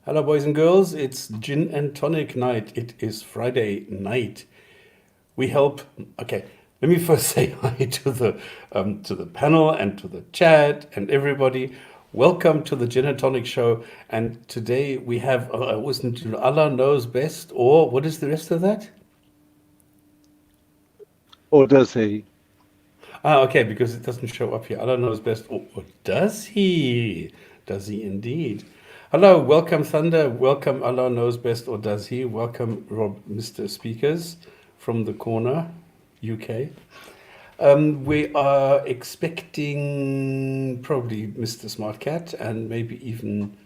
Hello, boys and girls. It's gin and tonic night. It is Friday night. We help. Okay, let me first say hi to the panel and to the chat and everybody. Welcome to the Gin and Tonic Show. And today we have. I wasn't. Allah knows best. Or what is the rest of that? Or does he? Ah, okay, because it doesn't show up here. Allah knows best. Or does he? Does he indeed? Hello, welcome Thunder. Welcome Allah knows best, or does he? Welcome Rob, Mr. Speakers from the corner, UK. We are expecting probably Mr. Smart Cat and maybe even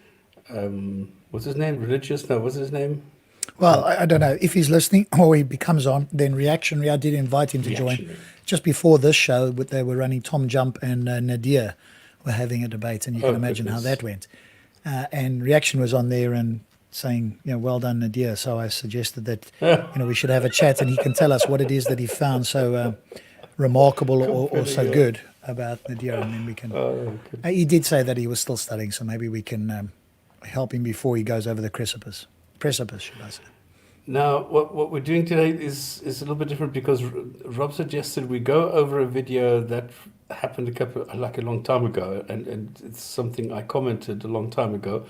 what's his name? Religious? No, what's his name? Well, I don't know if he's listening or he becomes on. Then reactionary. I did invite him to join Reactionary. just before this show. They were running Tom Jump and Nadir were having a debate, and you can Oh imagine how goodness. that went. And reaction was on there and saying, well done, Nadir. So I suggested that we should have a chat, and he can tell us what it is that he found so remarkable or Compelling. so good about Nadir, and then we can. Oh, good. He did say that he was still studying, so maybe we can help him before he goes over the precipice. Precipice, should I say? Now, what we're doing today is a little bit different because Rob suggested we go over a video that happened a long time ago, and it's something I commented a long time ago,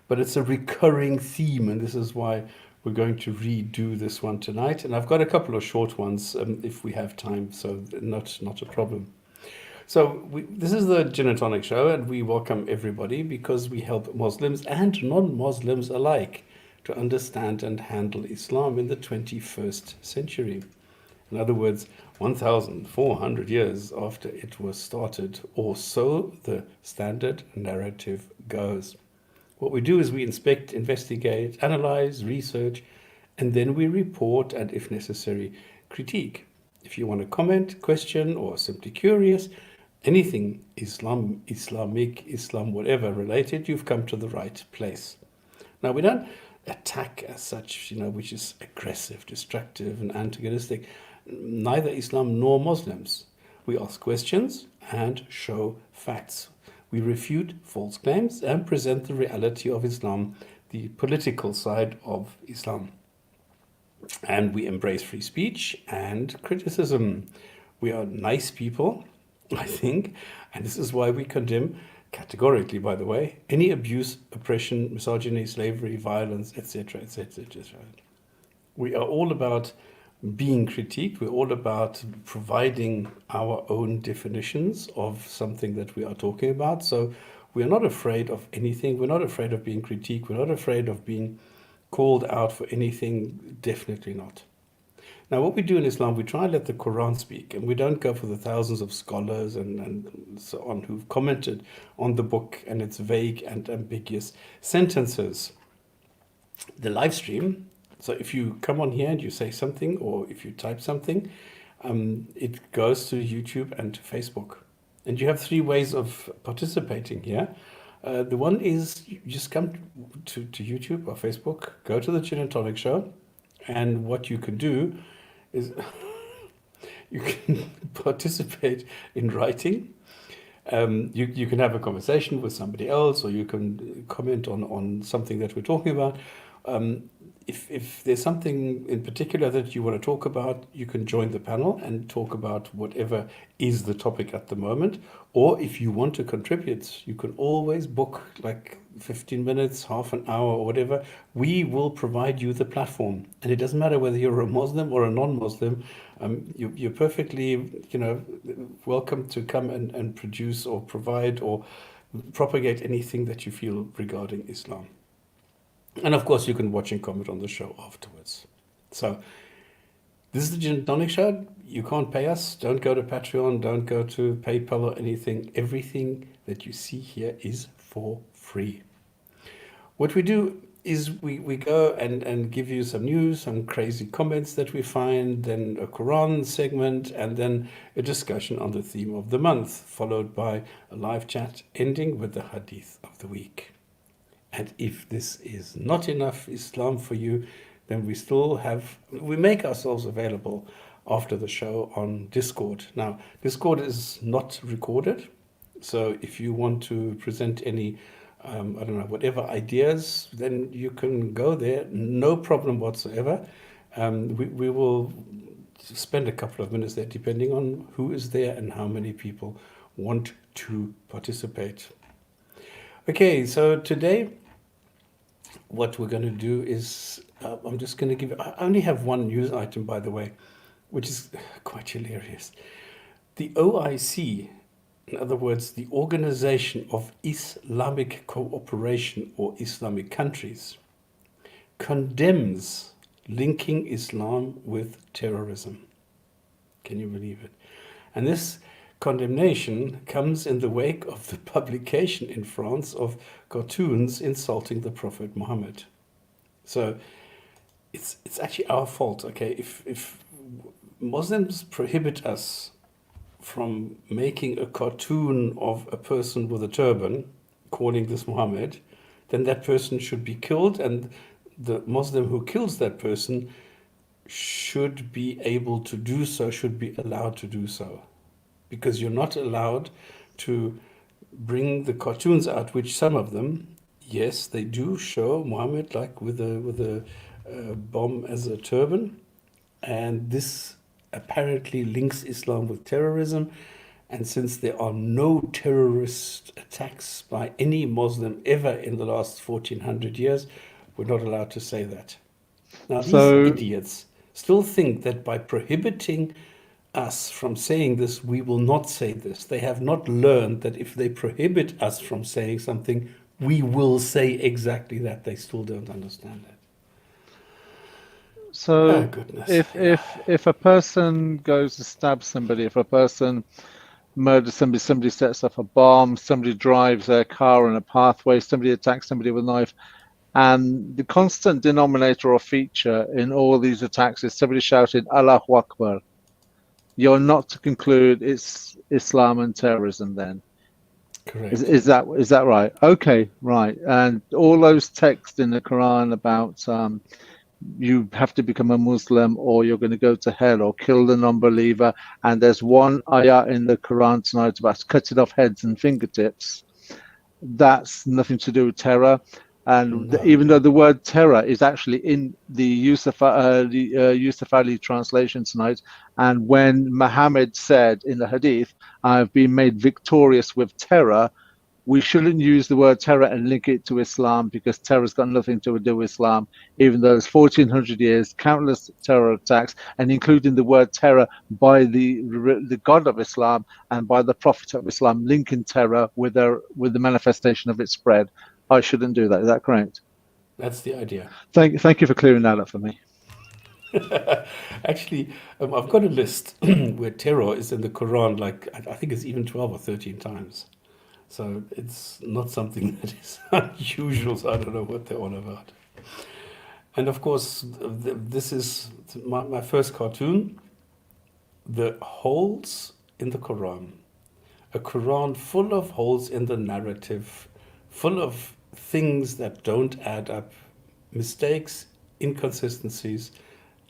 but it's a recurring theme, and this is why we're going to redo this one tonight. And I've got a couple of short ones if we have time, so not a problem. So this is the Gin and Tonic Show, and we welcome everybody because we help Muslims and non-Muslims alike to understand and handle Islam in the 21st century. In other words, 1,400 years after it was started, or so the standard narrative goes. What we do is we inspect, investigate, analyze, research, and then we report and, if necessary, critique. If you want to comment, question, or simply curious, anything Islam, Islamic, Islam, whatever related, you've come to the right place. Now, we don't attack as such, which is aggressive, destructive, and antagonistic. Neither Islam nor Muslims. We ask questions and show facts. We refute false claims and present the reality of Islam, the political side of Islam. And we embrace free speech and criticism. We are nice people, I think, and this is why we condemn categorically, by the way, any abuse, oppression, misogyny, slavery, violence, etc., etc., etc. We are all about being critiqued. We're all about providing our own definitions of something that we are talking about. So we are not afraid of anything. We're not afraid of being critiqued. We're not afraid of being called out for anything. Definitely not. Now, what we do in Islam, we try and let the Quran speak, and we don't go for the thousands of scholars and so on who've commented on the book and its vague and ambiguous sentences. The live stream, so if you come on here and you say something, or if you type something, it goes to YouTube and to Facebook. And you have three ways of participating here. The one is you just come to YouTube or Facebook, go to the Gin and Tonic Show, and what you can do is you can participate in writing. You can have a conversation with somebody else, or you can comment on something that we're talking about. If there's something in particular that you want to talk about, you can join the panel and talk about whatever is the topic at the moment. Or if you want to contribute, you can always book like 15 minutes, half an hour, or whatever. We will provide you the platform. And it doesn't matter whether you're a Muslim or a non-Muslim. You're perfectly, welcome to come and produce or provide or propagate anything that you feel regarding Islam. And of course, you can watch and comment on the show afterwards. So this is the Gin and Tonic Show. You can't pay us. Don't go to Patreon. Don't go to PayPal or anything. Everything that you see here is for free. What we do is we go and give you some news, some crazy comments that we find, then a Quran segment, and then a discussion on the theme of the month, followed by a live chat ending with the Hadith of the week. And if this is not enough Islam for you, then we make ourselves available after the show on Discord. Now, Discord is not recorded. So if you want to present any I don't know, whatever ideas, then you can go there, no problem whatsoever. We will spend a couple of minutes there, depending on who is there and how many people want to participate. Okay, so today, what we're going to do is, I'm just going to give, I only have one news item, by the way, which is quite hilarious. The OIC, in other words, the Organization of Islamic Cooperation or Islamic Countries, condemns linking Islam with terrorism. Can you believe it? And this condemnation comes in the wake of the publication in France of cartoons insulting the Prophet Muhammad. So it's actually our fault, okay? If Muslims prohibit us from making a cartoon of a person with a turban, calling this Muhammad, then that person should be killed, and the Muslim who kills that person should be able to do so, should be allowed to do so. Because you're not allowed to bring the cartoons out, which some of them, yes, they do show Muhammad like with a bomb as a turban, and this apparently links Islam with terrorism. And since there are no terrorist attacks by any Muslim ever in the last 1400 years, we're not allowed to say that. Now, these idiots still think that by prohibiting us from saying this, we will not say this. They have not learned that if they prohibit us from saying something, we will say exactly that. They still don't understand that. So Oh, goodness. if a person goes to stab somebody, if a person murders somebody, somebody sets off a bomb, somebody drives their car on a pathway, somebody attacks somebody with a knife, and the constant denominator or feature in all these attacks is somebody shouting Allahu Akbar, you're not to conclude it's Islam and terrorism then. Correct. Is that right? Okay, right. And all those texts in the Quran about you have to become a Muslim or you're going to go to hell or kill the non-believer, and there's one ayah in the Quran tonight about cutting off heads and fingertips, that's nothing to do with terror. And No. even though the word terror is actually in the Yusuf Ali translation tonight, and when Muhammad said in the Hadith, I've been made victorious with terror, we shouldn't use the word terror and link it to Islam, because terror's got nothing to do with Islam, even though it's 1400 years, countless terror attacks, and including the word terror by the God of Islam and by the Prophet of Islam, linking terror with the manifestation of its spread. I shouldn't do that. Is that correct? That's the idea. Thank you for clearing that up for me. Actually, I've got a list where terror is in the Quran, like I think it's even 12 or 13 times. So it's not something that is unusual, so I don't know what they're on about. And of course, this is my first cartoon, the holes in the Quran. A Quran full of holes in the narrative, full of things that don't add up, mistakes, inconsistencies,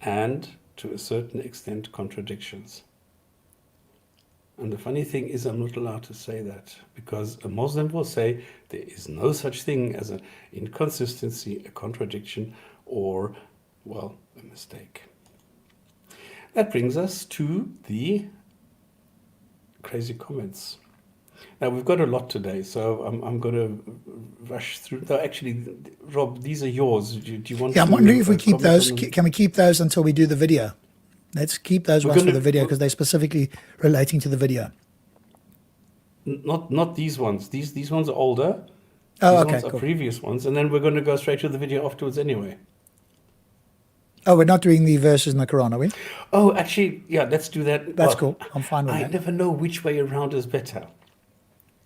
and to a certain extent, contradictions. And the funny thing is, I'm not allowed to say that, because a Muslim will say there is no such thing as an inconsistency, a contradiction, or, well, a mistake. That brings us to the Krazy Comments. Now, we've got a lot today, so I'm going to rush through. No, actually, Rob, these are yours. Do you want to... Yeah, I'm wondering if we keep comment those. on them? Can we keep those until we do the video? Let's keep those ones for the video, because they're specifically relating to the video. Not these ones. These ones are older. Oh, These okay, ones are cool. previous ones, and then we're going to go straight to the video afterwards anyway. Oh, we're not doing the verses in the Quran, are we? Oh, actually, yeah, let's do that. That's cool. I'm fine with I that. never know which way around is better.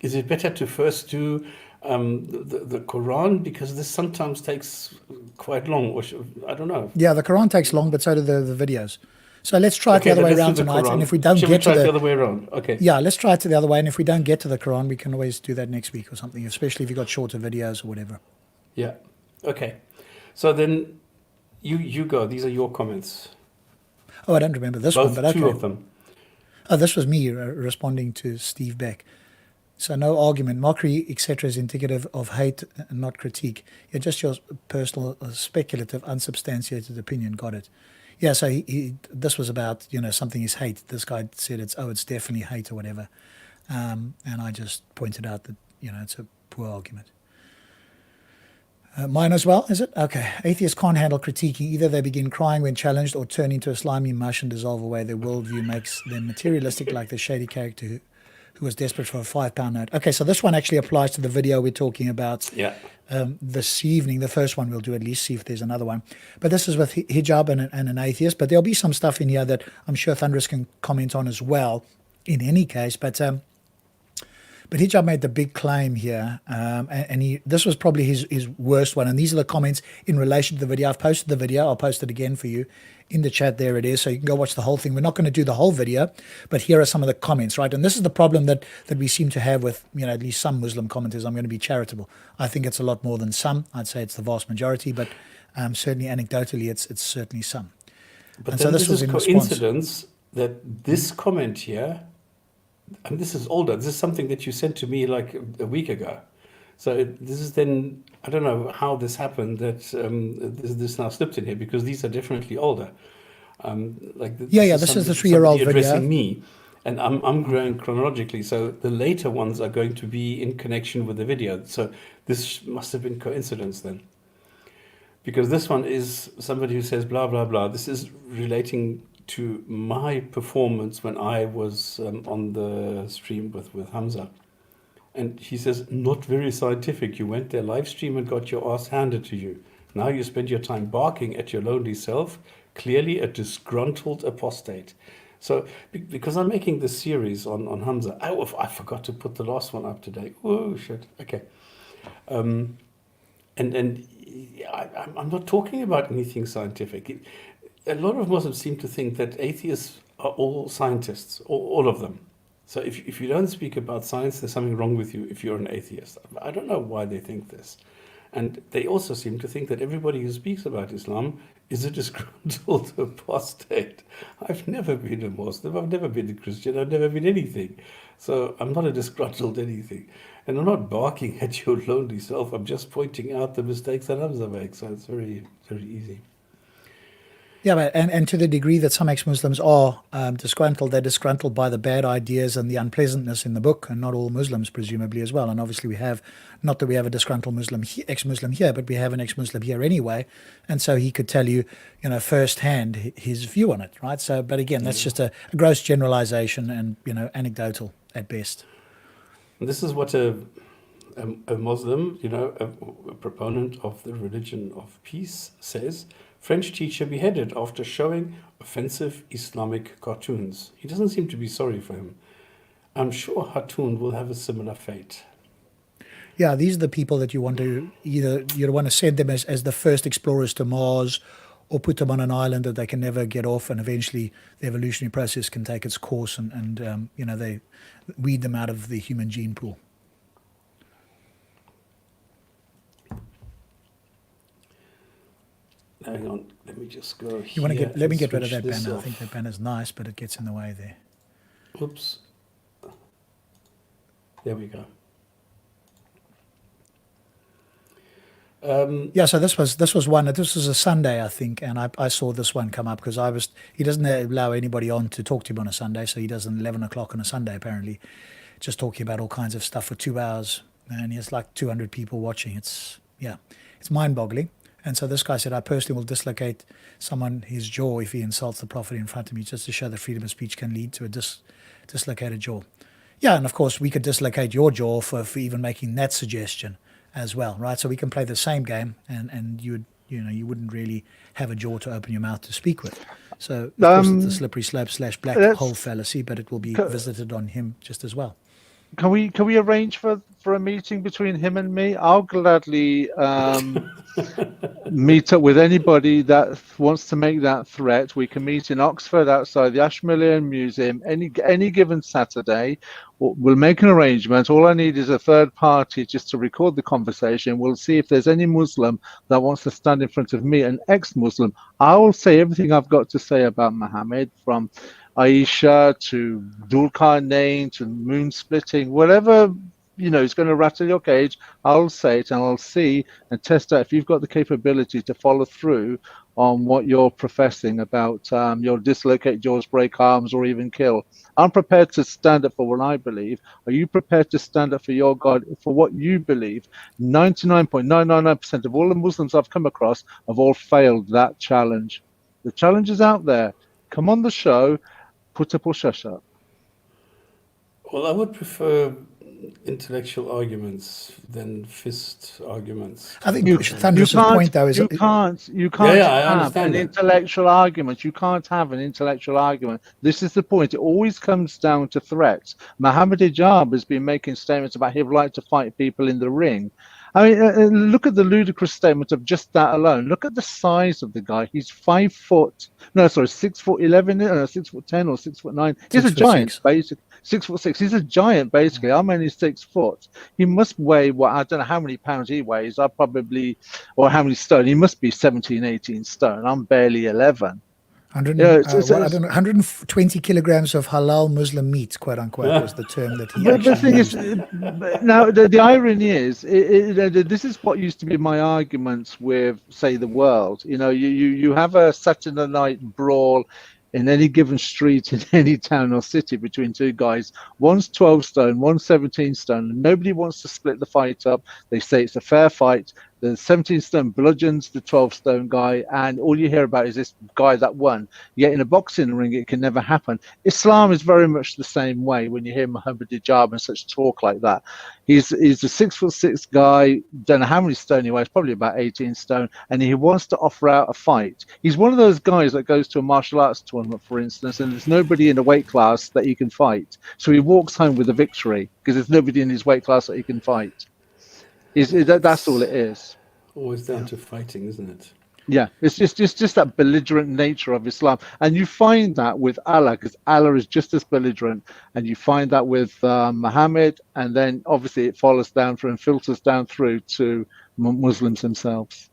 Is it better to first do the Quran, because this sometimes takes quite long, or I don't know. Yeah, the Quran takes long, but so do the videos. So let's try it the other then way let's around do the tonight. Quran. And if we don't Shall get we try to it the other way around? Okay. yeah, let's try it to the other way. And if we don't get to the Quran, we can always do that next week or something, especially if you've got shorter videos or whatever. Yeah. Okay. So then you go. These are your comments. Oh, I don't remember this one, Both but okay. two of them. Oh, this was me responding to Steve Beck. So no argument, mockery, etc., is indicative of hate and not critique. Yeah, just your personal, speculative, unsubstantiated opinion. Got it. Yeah. So this was about something is hate. This guy said it's definitely hate or whatever, and I just pointed out that it's a poor argument. Mine as well, is it? Okay. Atheists can't handle critiquing. Either they begin crying when challenged or turn into a slimy mush and dissolve away. Their worldview makes them materialistic, like the shady character who was desperate for a £5 note. Okay, so this one actually applies to the video we're talking about this evening. The first one we'll do, at least see if there's another one. But this is with hijab and an atheist. But there'll be some stuff in here that I'm sure Thunderous can comment on as well in any case. But Hijab made the big claim here, and this was probably his worst one. And these are the comments in relation to the video. I've posted the video. I'll post it again for you in the chat. There it is. So you can go watch the whole thing. We're not going to do the whole video, but here are some of the comments, right? And this is the problem that we seem to have with, at least some Muslim commenters. I'm going to be charitable. I think it's a lot more than some. I'd say it's the vast majority, but certainly anecdotally, it's certainly some. But then so this was coincidence that this comment here, and this is older. This is something that you sent to me like a week ago. So this is then, I don't know how this happened that this now slipped in here, because these are definitely older. This is the 3-year-old video. Addressing me, and I'm growing chronologically. So the later ones are going to be in connection with the video. So this must have been coincidence then. Because this one is somebody who says blah, blah, blah. This is relating to my performance when I was on the stream with Hamza. And he says, not very scientific. You went there live stream and got your ass handed to you. Now you spend your time barking at your lonely self, clearly a disgruntled apostate. So because I'm making this series on Hamza, I forgot to put the last one up today. Oh, shit. Okay. I'm not talking about anything scientific. A lot of Muslims seem to think that atheists are all scientists, all of them. So if you don't speak about science, there's something wrong with you if you're an atheist. I don't know why they think this. And they also seem to think that everybody who speaks about Islam is a disgruntled apostate. I've never been a Muslim, I've never been a Christian, I've never been anything. So I'm not a disgruntled anything. And I'm not barking at your lonely self, I'm just pointing out the mistakes that Hamza makes. So it's very, very easy. Yeah, but and to the degree that some ex-Muslims are disgruntled, they're disgruntled by the bad ideas and the unpleasantness in the book, and not all Muslims presumably as well. And obviously we have, not that we have a disgruntled ex-Muslim here, but we have an ex-Muslim here anyway, and so he could tell you, firsthand his view on it, right? So, but again, that's just a gross generalization and anecdotal at best. And this is what a Muslim, a proponent of the religion of peace says. French teacher beheaded after showing offensive Islamic cartoons. He doesn't seem to be sorry for him. I'm sure Hatun will have a similar fate. Yeah, these are the people that you want to you want to send them as the first explorers to Mars, or put them on an island that they can never get off, and eventually the evolutionary process can take its course, and they weed them out of the human gene pool. Hang on, let me just go here. Let me get rid of that banner. I think that banner's nice, but it gets in the way there. Oops. There we go. So this was one. This was a Sunday, I think, and I saw this one come up because he doesn't allow anybody on to talk to him on a Sunday, so he does an 11 o'clock on a Sunday apparently, just talking about all kinds of stuff for 2 hours, and he has like 200 people watching. It's mind-boggling. And so this guy said, I personally will dislocate his jaw if he insults the Prophet in front of me, just to show that freedom of speech can lead to a dislocated jaw. Yeah, and of course we could dislocate your jaw for even making that suggestion as well, right? So we can play the same game, and you wouldn't really have a jaw to open your mouth to speak with. So of course it's a slippery slope / black hole fallacy, but it will be visited on him just as well. Can we arrange for a meeting between him and me? I'll gladly meet up with anybody that wants to make that threat. We can meet in Oxford outside the Ashmolean Museum any given Saturday. We'll make an arrangement. All I need is a third party just to record the conversation. We'll see if there's any Muslim that wants to stand in front of me, an ex-Muslim. I will say everything I've got to say about Mohammed, from Aisha to Dulkarnain to moon splitting, whatever is going to rattle your cage, I'll say it and I'll see and test out if you've got the capability to follow through on what you're professing about you'll dislocate jaws, break arms, or even kill. I'm prepared to stand up for what I believe. Are you prepared to stand up for your God, for what you believe? 99.999% of all the Muslims I've come across have all failed that challenge. The challenge is out there. Come on the show, put up or shush up. Well, I would prefer intellectual arguments than fist arguments, to I be think You honest with you. Thunderous's point, though, is you Yeah, can't yeah, I have understand an that. intellectual argument. You can't have an intellectual argument. This is the point. It always comes down to threats. Mohammed Hijab has been making statements about he'd like to fight people in the ring. I mean, look at the ludicrous statement of just that alone. Look at the size of the guy. He's 5 foot. No, sorry, 6 foot 11, 6 foot 10, or 6 foot 9. He's a giant, 6'6". basically. 6 foot 6. He's a giant, basically. I'm only 6 foot. He must weigh, what, I don't know how many pounds he weighs. I probably, or how many stone. He must be 17, 18 stone. I'm barely 11. 100, Yeah, what, I don't know, 120 kilograms of halal Muslim meat, quote unquote, was the term that he But the actually thing is, used. now the irony is, this is what used to be my arguments with, say, the world. You have a Saturday night brawl in any given street in any town or city between two guys. One's 12 stone, one's 17 stone, and nobody wants to split the fight up. They say it's a fair fight. The 17 stone bludgeons the 12 stone guy, and all you hear about is this guy that won. Yet in a boxing ring, it can never happen. Islam is very much the same way when you hear Mohammed Hijab and such talk like that. He's a 6'6" guy, don't know how many stone he weighs, probably about 18 stone, and he wants to offer out a fight. He's one of those guys that goes to a martial arts tournament, for instance, and there's nobody in a weight class that he can fight. So he walks home with a victory because there's nobody in his weight class that he can fight. That's all it is. Always down to fighting, isn't it? Yeah, it's just that belligerent nature of Islam, and you find that with Allah, because Allah is just as belligerent, and you find that with Muhammad, and then obviously it follows down through and filters down through to Muslims themselves.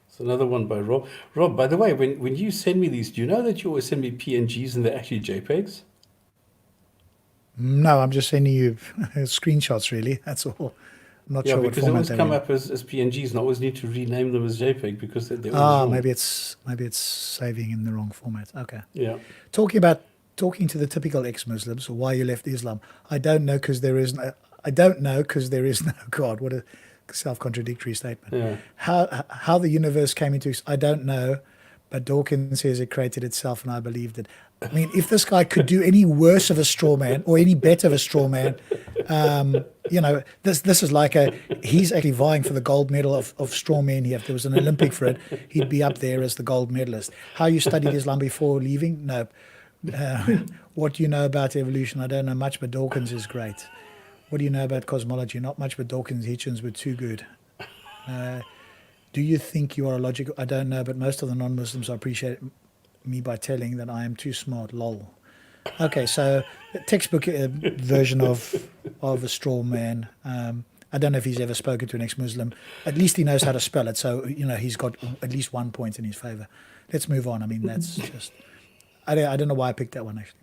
It's another one by Rob. Rob, by the way, when you send me these, do you know that you always send me PNGs and they're actually JPEGs? No, I'm just sending you screenshots, really. That's all. I'm not Yeah, sure what because they format always they're come in. up as PNGs, and I always need to rename them as JPEG because they're always wrong. Maybe it's saving in the wrong format. Okay. Yeah. Talking to the typical ex-Muslims, or why you left Islam. I don't know because there is no God. What a self-contradictory statement. Yeah. How the universe came into, I don't know, but Dawkins says it created itself, and I believed it. I mean, if this guy could do any worse of a straw man or any better of a straw man, this is like he's actually vying for the gold medal of straw men here. If there was an Olympic for it, he'd be up there as the gold medalist. How you studied Islam before leaving? No. What do you know about evolution? I don't know much, but Dawkins is great. What do you know about cosmology? Not much, but Dawkins' Hitchens were too good. Do you think you are logical? I don't know, but most of the non-Muslims appreciate me by telling that I am too smart. Lol. Okay, so the textbook version of a straw man. I don't know if he's ever spoken to an ex-Muslim. At least he knows how to spell it, so he's got at least 1 point in his favor. Let's move on. I mean, that's just. I don't know why I picked that one actually.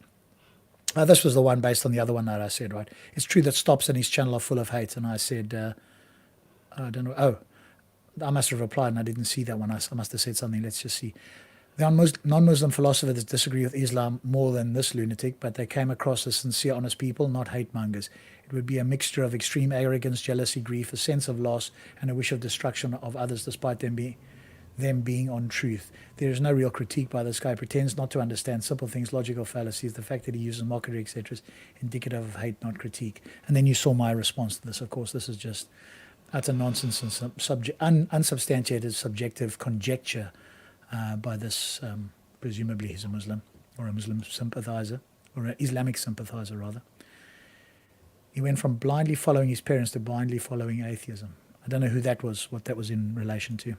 This was the one based on the other one that I said, right? It's true that Stops and his channel are full of hate, and I said, I don't know. Oh, I must have replied, and I didn't see that one. I must have said something. Let's just see. The non-Muslim philosophers disagree with Islam more than this lunatic, but they came across as sincere, honest people, not hate mongers. It would be a mixture of extreme arrogance, jealousy, grief, a sense of loss, and a wish of destruction of others, despite them being on truth. There is no real critique by this guy. He pretends not to understand simple things, logical fallacies. The fact that he uses mockery, etc., is indicative of hate, not critique. And then you saw my response to this. Of course, this is just utter nonsense and unsubstantiated subjective conjecture by this, presumably he's a Muslim or a Muslim sympathizer, or an Islamic sympathizer rather. He went from blindly following his parents to blindly following atheism. I don't know who that was, what that was in relation to.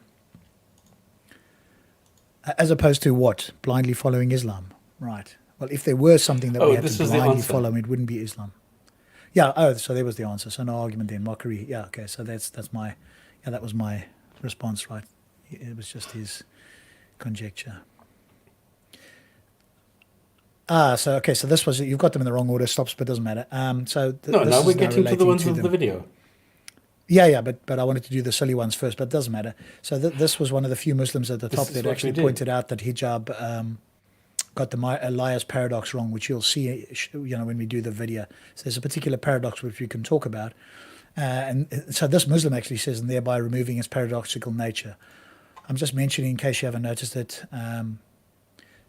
As opposed to what? Blindly following Islam. Right. Well, if there were something that we had to blindly follow, it wouldn't be Islam. Yeah, so there was the answer. So no argument then, mockery. Yeah, okay, so that was my response, right? It was just his conjecture. So okay, so this was you've got them in the wrong order. Stops, but doesn't matter. So No, this now we're is now getting to the relating ones to of the them. video. Yeah, but I wanted to do the silly ones first, but it doesn't matter. So this was one of the few Muslims at the This top is that what we actually did. pointed out that hijab got the liar's paradox wrong, which you'll see, when we do the video. So there's a particular paradox which we can talk about, and so this Muslim actually says, and thereby removing its paradoxical nature. I'm just mentioning in case you haven't noticed it.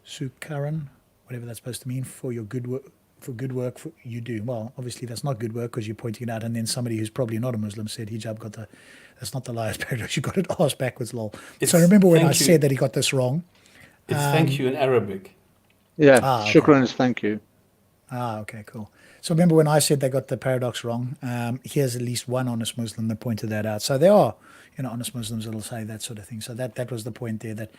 Sukaran, whatever that's supposed to mean, for your good work. For good work you do. Well, obviously that's not good work because you're pointing it out, and then somebody who's probably not a Muslim said hijab got the. That's not the liar's paradox. You got it asked backwards, lol. It's So remember when I thank you. said that he got this wrong? It's thank you in Arabic. Yeah, Okay. shukran is thank you. Okay, cool. So remember when I said they got the paradox wrong? Here's at least one honest Muslim that pointed that out. So there are, honest Muslims that'll say that sort of thing. So that was the point there, that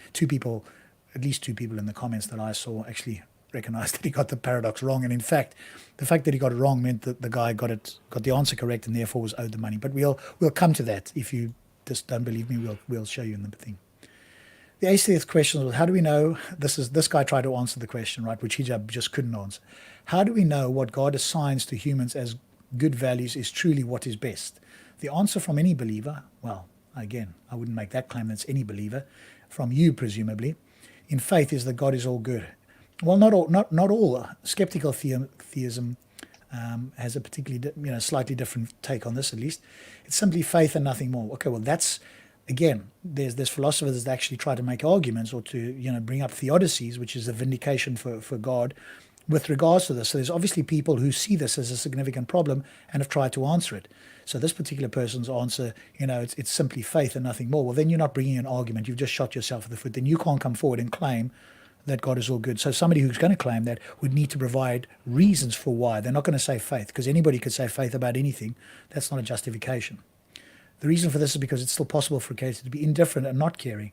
at least two people in the comments that I saw actually recognized that he got the paradox wrong. And in fact, the fact that he got it wrong meant that the guy got the answer correct and therefore was owed the money. But we'll come to that. If you just don't believe me, we'll show you in the thing. The atheist question was, how do we know, this guy tried to answer the question, right, which hijab just couldn't answer. How do we know what God assigns to humans as good values is truly what is best? The answer from any believer, well, again, I wouldn't make that claim, that's any believer, from you presumably, in faith, is that God is all good. Well, not all. Skeptical theism has a particularly, slightly different take on this. At least, it's simply faith and nothing more. Okay, well, that's again. There's philosophers that actually try to make arguments or to bring up theodicies, which is a vindication for God, with regards to this. So there's obviously people who see this as a significant problem and have tried to answer it. So this particular person's answer, it's simply faith and nothing more. Well, then you're not bringing an argument. You've just shot yourself in the foot. Then you can't come forward and claim that God is all good. So somebody who's going to claim that would need to provide reasons for why. They're not going to say faith, because anybody could say faith about anything. That's not a justification. The reason for this is because it's still possible for a case to be indifferent and not caring.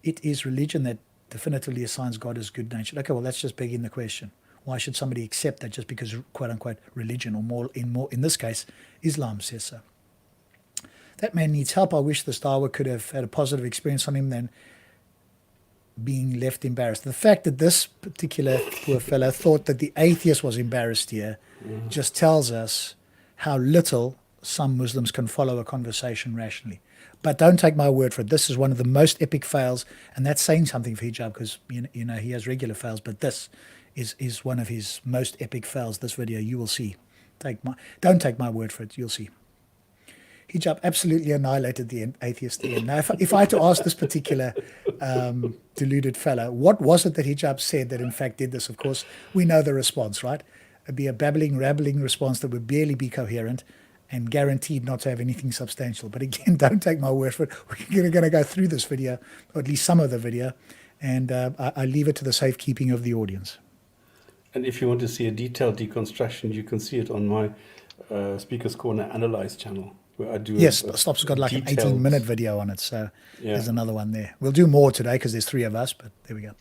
It is religion that definitively assigns God as good natured. Okay, well, that's just begging the question. Why should somebody accept that just because, quote unquote, religion, or more in this case, Islam says so? That man needs help. I wish this Dawah could have had a positive experience on him than being left embarrassed. The fact that this particular poor fellow thought that the atheist was embarrassed here just tells us how little some Muslims can follow a conversation rationally. But don't take my word for it. This is one of the most epic fails, and that's saying something for hijab, because he has regular fails, but this is one of his most epic fails. This video, you will see. Don't take my word for it. You'll see. Hijab absolutely annihilated the atheist at the end. Now, if I had to ask this particular deluded fellow, what was it that hijab said that in fact did this? Of course, we know the response, right? It'd be a babbling, rambling response that would barely be coherent and guaranteed not to have anything substantial. But again, don't take my word for it. We're going to go through this video, or at least some of the video, and I leave it to the safekeeping of the audience. And if you want to see a detailed deconstruction, you can see it on my Speaker's Corner Analyze channel, where I do. Yes, Stop's got like an 18-minute video on it, so there's another one there. We'll do more today because there's 3 of us, but there we go.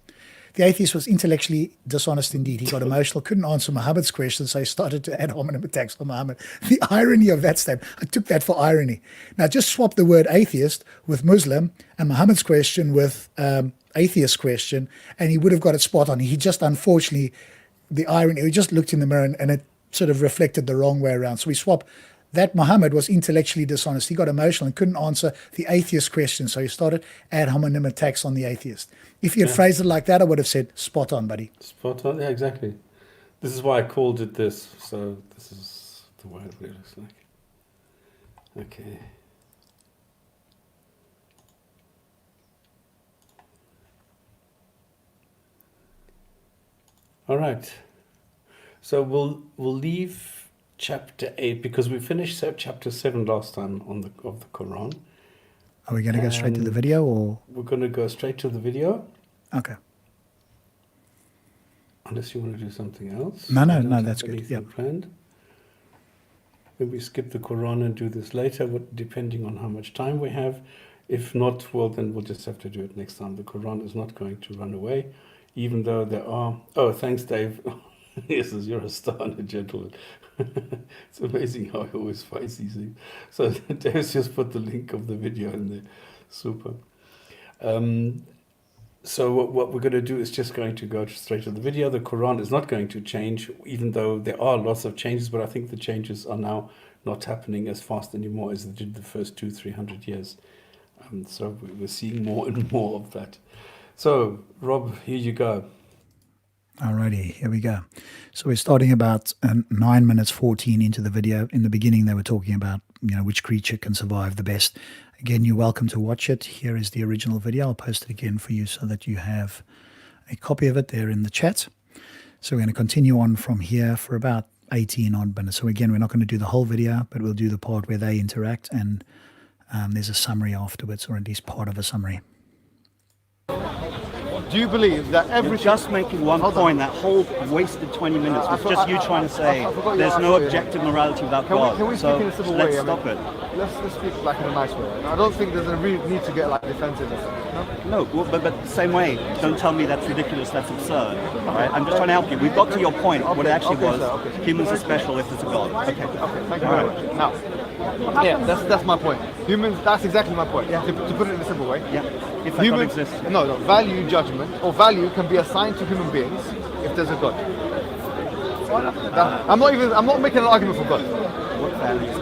The atheist was intellectually dishonest indeed. He got emotional, couldn't answer Muhammad's question, so he started to add hominem attacks on Muhammad. The irony of that statement, I took that for irony. Now just swap the word atheist with Muslim and Muhammad's question with atheist question, and he would have got it spot on. He just, unfortunately, the irony, he just looked in the mirror and it sort of reflected the wrong way around. So we swap. That Muhammad was intellectually dishonest. He got emotional and couldn't answer the atheist question, so he started ad hominem attacks on the atheist. If he had phrased it like that, I would have said, spot on, buddy. Spot on, yeah, exactly. This is why I called it this. So this is the way it looks like. Okay. All right. So we'll leave chapter 8 because we finished chapter 7 last time of the Quran. Are we going to go straight to the video, or? We're going to go straight to the video. Okay. Unless you want to do something else. No, that's good. Yeah. Planned. Maybe we skip the Quran and do this later, depending on how much time we have. If not, well, then we'll just have to do it next time. The Quran is not going to run away, even though there are... Oh, thanks, Dave. Yes, you're a star and a gentleman. It's amazing how he always finds these things. So Dave's just put the link of the video in there. Super. So what we're going to do is just going to go straight to the video. The Quran is not going to change, even though there are lots of changes, but I think the changes are now not happening as fast anymore as they did the first 200-300 years. So we're seeing more and more of that. So, Rob, here you go. Alrighty, here we go. So we're starting about 9 minutes 14 into the video. In the beginning, they were talking about, which creature can survive the best. Again, you're welcome to watch it. Here is the original video. I'll post it again for you so that you have a copy of it there in the chat. So we're going to continue on from here for about 18 odd minutes. So again, we're not going to do the whole video, but we'll do the part where they interact, and there's a summary afterwards, or at least part of a summary. Do you believe that You're just making one point, that whole wasted 20 minutes was just you trying to say there's no objective morality without God. Can we speak in a civil way? Let's stop it. Let's speak like in a nice way. I don't think there's a real need to get like defensive or something. No, but the same way, don't tell me that's ridiculous, that's absurd. All right? I'm just trying to help you. We've got to your point, what it actually was. Humans are special if there's a God. Okay, thank you very much. Now, yeah, that's my point. Humans, that's exactly my point. Yeah. To put it in a simple way. Yeah. If that God exists. No, value judgment or value can be assigned to human beings if there's a God. I'm not making an argument for God. What values?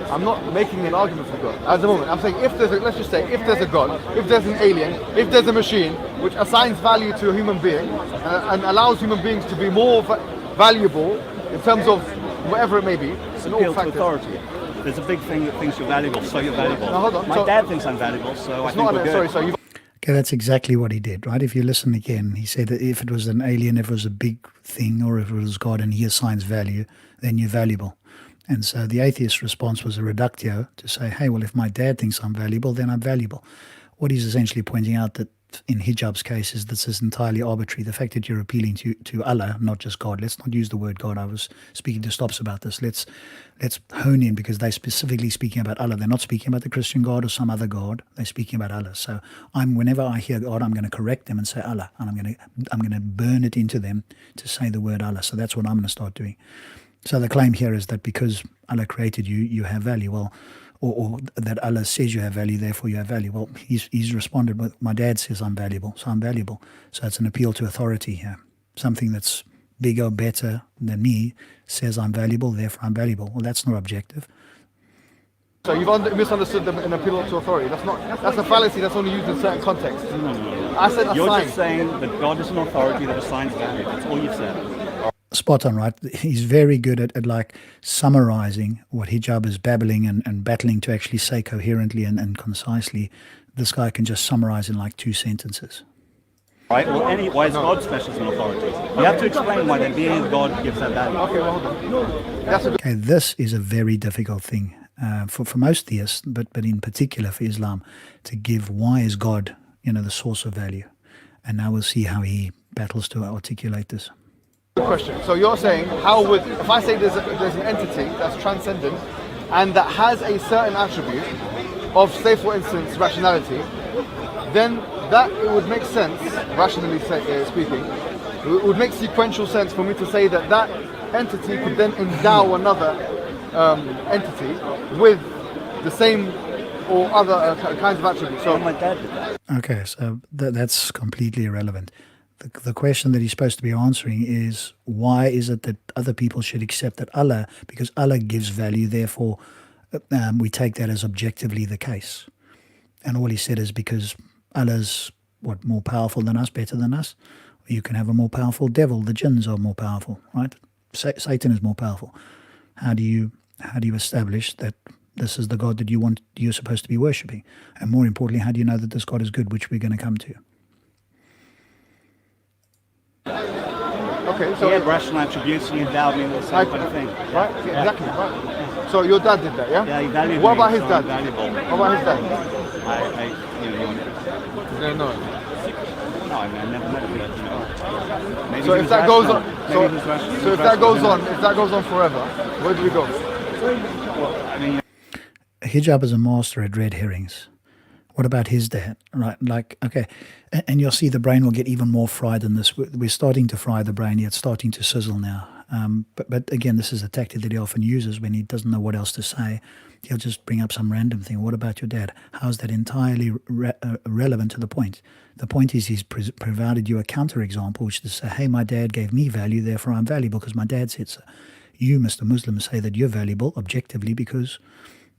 I'm not making an argument for God. At the moment, I'm saying let's just say if there's a God, if there's an alien, if there's a machine which assigns value to a human being and allows human beings to be more valuable in terms of whatever it may be. It's an appeal to authority. There's a big thing that thinks you're valuable, so you're valuable. Now, hold on. My dad thinks I'm valuable, so I think we're good. Sorry, Okay, that's exactly what he did, right? If you listen again, he said that if it was an alien, if it was a big thing, or if it was God and he assigns value, then you're valuable. And so the atheist's response was a reductio to say, hey, well, if my dad thinks I'm valuable, then I'm valuable. What he's essentially pointing out that in Hijab's case is this is entirely arbitrary. The fact that you're appealing to Allah, not just God. Let's not use the word God. I was speaking to Stops about this. Let's hone in, because they're specifically speaking about Allah. They're not speaking about the Christian God or some other God. They're speaking about Allah. So whenever I hear God, I'm going to correct them and say Allah, and I'm going to burn it into them to say the word Allah. So that's what I'm going to start doing. So the claim here is that because Allah created you, you have value. Well, or that Allah says you have value, therefore you have value. Well, he's responded with, my dad says I'm valuable, so I'm valuable. So it's an appeal to authority here. Something that's bigger, better than me says I'm valuable, therefore I'm valuable. Well, that's not objective. So you've misunderstood them in appeal to authority. That's a fallacy that's only used in certain contexts. No. I said You're assign. just saying that God is an authority that assigns value. That's all you've said. Spot on, right? He's very good at like summarizing what Hijab is babbling and battling to actually say coherently and concisely. This guy can just summarize in like 2 sentences. Right? Well, why is God special as an authority? You have to explain why the being of God gives that value. Okay, well, hold on. Okay, this is a very difficult thing for most theists, but in particular for Islam, to give why is God, the source of value. And now we'll see how he battles to articulate this. Good question. So you're saying, if I say there's an entity that's transcendent and that has a certain attribute of, say for instance, rationality, then that it would make sense, rationally speaking, it would make sequential sense for me to say that entity could then endow another entity with the same or other kinds of attributes. So my dad did that. Okay, so that's completely irrelevant. The question that he's supposed to be answering is, why is it that other people should accept that Allah, because Allah gives value, therefore we take that as objectively the case. And all he said is because Allah's, more powerful than us, better than us? You can have a more powerful devil. The jinns are more powerful, right? Satan is more powerful. How do you establish that this is the God that you're supposed to be worshipping? And more importantly, how do you know that this God is good, which we're going to come to? Okay, so he had rational attributes and he endowed me with the same kind of thing. Right, exactly, right. So your dad did that, yeah? Yeah, he valued What me, about his so dad? I'm valuable. What about his dad? You don't know. No, I mean, I never met him, maybe so he if was that goes on, rational. so if that goes on forever, where do we go? Well, I mean, Hijab is a master at red herrings. What about his dad? Right, like, okay, and you'll see the brain will get even more fried than this. We're starting to fry the brain, yet it's starting to sizzle now. But again, this is a tactic that he often uses when he doesn't know what else to say. He'll just bring up some random thing. What about your dad? How's that entirely relevant to the point? The point is he's provided you a counterexample, which is to say, hey, my dad gave me value, therefore I'm valuable because my dad said so. You, Mr. Muslim, say that you're valuable objectively because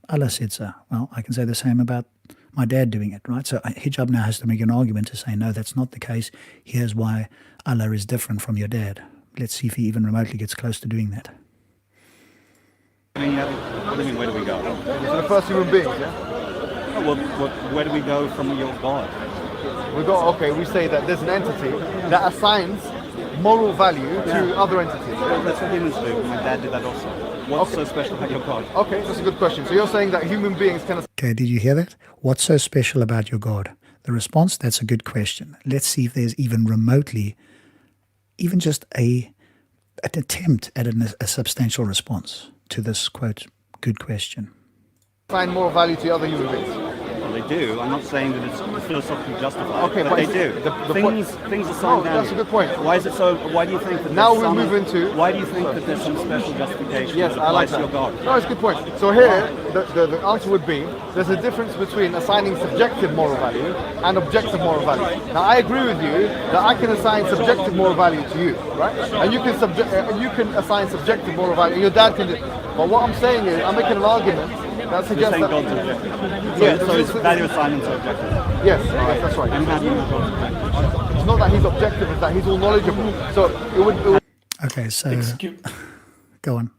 Allah said so. Well, I can say the same about my dad doing it, right? So Hijab now has to make an argument to say, no, that's not the case. Here's why Allah is different from your dad. Let's see if he even remotely gets close to doing that. I mean, what do you mean, where do we go? To the first human beings, yeah? Oh, well, where do we go from your God? We say that there's an entity that assigns moral value to other entities. That's what humans do. My dad did that also. What's so special about your God? Okay, that's a good question. So you're saying that human beings can... Okay, did you hear that? What's so special about your God? The response, that's a good question. Let's see if there's even remotely, even just an attempt at a substantial response to this, quote, good question. Assign moral value to other human beings. Well, they do. I'm not saying that it's philosophically justified. Okay, but they do. Things are signed down. That's a good point. Why is it so? Why do you think that? Now we move into. Why do you think that there's some special justification? Yes, that I like applies that. to your God? No, it's a good point. So here, the answer would be there's a difference between assigning subjective moral value and objective moral value. Now, I agree with you that I can assign subjective moral value to you, right? And you can assign subjective moral value, and your dad can do. But what I'm saying is, I'm making an argument that suggests that God's objective. Yeah, so it's value assignments are objective. yes, that's right. And how do you know God's objective? It's not that he's objective; it's that he's all knowledgeable. So it would Okay, so Excuse, go on.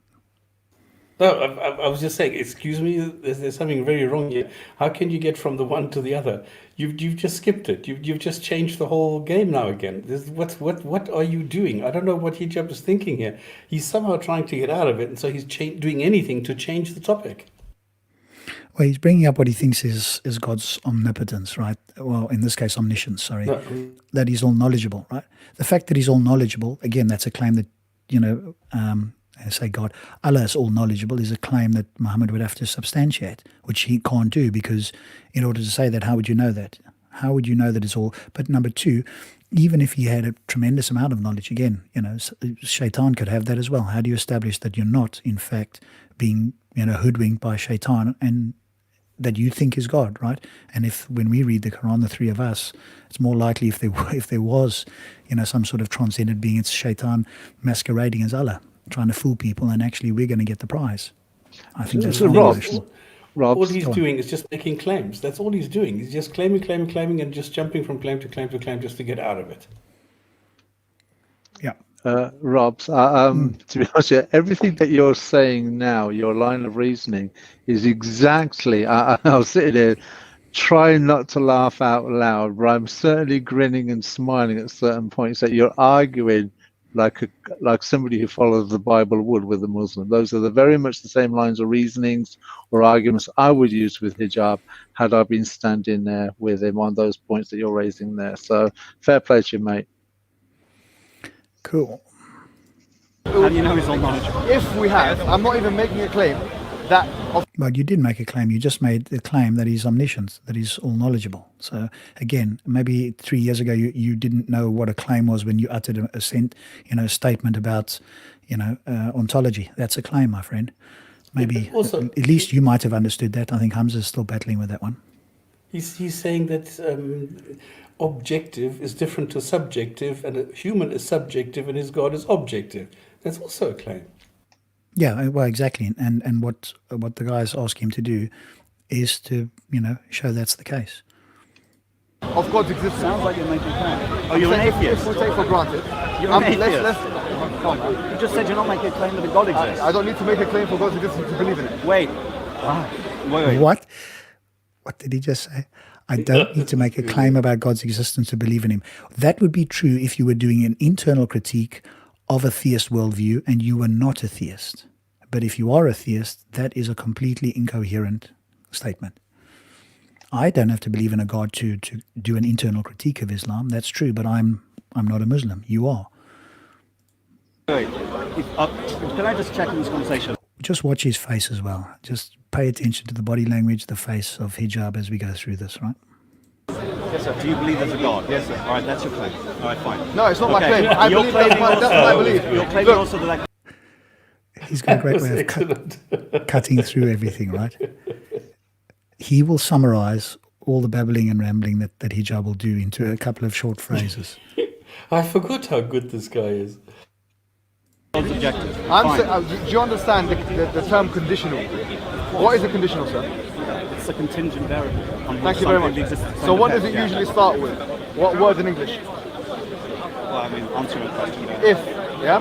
no, I was just saying, excuse me, there's something very wrong here. How can you get from the one to the other? You've just skipped it. You've just changed the whole game now again. What are you doing? I don't know what Hijab is thinking here. He's somehow trying to get out of it, and so he's doing anything to change the topic. Well, he's bringing up what he thinks is God's omnipotence, right? Well, in this case, omniscience, sorry. No. That he's all knowledgeable, right? The fact that he's all knowledgeable, again, that's a claim that, say God, Allah is all knowledgeable, is a claim that Muhammad would have to substantiate, which he can't do because in order to say that, how would you know that? How would you know that it's all? But number two, even if he had a tremendous amount of knowledge, again, Shaitan could have that as well. How do you establish that you're not, in fact, being, hoodwinked by Shaitan and that you think is God, right? And when we read the Quran, the three of us, it's more likely if there was, some sort of transcendent being, it's Shaitan masquerading as Allah, trying to fool people, and actually we're going to get the prize. I think that's Rob, all he's doing is just making claims. That's all he's doing. He's just claiming, and just jumping from claim to claim to claim just to get out of it. Yeah. Rob, to be honest, everything that you're saying now, your line of reasoning is exactly, I was sitting there trying not to laugh out loud, but I'm certainly grinning and smiling at certain points that you're arguing like somebody who follows the Bible would with a Muslim. Those are very much the same lines of reasonings or arguments I would use with Hijab had I been standing there with him on those points that you're raising there. So fair play to you, mate. Cool. How do you know he's all knowledgeable? if we have, I'm not even making a claim that. But you did make a claim. You just made the claim that he's omniscient, that he's all knowledgeable. So again, maybe 3 years ago you didn't know what a claim was when you uttered a statement about ontology. That's a claim, my friend. Maybe Also, at least you might have understood that. I think Hamza's still battling with that one. he's saying that objective is different to subjective, and a human is subjective, and his God is objective. That's also a claim. Yeah, well, exactly. And what the guys ask him to do is to, show that's the case. Of God's existence. Sounds like you're making a claim. Oh, you're an atheist. If we take for granted. You're an atheist. Come on, man. You just said you're not making a claim that a God exists. I don't need to make a claim for God's existence to believe in it. Wait. Wait. What? What did he just say? I don't need to make a claim about God's existence to believe in him. That would be true if you were doing an internal critique of a theist worldview and you were not a theist. But if you are a theist, that is a completely incoherent statement. I don't have to believe in a God to do an internal critique of Islam. That's true, but I'm not a Muslim. You are. Wait. Can I just check in this conversation? Just watch his face as well. Just pay attention to the body language, the face of Hijab as we go through this, right? Yes, sir. Do you believe there's a God? Yes, sir. All right, that's your claim. All right, fine. No, it's not my Okay. claim. I You're believe claiming that's what I believe. You're claiming Look, also that He's got a great That's way of excellent. cutting through everything, right? He will summarize all the babbling and rambling that Hijab will do into a couple of short phrases. I forgot how good this guy is. God's objective. Do you understand the term conditional? What is a conditional, sir? It's a contingent variable. Thank you very much. So what does it usually start with? What word in English? Well, I mean, answering a question. If, yeah?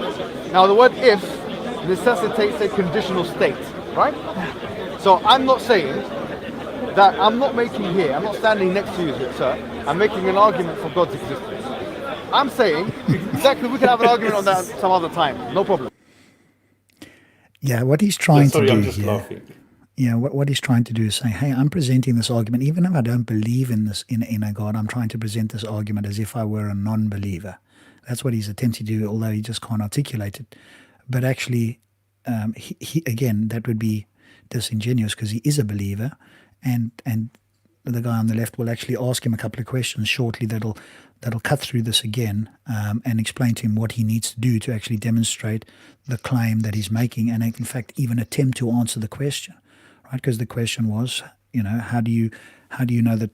Now the word if necessitates a conditional state, right? So I'm not saying that, I'm not standing next to you, sir, I'm making an argument for God's existence. I'm saying, exactly, we can have an argument on that some other time, no problem. Yeah, what he's trying Sorry, to do I'm just here. laughing. Yeah, what he's trying to do is say, hey, I'm presenting this argument, even if I don't believe in this in a God, I'm trying to present this argument as if I were a non-believer. That's what he's attempting to do, although he just can't articulate it. But actually, he again, that would be disingenuous because he is a believer, and the guy on the left will actually ask him a couple of questions shortly that'll cut through this again and explain to him what he needs to do to actually demonstrate the claim that he's making, and in fact even attempt to answer the question, right? Because the question was, how do you know that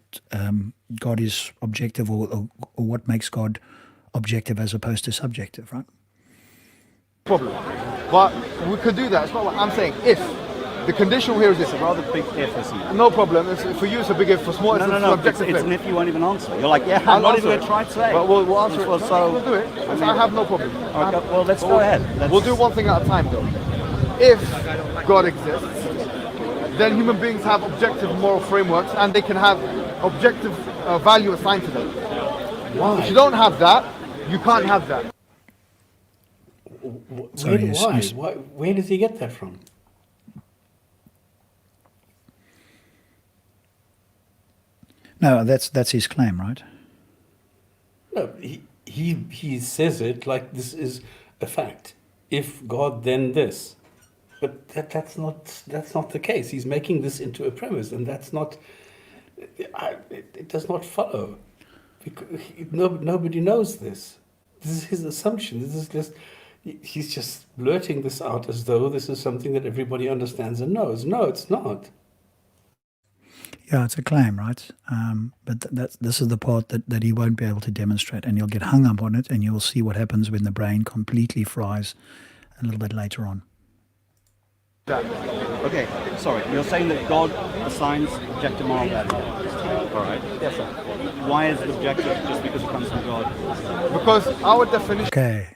God is objective, or what makes God objective as opposed to subjective, right? Problem. But we could do that. It's not what I'm saying. If the conditional here is this, It's a rather big if, isn't it? no problem. For you, it's a big if. For small, it's No. an It's objective an thing. if you won't even answer. You're like, yeah, I'll I'm not answer even it. going to try to say. But we'll answer it. Well, We'll do it. I have no problem. All right, well, let's go ahead. We'll do one thing at a time, though. If God exists, then human beings have objective moral frameworks, and they can have objective value assigned to them. Why? If you don't have that, you can't have that. Sorry, Where does he get that from? No, that's his claim, right? No, he says it like this is a fact. If God, then this. But that's not the case. He's making this into a premise, and that's not. It does not follow. Because nobody knows this. This is his assumption. This is just. He's just blurting this out as though this is something that everybody understands and knows. No, it's not. Yeah, it's a claim, right? But this is the part that he won't be able to demonstrate, and you'll get hung up on it, and you'll see what happens when the brain completely fries a little bit later on. Okay, sorry. You're saying that God assigns objective moral value. All right. Yes, sir. Why is it objective just because it comes from God? Because our definition. Okay.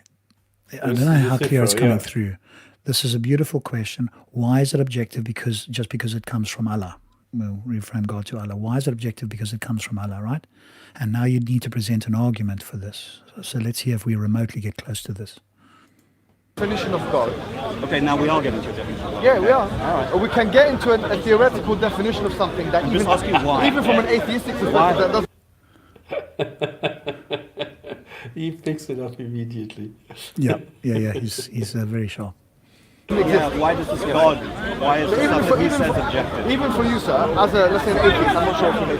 I don't This know is how clear it's coming yeah. through. This is a beautiful question. Why is it objective? Because it comes from Allah. We'll reframe God to Allah. Why is it objective? Because it comes from Allah, right? And now you need to present an argument for this. So let's see if we remotely get close to this. Definition of God. Okay, now we are getting to a definition of God. Yeah, we are. All right. We can get into a theoretical definition of something that just asking why. even from an atheistic perspective, that doesn't. He picks it up immediately. Yeah. He's very sharp. Yeah, why does this God, why is the stuff that he says objective? Even for you, sir, as let's say an atheist, I'm not sure if you're an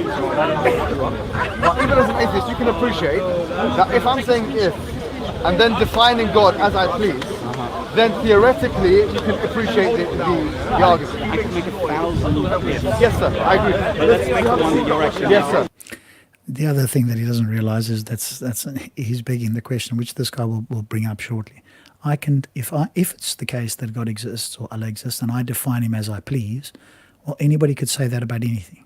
atheist or not, but even as an atheist, you can appreciate that if I'm saying if, and then defining God as I please, then theoretically you can appreciate the argument. I could make 1,000 ifs. Yes, sir, I agree. But let's make the one that you're actually Yes, sir. The other thing that he doesn't realize is he's begging the question, which this guy will bring up shortly. If it's the case that God exists or Allah exists, and I define him as I please, well, anybody could say that about anything.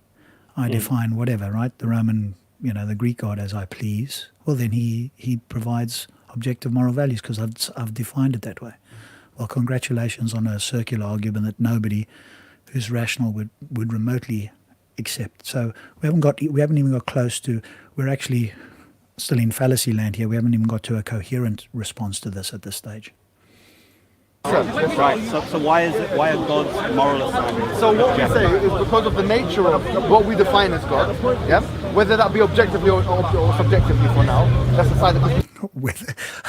I define whatever, right? The Roman, the Greek God as I please. Well, then he provides objective moral values because I've defined it that way. Well, congratulations on a circular argument that nobody who's rational would remotely accept. So we haven't even got close to. We're actually still in fallacy land here. We haven't even got to a coherent response to this at this stage. Right, so why are God's moral assignments? So what we say is because of the nature of what we define as God, yeah, whether that be objectively or subjectively for now, that's the side of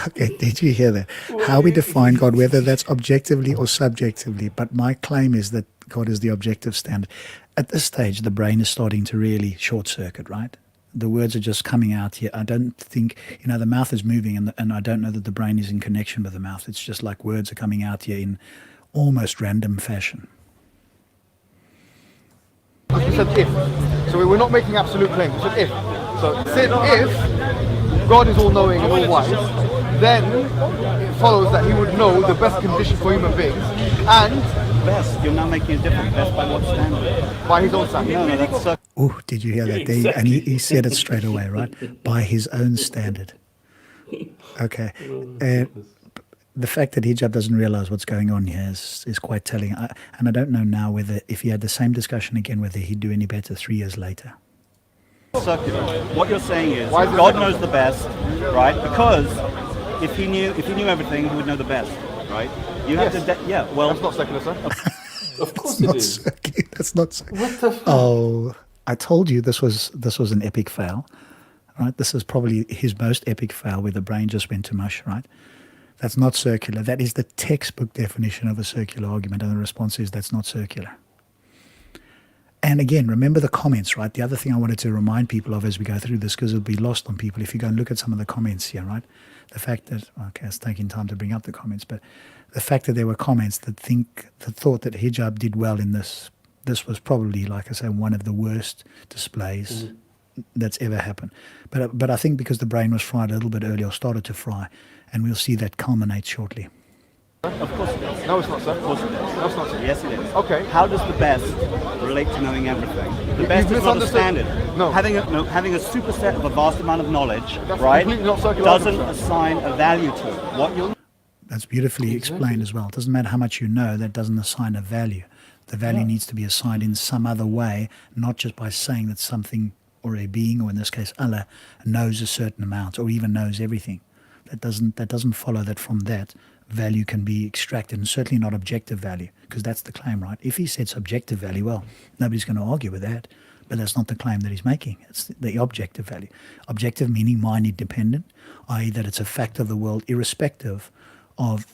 Okay, did you hear that? How we define God, whether that's objectively or subjectively. But my claim is that God is the objective standard. At this stage, the brain is starting to really short circuit, right? The words are just coming out here. I don't think, the mouth is moving and I don't know that the brain is in connection with the mouth. It's just like words are coming out here in almost random fashion. We said if. So we're not making absolute claims. We said if. So if God is all-knowing and all-wise, then it follows that he would know the best condition for human beings and Best, you're now making a difference. Best by what standard? by his own standard. No, that's circular. Oh, did you hear that? There, and he said it straight away, right? By his own standard. Okay. The fact that Hijab doesn't realize what's going on here is quite telling. And I don't know now whether, if he had the same discussion again, whether he'd do any better 3 years later. Circular. What you're saying is Why is it God circular? knows the best, right? Because if he knew everything, he would know the best, right? You have Yes. to, yeah. Well, That's not secular, sir. Of course Not it is. circular. That's not circular. What the fuck? Oh, I told you this was an epic fail, right? This is probably his most epic fail where the brain just went to mush, right? That's not circular. That is the textbook definition of a circular argument, and the response is that's not circular. And again, remember the comments, right? The other thing I wanted to remind people of as we go through this, because it'll be lost on people if you go and look at some of the comments here, right? The fact that, okay, it's taking time to bring up the comments, but the fact that there were comments that thought that Hijab did well in this was probably, like I say, one of the worst displays that's ever happened. But I think because the brain was fried a little bit earlier, or started to fry, and we'll see that culminate shortly. of course it is. No, it's not, sir. Of course it is. No, it's not, sir. Yes, it is. Okay. How does the best relate to knowing everything? The You've best is not a misunderstood. standard. No. Having a superset of a vast amount of knowledge, That's right, completely not circular doesn't argument, sir. assign a value to it. What you're That's beautifully explained as well. It doesn't matter how much you know, that doesn't assign a value. The value needs to be assigned in some other way, not just by saying that something or a being, or in this case Allah, knows a certain amount or even knows everything. That doesn't follow that from that value can be extracted, and certainly not objective value, because that's the claim, right? If he said subjective value, well, nobody's going to argue with that, but that's not the claim that he's making. It's the objective value. Objective meaning mind independent, i.e. that it's a fact of the world irrespective of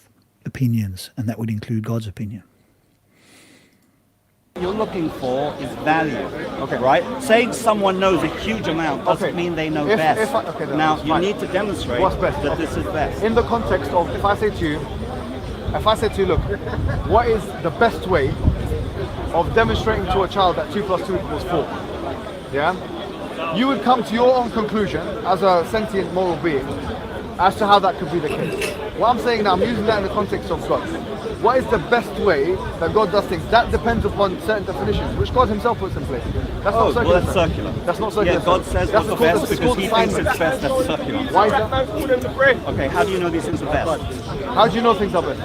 opinions, and that would include God's opinion. you're looking for is value, right? Saying someone knows a huge amount doesn't Okay. mean they know If- best. if I- okay, then now that's you fine. need to demonstrate What's best? that Okay. this is best. In the context of, if I say to you, look, what is the best way of demonstrating to a child that 2 + 2 = 4? Yeah? You would come to your own conclusion as a sentient moral being as to how that could be the case. What I'm saying now, I'm using that in the context of God. What is the best way that God does things? That depends upon certain definitions, which God himself puts in place. That's not circular. well, that's sir. circular. That's not circular. Yeah, God sir. says That's what's called- best it's because called he thinks assignment. it's best. That's circular. Why is that? Okay, how do you know these things are best? How do you know things are best?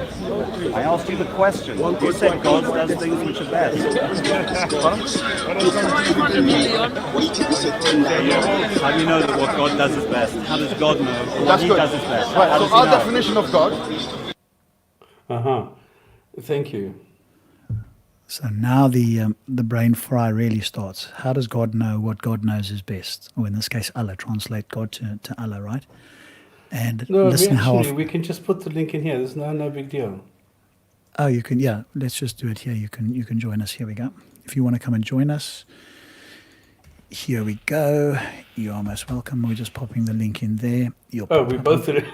I asked you the question. You said God does things which are best. How do you know that what God does is best? How does God know what That's he good. does is best? Right, How so does our he know? definition of God, Thank you. So now the brain fry really starts. How does God know what God knows is best? Or in this case, Allah. Translate God to Allah, right? And No, listen how actually, often... we can just put the link in here. There's no big deal. Oh, you can, yeah. Let's just do it here. You can join us. Here we go. If you want to come and join us, here we go. You're most welcome. We're just popping the link in there. You'll Oh, pop we up both did it.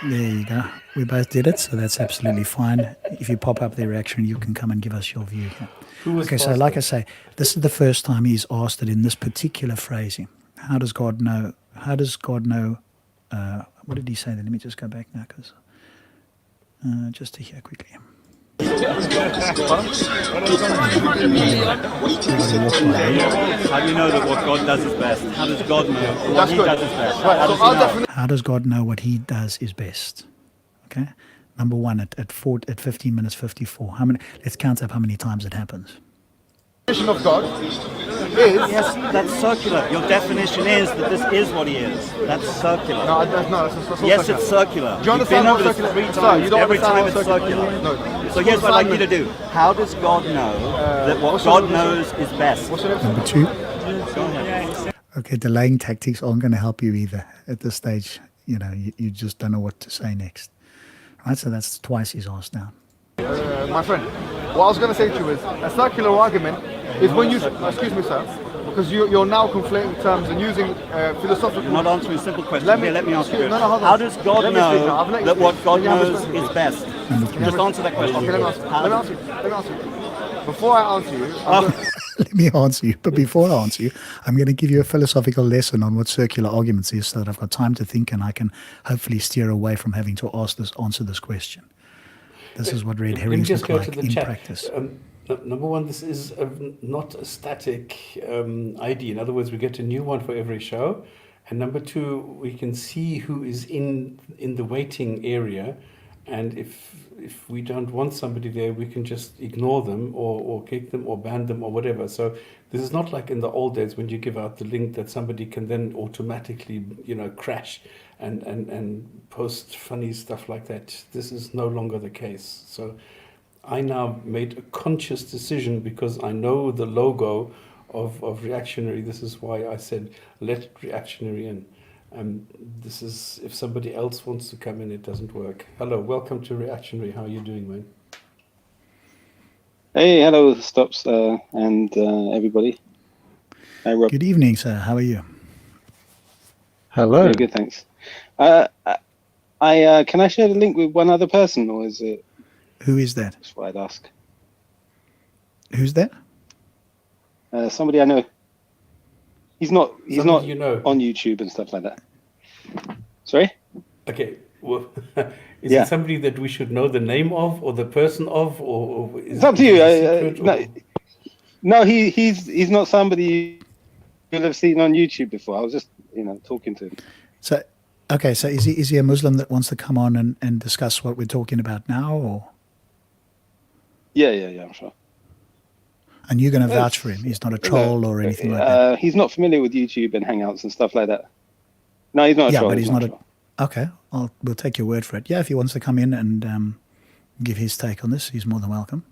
There you go. We both did it, so that's absolutely fine. If you pop up the reaction, you can come and give us your view here. Who was Okay, so faster? like I say, this is the first time he's asked it in this particular phrasing. How does God know? How does God know? What did he say then? Let me just go back now, because just to hear quickly. How do you know that what God does is best? How does God know what That's he good. does is best? Right, How so does our he know? definition How does God know what he does is best? Okay, number one at 15 minutes 54. How many? Let's count up how many times it happens. of God is Yes, that's circular. Your definition is that this is what he is. That's circular. no, that's not Yes, circular. it's circular. Do you You've been understand what over this circular? 3 Sir, times. you don't Every understand time what it's circular. No. So here's what I'd like you to do. How does God know that what what's your God name, knows is best? What's your name? Number two. Go ahead. Okay, delaying tactics aren't going to help you either at this stage. You know, you just don't know what to say next. Right, so that's twice he's asked now. My friend, what I was going to say to you is a circular argument is when you, excuse me, sir, because you're now conflating terms and using philosophical. You're not answering a simple question. Let me- Here, let me ask you. no, hold on. How does God Let me speak now. I've know let you that what speak. God Can you have knows respect, is please? best? Number 3. Just answer that question. Okay, let me ask you. Before I answer you, Let me answer you. But before I answer you, I'm going to give you a philosophical lesson on what circular arguments is so that I've got time to think and I can hopefully steer away from having to answer this question. This is what red Let me herrings just look go like to the in chat. practice. Number one, this is not a static ID. In other words, we get a new one for every show. And number two, we can see who is in the waiting area. And if we don't want somebody there, we can just ignore them or kick them or ban them or whatever. So this is not like in the old days when you give out the link that somebody can then automatically, crash and post funny stuff like that. This is no longer the case. So I now made a conscious decision because I know the logo of Reactionary. This is why I said, let Reactionary in. This is, if somebody else wants to come in, it doesn't work. Hello, welcome to Reactionary. How are you doing, man? Hey, hello, Stops, and everybody. Hi, Rob. Good evening, sir. How are you? Hello. Very good, thanks. Can I share the link with one other person, or is it? Who is that? That's what I'd ask. Who's that? Somebody I know. He's not Somebody you know. on YouTube and stuff like that. Sorry? Okay. Well, is Yeah. it somebody that we should know the name of or the person of, or is It's up to you. it a secret, No, he's not somebody you'll have seen on YouTube before. I was just talking to him. So, okay, so is he a Muslim that wants to come on and discuss what we're talking about now, or? Yeah, I'm sure. And you're going to vouch for him? He's not a troll or anything like that? He's not familiar with YouTube and Hangouts and stuff like that. No, he's not a Yeah, troll. but he's not troll. Okay, we'll take your word for it. Yeah, if he wants to come in and give his take on this, he's more than welcome.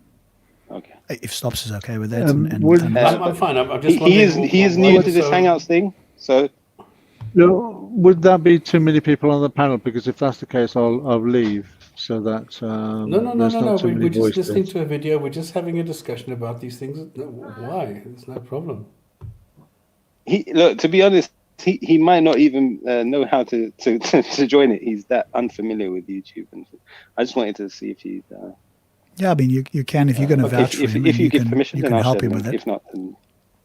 Okay. If Stops is okay with that. I'm fine. I'm just He is new to this Hangouts thing, so. Would that be too many people on the panel? Because if that's the case, I'll leave so that No. there's not too many We're just voices. listening to a video. We're just having a discussion about these things. No, why? There's no problem. To be honest, he might not even know how to join it. He's that unfamiliar with YouTube, and I just wanted to see if he'd. Yeah, I mean, you can, if you're going to vouch for him, if you give can, permission, you then can I'll help share him the with link. it. If not, then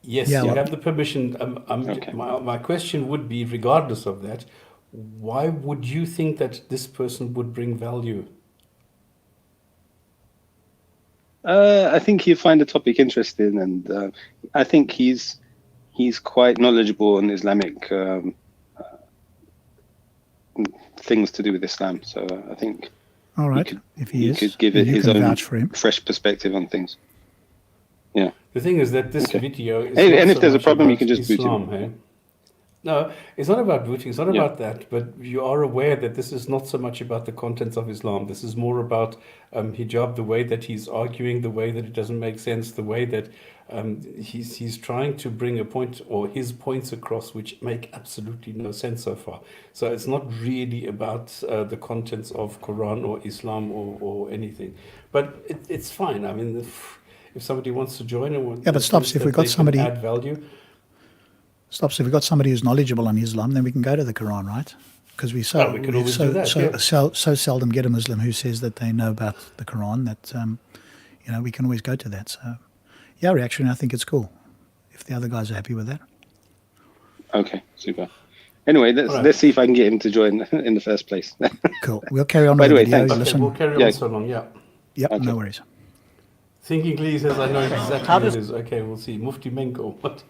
Yes, Yeah, you well- have the permission. Okay. My question would be, regardless of that, why would you think that this person would bring value? I think he'll find the topic interesting, and I think he's quite knowledgeable on Islamic things to do with Islam. So I think All right, could- if he he is, could give then it you his can own vouch for him. fresh perspective on things. Yeah. The thing is that this Okay. video is Hey, not and if so there's a much problem, you about can just boot him. Islam, hey? No, it's not about booting. It's not Yeah. about that. But you are aware that this is not so much about the contents of Islam. This is more about hijab, the way that he's arguing, the way that it doesn't make sense, the way that he's trying to bring a point or his points across which make absolutely no sense so far. So it's not really about the contents of Quran or Islam or anything. But it's fine. I mean, if somebody wants to join and Yeah, but Stops, if we got somebody- add value. Stops, if we've got somebody who's knowledgeable on Islam, then we can go to the Quran, right? Because we Oh, we can always do that, yeah. so seldom get a Muslim who says that they know about the Quran that we can always go to that. So yeah, Reaction, I think it's cool if the other guys are happy with that. Okay, super. Anyway, let's see if I can get him to join in the first place. Cool. We'll carry on By with the the way, video. thanks. Okay, Listen. we'll carry Yeah. on so long, yeah. Yep, Okay. no worries. Thinking Glee says, I know exactly what it is. Okay, we'll see. Mufti Menko. What?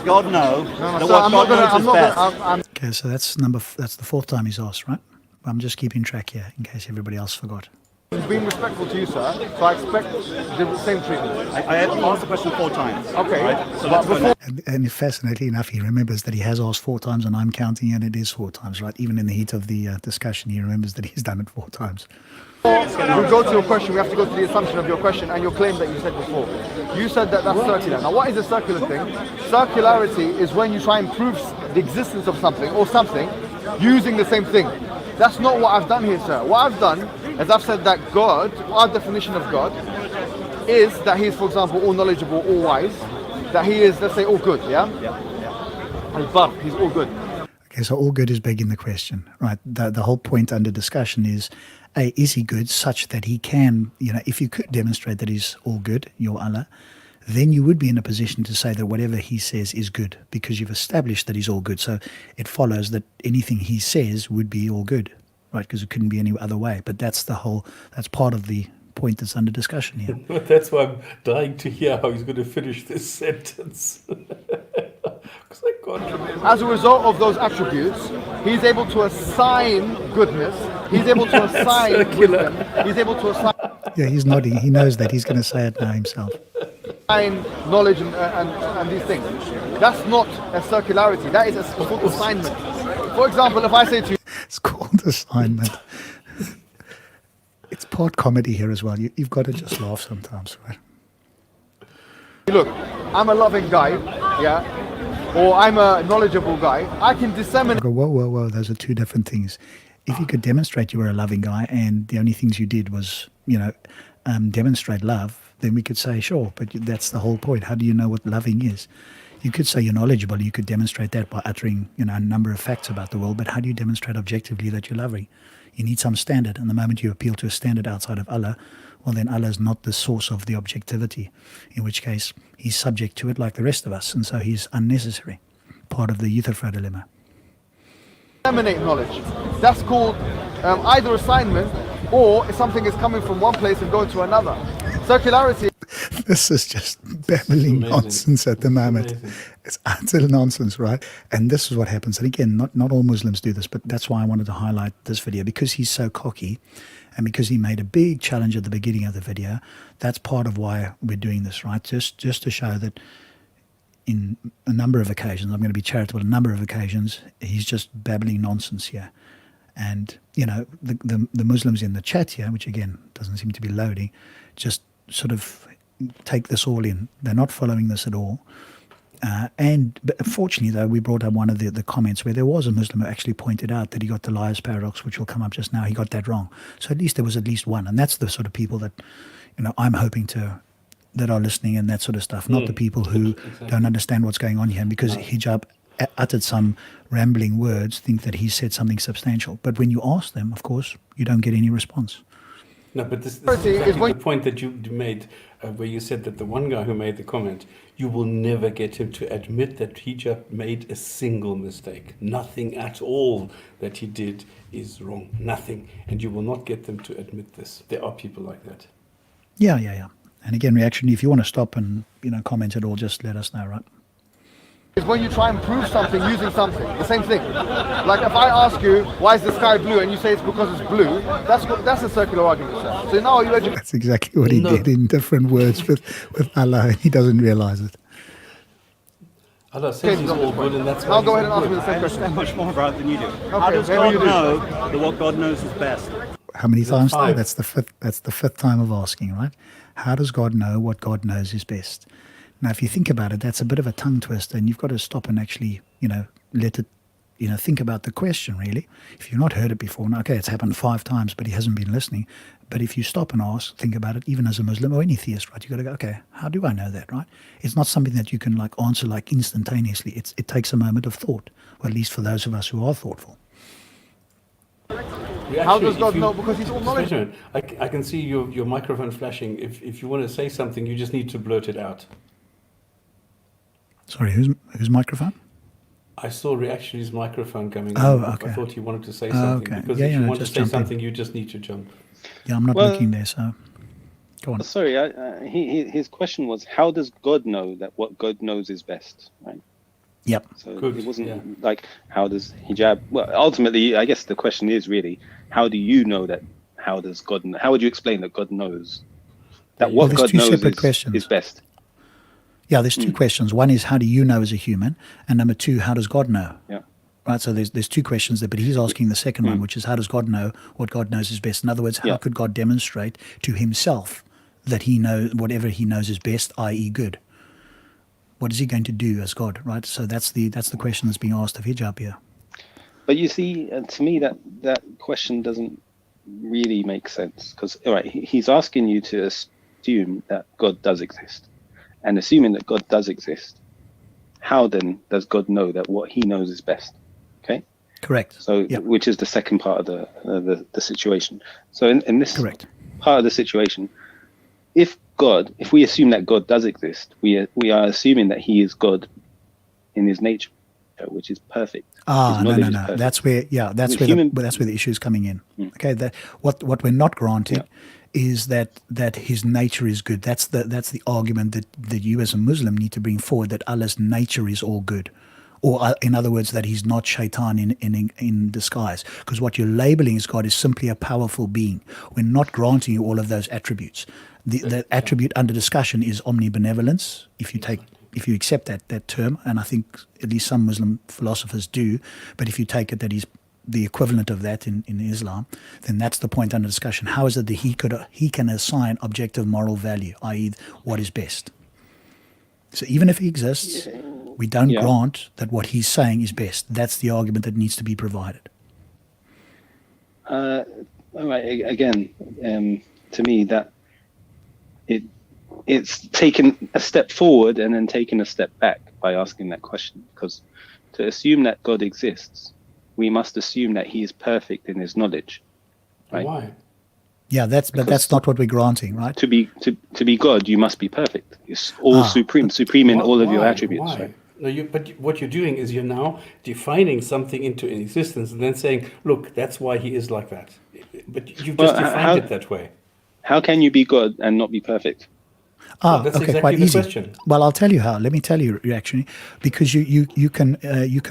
God know that So what I'm God not knows is best. gonna. Okay, so that's the fourth time he's asked, right? I'm just keeping track here in case everybody else forgot. I'm being respectful to you, sir. So I expect the same treatment. I asked the question 4 times. Okay. Right? So But let's go before- now. And fascinatingly enough, he remembers that he has asked 4 times, and I'm counting, and it is 4 times, right? Even in the heat of the discussion, he remembers that he's done it 4 times. we go to your question, we have to go to the assumption of your question and your claim that you said before. You said that that's circular. Now, what is a circular thing? Circularity is when you try and prove the existence of something or something using the same thing. That's not what I've done here, sir. What I've done is I've said that God, our definition of God, is that he is, for example, all knowledgeable, all wise, that he is, let's say, all good, yeah? Al-Bar, he's all good. Okay, so all good is begging the question, right? The whole point under discussion is, A, is he good such that he can, if you could demonstrate that he's all good, your Allah, then you would be in a position to say that whatever he says is good because you've established that he's all good. So it follows that anything he says would be all good, right? Because it couldn't be any other way. But that's part of the point that's under discussion here. But that's why I'm dying to hear how he's going to finish this sentence. Because I can't remember. As a result of those attributes, he's able to assign goodness. He's able to assign wisdom. He's able to assign Yeah, he's nodding. He knows that. He's going to say it now himself. knowledge and these things. That's not a circularity. That is a called assignment. For example, if I say to you, It's called assignment. It's part comedy here as well. You've got to just laugh sometimes, right? look, I'm a loving guy, yeah, or I'm a knowledgeable guy, I can disseminate. I go, whoa, those are two different things. If you could demonstrate you were a loving guy and the only things you did was, demonstrate love, then we could say, sure, but that's the whole point. How do you know what loving is? You could say you're knowledgeable. You could demonstrate that by uttering, a number of facts about the world, but how do you demonstrate objectively that you're loving? You need some standard, and the moment you appeal to a standard outside of Allah, well, then Allah is not the source of the objectivity, in which case he's subject to it like the rest of us, and so he's unnecessary, part of the Euthyphro dilemma. Disseminate knowledge. That's called either assignment or if something is coming from one place and going to another. Circularity. This is just babbling nonsense at the moment. It's utter nonsense, right? And this is what happens. And again, not all Muslims do this, but that's why I wanted to highlight this video, because he's so cocky and because he made a big challenge at the beginning of the video. That's part of why we're doing this, right? Just to show that in a number of occasions, I'm going to be charitable, a number of occasions, he's just babbling nonsense here. And, the Muslims in the chat here, which again doesn't seem to be loading, just sort of take this all in. They're not following this at all. But fortunately, though, we brought up one of the comments where there was a Muslim who actually pointed out that he got the liar's paradox, which will come up just now. He got that wrong. So at least there was at least one. And that's the sort of people that, I'm hoping that are listening and that sort of stuff, not the people who don't understand what's going on here. And because Hijab uttered some rambling words, think that he said something substantial. But when you ask them, of course, you don't get any response. No, but this is exactly the point that you made, where you said that the one guy who made the comment, you will never get him to admit that Hijab made a single mistake. Nothing at all that he did is wrong. Nothing. And you will not get them to admit this. There are people like that. Yeah. And again, reaction, if you want to stop and, comment at all, just let us know, right? Is when you try and prove something using something, the same thing. Like if I ask you, why is the sky blue, and you say it's because it's blue, that's a circular argument, sir. So now you educate. That's exactly what he did in different words with Allah, and he doesn't realize it. Allah says he's all good, and that's why I'll go ahead and ask me the I same question. understand much more about it than you do. How does God know that what God knows is best? How many times? 5. That's the fifth time of asking, right? How does God know what God knows is best? Now, if you think about it, that's a bit of a tongue twister, and you've got to stop and actually, let it, think about the question, really. If you've not heard it before, now, okay, it's happened 5 times, but he hasn't been listening. But if you stop and ask, think about it, even as a Muslim or any theist, right, you've got to go, okay, how do I know that, right? It's not something that you can, answer, instantaneously. It takes a moment of thought, or at least for those of us who are thoughtful. How does God know? Because he's all knowledgeable. I can see your microphone flashing. If you want to say something, you just need to blurt it out. Sorry, whose microphone? I saw Reactionary's microphone coming Oh, on. okay. I thought he wanted to say something. Okay. Because Yeah, if you want to just say jump in. something, you just need to jump. Yeah, I'm not looking there, so go on. Sorry, his question was, how does God know that what God knows is best, right? Yep. So Good, it wasn't yeah. like, how does Hijab... Well, ultimately, I guess the question is really, how do you know that, how does God... How would you explain that God knows that what there's God two knows separate questions. is best? Yeah, there's 2 questions. One is, how do you know as a human? And number 2, how does God know? Yeah. Right, so there's 2 questions there, but he's asking the second one, which is, how does God know what God knows is best? In other words, how could God demonstrate to himself that he knows whatever he knows is best, i.e. good? What is he going to do as God, right? So that's the question that's being asked of Hijab here. But you see, to me, that question doesn't really make sense. Because, all right, he's asking you to assume that God does exist. And assuming that God does exist, how then does God know that what he knows is best? Okay. Correct. So, Yep. which is the second part of the situation. So in this Correct. part of the situation, if we assume that God does exist, we are assuming that he is God in his nature, which is perfect. Ah, His no, knowledge no, is no. perfect. That's where, that's where the issue is coming in. Okay, what we're not granting is that his nature is good. That's the argument that you as a Muslim need to bring forward, that Allah's nature is all good. Or in other words, that he's not shaitan in disguise. Because what you're labeling as God is simply a powerful being. We're not granting you all of those attributes. The attribute under discussion is omnibenevolence, if you accept that term, and I think at least some Muslim philosophers do, but if you take it that he's the equivalent of that in Islam, then that's the point under discussion. How is it that he can assign objective moral value, i.e. what is best? So even if he exists, we don't grant that what he's saying is best. That's the argument that needs to be provided. All right. Again, to me, that it's taken a step forward and then taken a step back by asking that question. Because to assume that God exists, we must assume that he is perfect in his knowledge. Right? Why? Yeah, that's not what we're granting, right? To be God, you must be perfect. It's all supreme in all of your attributes. Why? Right? No, but what you're doing is you're now defining something into existence and then saying, look, that's why he is like that. But you've just defined it that way. How can you be God and not be perfect? That's okay, exactly quite the easy. question. Well, I'll tell you how. Let me tell you actually, because you can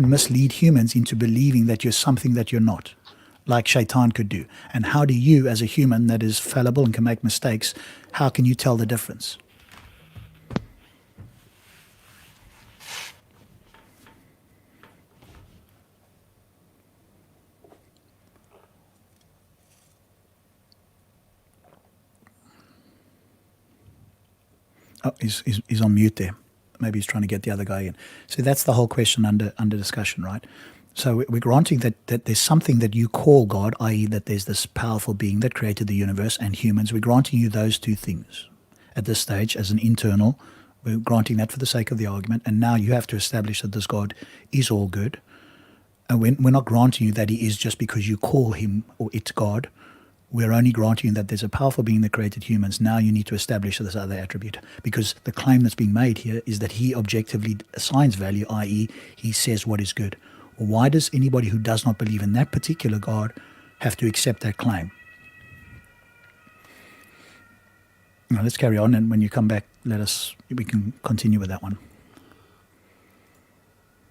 mislead humans into believing that you're something that you're not, like Shaitan could do. And how do you, as a human that is fallible and can make mistakes, how can you tell the difference? Oh, he's on mute there. Maybe he's trying to get the other guy in. So that's the whole question under discussion, right? So we're granting that there's something that you call God, i.e. that there's this powerful being that created the universe and humans. We're granting you those two things at this stage as an internal. We're granting that for the sake of the argument. And now you have to establish that this God is all good. And we're not granting you that he is just because you call him or it's God. We're only granting you that there's a powerful being that created humans. Now you need to establish this other attribute, because the claim that's being made here is that he objectively assigns value, i.e. he says what is good. Why does anybody who does not believe in that particular God have to accept that claim? Now let's carry on, and when you come back, we can continue with that one.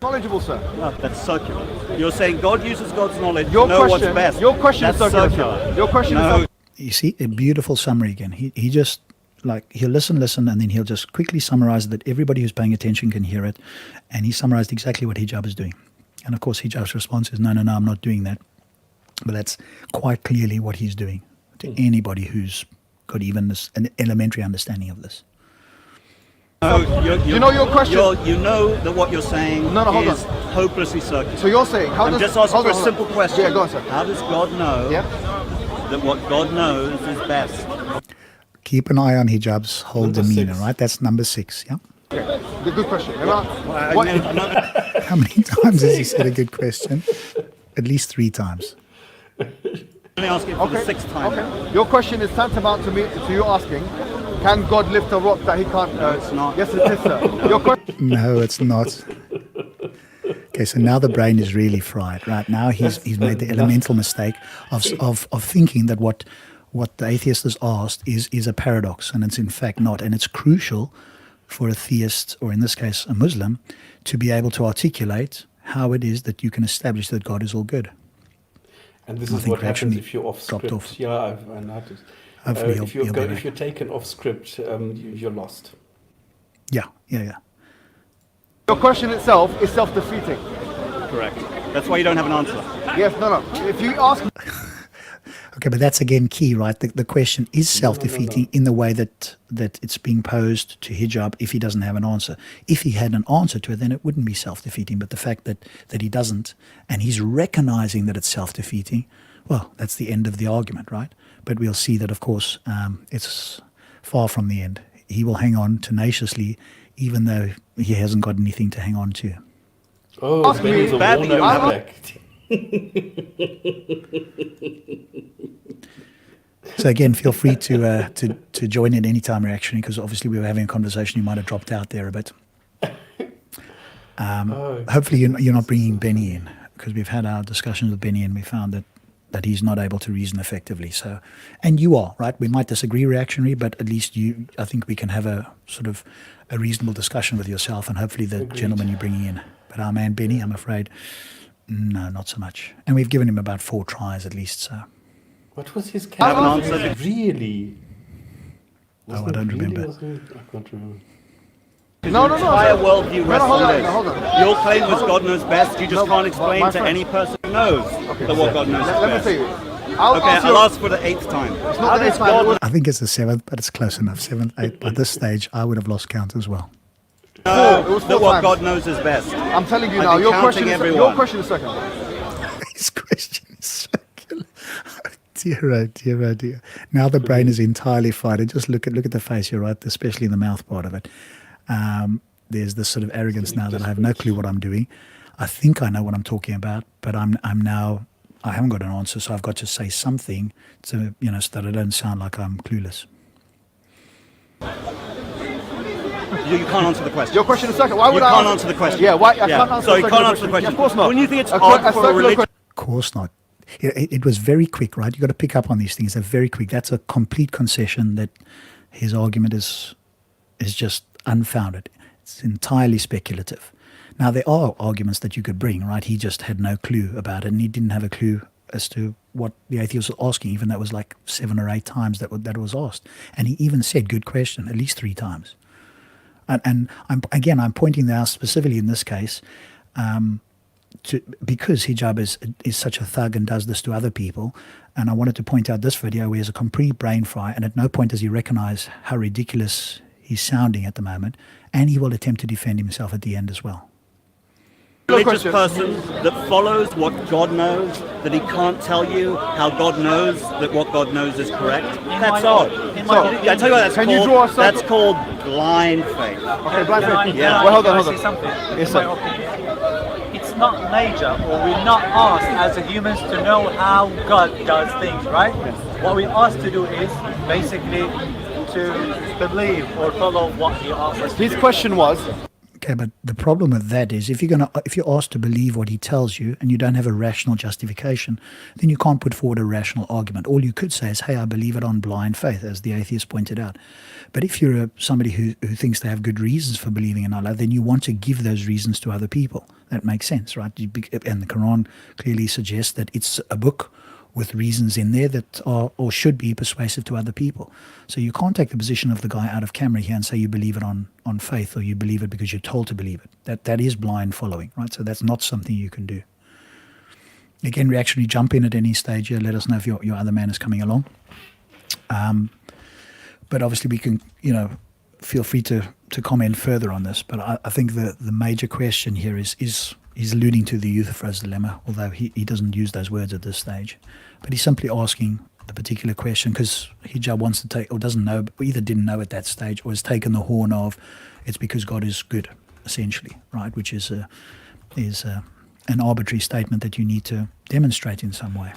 Knowledgeable, sir. No, that's circular. You're saying God uses God's knowledge Your to know question, what's best. Your question That's is circular. circular. Your question is No. circular. You see, a beautiful summary again. He just, he'll listen, and then he'll just quickly summarize that everybody who's paying attention can hear it. And he summarized exactly what Hijab is doing. And of course, Hijab's response is, no, I'm not doing that. But that's quite clearly what he's doing to anybody who's got even an elementary understanding of this. No, You know your question. You know that what you're saying hold is on. hopelessly circular. So you're saying, I'm just asking for a simple question. Yeah, go on, sir. How does God know that what God knows is best? Keep an eye on Hijab's whole Number demeanor, 6. right? That's number 6, yeah? Good question. How many times has he said a good question? At least 3 times. I'm only asking for the 6th time. Okay. Your question is tantamount to you asking, can God lift a rock that he can't? No, it's not. Yes, it is, sir. Your question. No, it's not. Okay, so now the brain is really fried, right? Now he's made the elemental mistake of thinking that what the atheist has asked is a paradox, and it's in fact not. And it's crucial for a theist, or in this case a Muslim, to be able to articulate how it is that you can establish that God is all good. And this I is think what we happens actually if you're off dropped script. off. Yeah, I noticed. Hopefully if he'll be back. if you're taken off script, you're lost. Yeah. Your question itself is self-defeating. Correct. That's why you don't have an answer. Yes, no. If you ask, Okay, but that's again key, right? The question is self-defeating in the way that it's being posed to Hijab if he doesn't have an answer. If he had an answer to it, then it wouldn't be self-defeating. But the fact that he doesn't, and he's recognizing that it's self-defeating, well, that's the end of the argument, right? But we'll see that, of course, it's far from the end. He will hang on tenaciously, even though he hasn't got anything to hang on to. Oh, Ask me- Benny's a Badly, worn you out have- black. So again, feel free to join in anytime, reaction, because obviously we were having a conversation. You might have dropped out there a bit. Hopefully you're not bringing Benny in, because we've had our discussions with Benny and we found that he's not able to reason effectively. So, and you are, right? We might disagree, reactionary, but at least I think we can have a sort of a reasonable discussion with yourself and hopefully the gentleman you're bringing in. But our man Benny, I'm afraid, no, not so much. And we've given him about 4 tries at least, so. What was his have an character? answer. Really? Oh, I don't remember. I can't remember. No. Entire worldview rests hold on on, this. hold on. Your claim was God knows best. You just No, can't my explain to friend. any person who knows that what God knows Let me best. tell you. I'll Okay, ask you- I'll ask for the 8th time. It's How not the does next time. God I think it's the 7th, but it's close enough. 7th, 8th. By this stage, I would have lost count as well. know It was 4 that what times. God knows is best? I'm telling you I've now. been Your counting everyone. question is second. His question is circular. Dear, oh dear. Now the brain is entirely fried. And just look at the face, you're right, especially in the mouth part of it. There's this sort of arrogance now that I have no clue what I'm doing. I think I know what I'm talking about, but I haven't got an answer, so I've got to say something to, so that I don't sound like I'm clueless. You can't answer the question. Your question is second. Why would You I can't answer the question. Yeah, why? I can't answer So the you second can't answer the question. Of course not. When you think it's A odd for a circular religion, Of course not. It was very quick, right? You've got to pick up on these things. They're very quick. That's a complete concession that his argument is just unfounded. It's entirely speculative. Now, there are arguments that you could bring, right? He just had no clue about it, and he didn't have a clue as to what the atheist was asking, even though it was like 7 or 8 times that it was asked. And he even said, good question, at least 3 times. And I'm pointing out specifically in this case, because hijab is such a thug and does this to other people, and I wanted to point out this video where he has a complete brain fry, and at no point does he recognize how ridiculous he's sounding at the moment, and he will attempt to defend himself at the end as well. religious person that follows what God knows, that he can't tell you how God knows that what God knows is correct. That's odd. I tell you what that's Can called. you draw a circle? That's called blind faith. Okay, blind faith. Yeah. Well, hold on. Can I say something? Yes, In my sir. opinion, it's not major, or we're not asked as humans to know how God does things, right? What we're asked to do is basically to believe or follow what He asks us to His do. question was, Okay, but the problem with that is if you're asked to believe what he tells you and you don't have a rational justification, then you can't put forward a rational argument. All you could say is, hey, I believe it on blind faith, as the atheist pointed out. But if you're somebody who thinks they have good reasons for believing in Allah, then you want to give those reasons to other people. That makes sense, right? And the Quran clearly suggests that it's a book with reasons in there that are or should be persuasive to other people. So you can't take the position of the guy out of camera here and say you believe it on faith, or you believe it because you're told to believe it. That is blind following, right? So that's not something you can do. Again, reactionary, jump in at any stage here. Let us know if your other man is coming along. But obviously we can, feel free to comment further on this. But I think the major question here is he's alluding to the Euthyphros dilemma, although he doesn't use those words at this stage. But he's simply asking a particular question because Hijab wants to take, or doesn't know, or either didn't know at that stage, or has taken the horn of it's because God is good, essentially, right? Which is an arbitrary statement that you need to demonstrate in some way.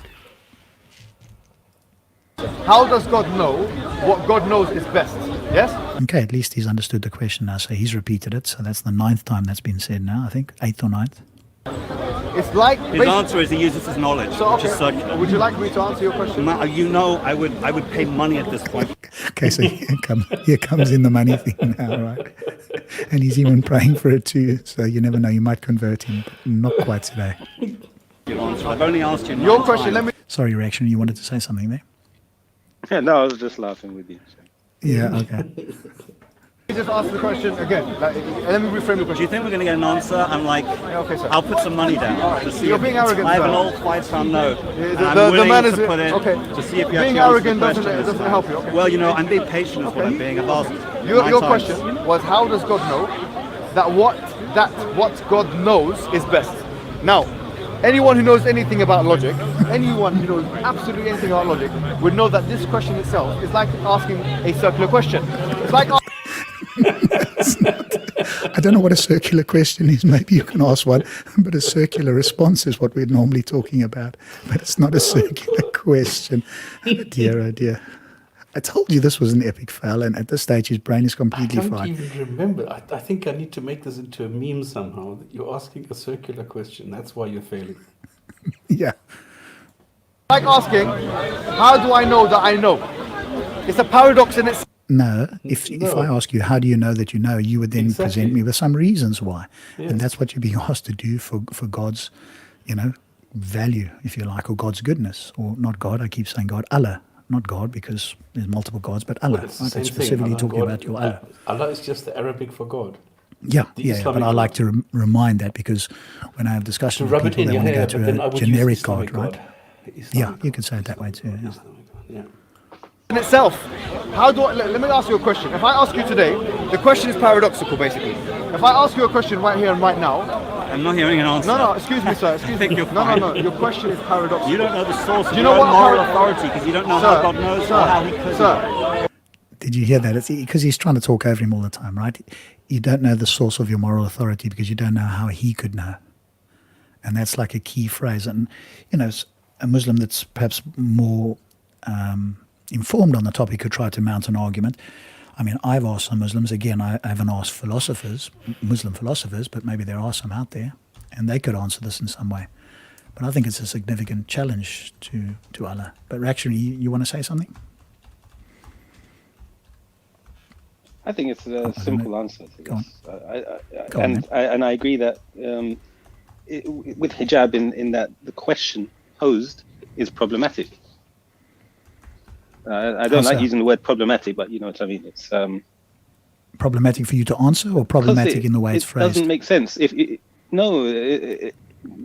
how does God know what God knows is best? Yes? Okay, at least he's understood the question now, so he's repeated it. So that's the 9th time that's been said now, I think, 8th or 9th. It's like... His answer is he uses his knowledge, So, which is circular. would you like me to answer your question? I would pay money at this point. Okay, so here comes in the money thing now, right? And he's even praying for it too, so you never know, you might convert him, but not quite today. Your answer. I've only asked you. Your 9 question, times. let me... Sorry, reaction, you wanted to say something there? Yeah, no, I was just laughing with you. Yeah, okay. just ask the question again. Let me reframe the Do you question. think we're going to get an answer? I'm like, okay, sir. I'll put some money down to see You're if being arrogant, I have sir. an old £5 note. The- I'm the willing man to is- put in okay. to see if you Being actually arrogant answer the question doesn't this help time. you, okay. Well, I'm being patient is what I'm being. I've asked Your 9 times. question was, how does God know that what God knows is best? Now, anyone who knows anything about logic, anyone who knows absolutely anything about logic, would know that this question itself is like asking a circular question. It's like I don't know what a circular question is. Maybe you can ask one, but a circular response is what we're normally talking about. But it's not a circular question. Oh dear, oh dear. I told you this was an epic fail, and at this stage his brain is completely I don't fried. even remember. I think I need to make this into a meme somehow. You're asking a circular question. That's why you're failing. Yeah. Like asking, how do I know that I know? It's a paradox in itself. No, if I ask you, how do you know that you know, you would then present me with some reasons why. Yes. And that's what you're being asked to do for God's, value, if you like, or God's goodness. Or not God, I keep saying God, Allah. Not God, because there's multiple gods, but Allah. Well, it's the Right? same It's thing. specifically Allah, talking God, about your Allah. Allah is just the Arabic for God. Yeah, The yeah, Islamic but I like God. to remind that, because when I have discussions To with rub it people, they in, want to go but then I to a would use generic Islamic God, right? God. Yeah, Islamic you God. could say it that way too. Yeah. Islamic God, yeah. In itself, how do I, let me ask you a question. If I ask you today, the question is paradoxical basically. If I ask you a question right here and right now, I'm not hearing an answer. no, excuse me, sir, excuse think me. you're No, fine. your question is paradoxical. You don't know the source of Do you your know own what moral par- authority because you don't know how God knows or how He could. Sir, Did you hear that? It's because he's trying to talk over him all the time, right? You don't know the source of your moral authority because you don't know how he could know. And that's like a key phrase. And, a Muslim that's perhaps more informed on the topic could try to mount an argument. I mean, I've asked some Muslims, again, I haven't asked philosophers, Muslim philosophers, but maybe there are some out there, and they could answer this in some way. But I think it's a significant challenge to Allah. But actually, you want to say something? I think it's a simple answer to Go on. this. And I agree that with hijab in that the question posed is problematic. I don't like using the word problematic, but you know what I mean. It's problematic for you to answer, or problematic in the way it's phrased? It doesn't make sense. The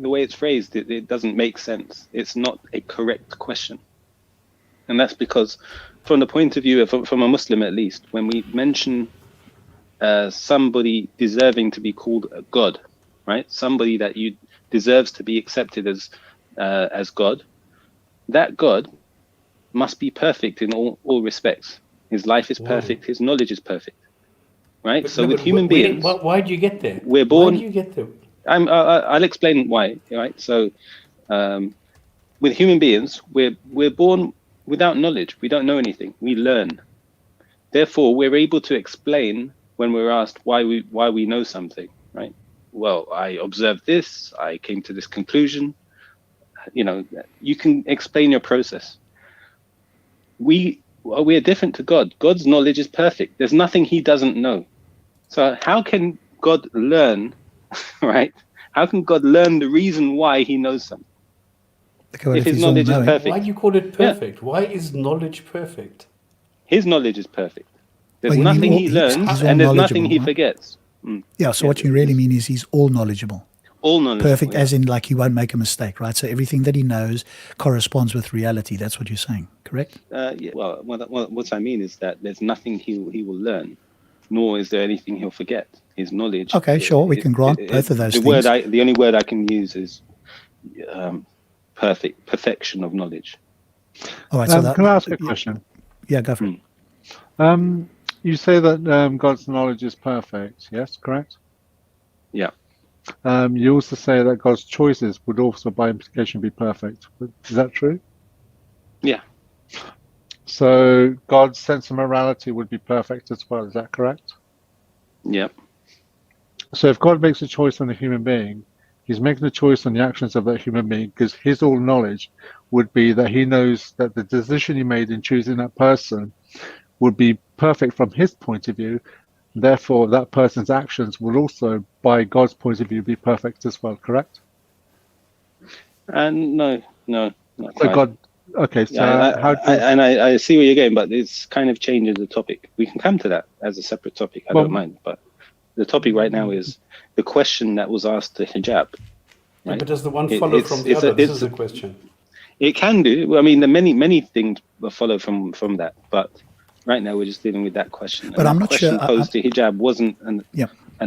way it's phrased, it doesn't make sense. It's not a correct question. And that's because, from the point of view of, from a Muslim at least, when we mention somebody deserving to be called a God, right? Somebody that you deserves to be accepted as God, that God must be perfect in all respects. His life is perfect. His knowledge is perfect, right? But so no, with but human beings, why do you get there? we're born. Why do you get there? I'll explain why. Right. So with human beings, we're born without knowledge. We don't know anything. We learn. Therefore, we're able to explain when we're asked why we know something. Right. Well, I observed this. I came to this conclusion. You can explain your process. We are different to God. God's knowledge is perfect. There's nothing He doesn't know. So how can God learn, right? How can God learn the reason why He knows something? Okay, if His knowledge is perfect. Why do you call it perfect? Yeah. Why is knowledge perfect? His knowledge is perfect. There's nothing He learns, and there's nothing He forgets. Yeah, so what you really mean is He's all knowledgeable. All knowledgeable. Perfect, as in like He won't make a mistake, right? So everything that He knows corresponds with reality. That's what you're saying, correct? Yeah. Well, what I mean is that there's nothing He will learn, nor is there anything He'll forget. His knowledge. Okay, sure, we can grant both of those things. The only word I can use is perfection of knowledge. All right. So can I ask a question? Yeah, go for it. You say that God's knowledge is perfect. Yes, correct? Yeah. You also say that God's choices would also, by implication, be perfect. Is that true? Yeah. So God's sense of morality would be perfect as well. Is that correct? Yeah. So if God makes a choice on a human being, He's making a choice on the actions of that human being because His all knowledge would be that He knows that the decision He made in choosing that person would be perfect from His point of view. Therefore, that person's actions will also, by God's point of view, be perfect as well, correct? No, not so quite. God, okay, so I see where you're going, but it's kind of changes the topic. We can come to that as a separate topic. I don't mind, but the topic right now is the question that was asked to hijab. Right? Yeah, but does the one follow from the other? This is the question. It can do. I mean, many things follow from that, but right now we're just dealing with that question. But I'm not sure. The question posed to hijab wasn't an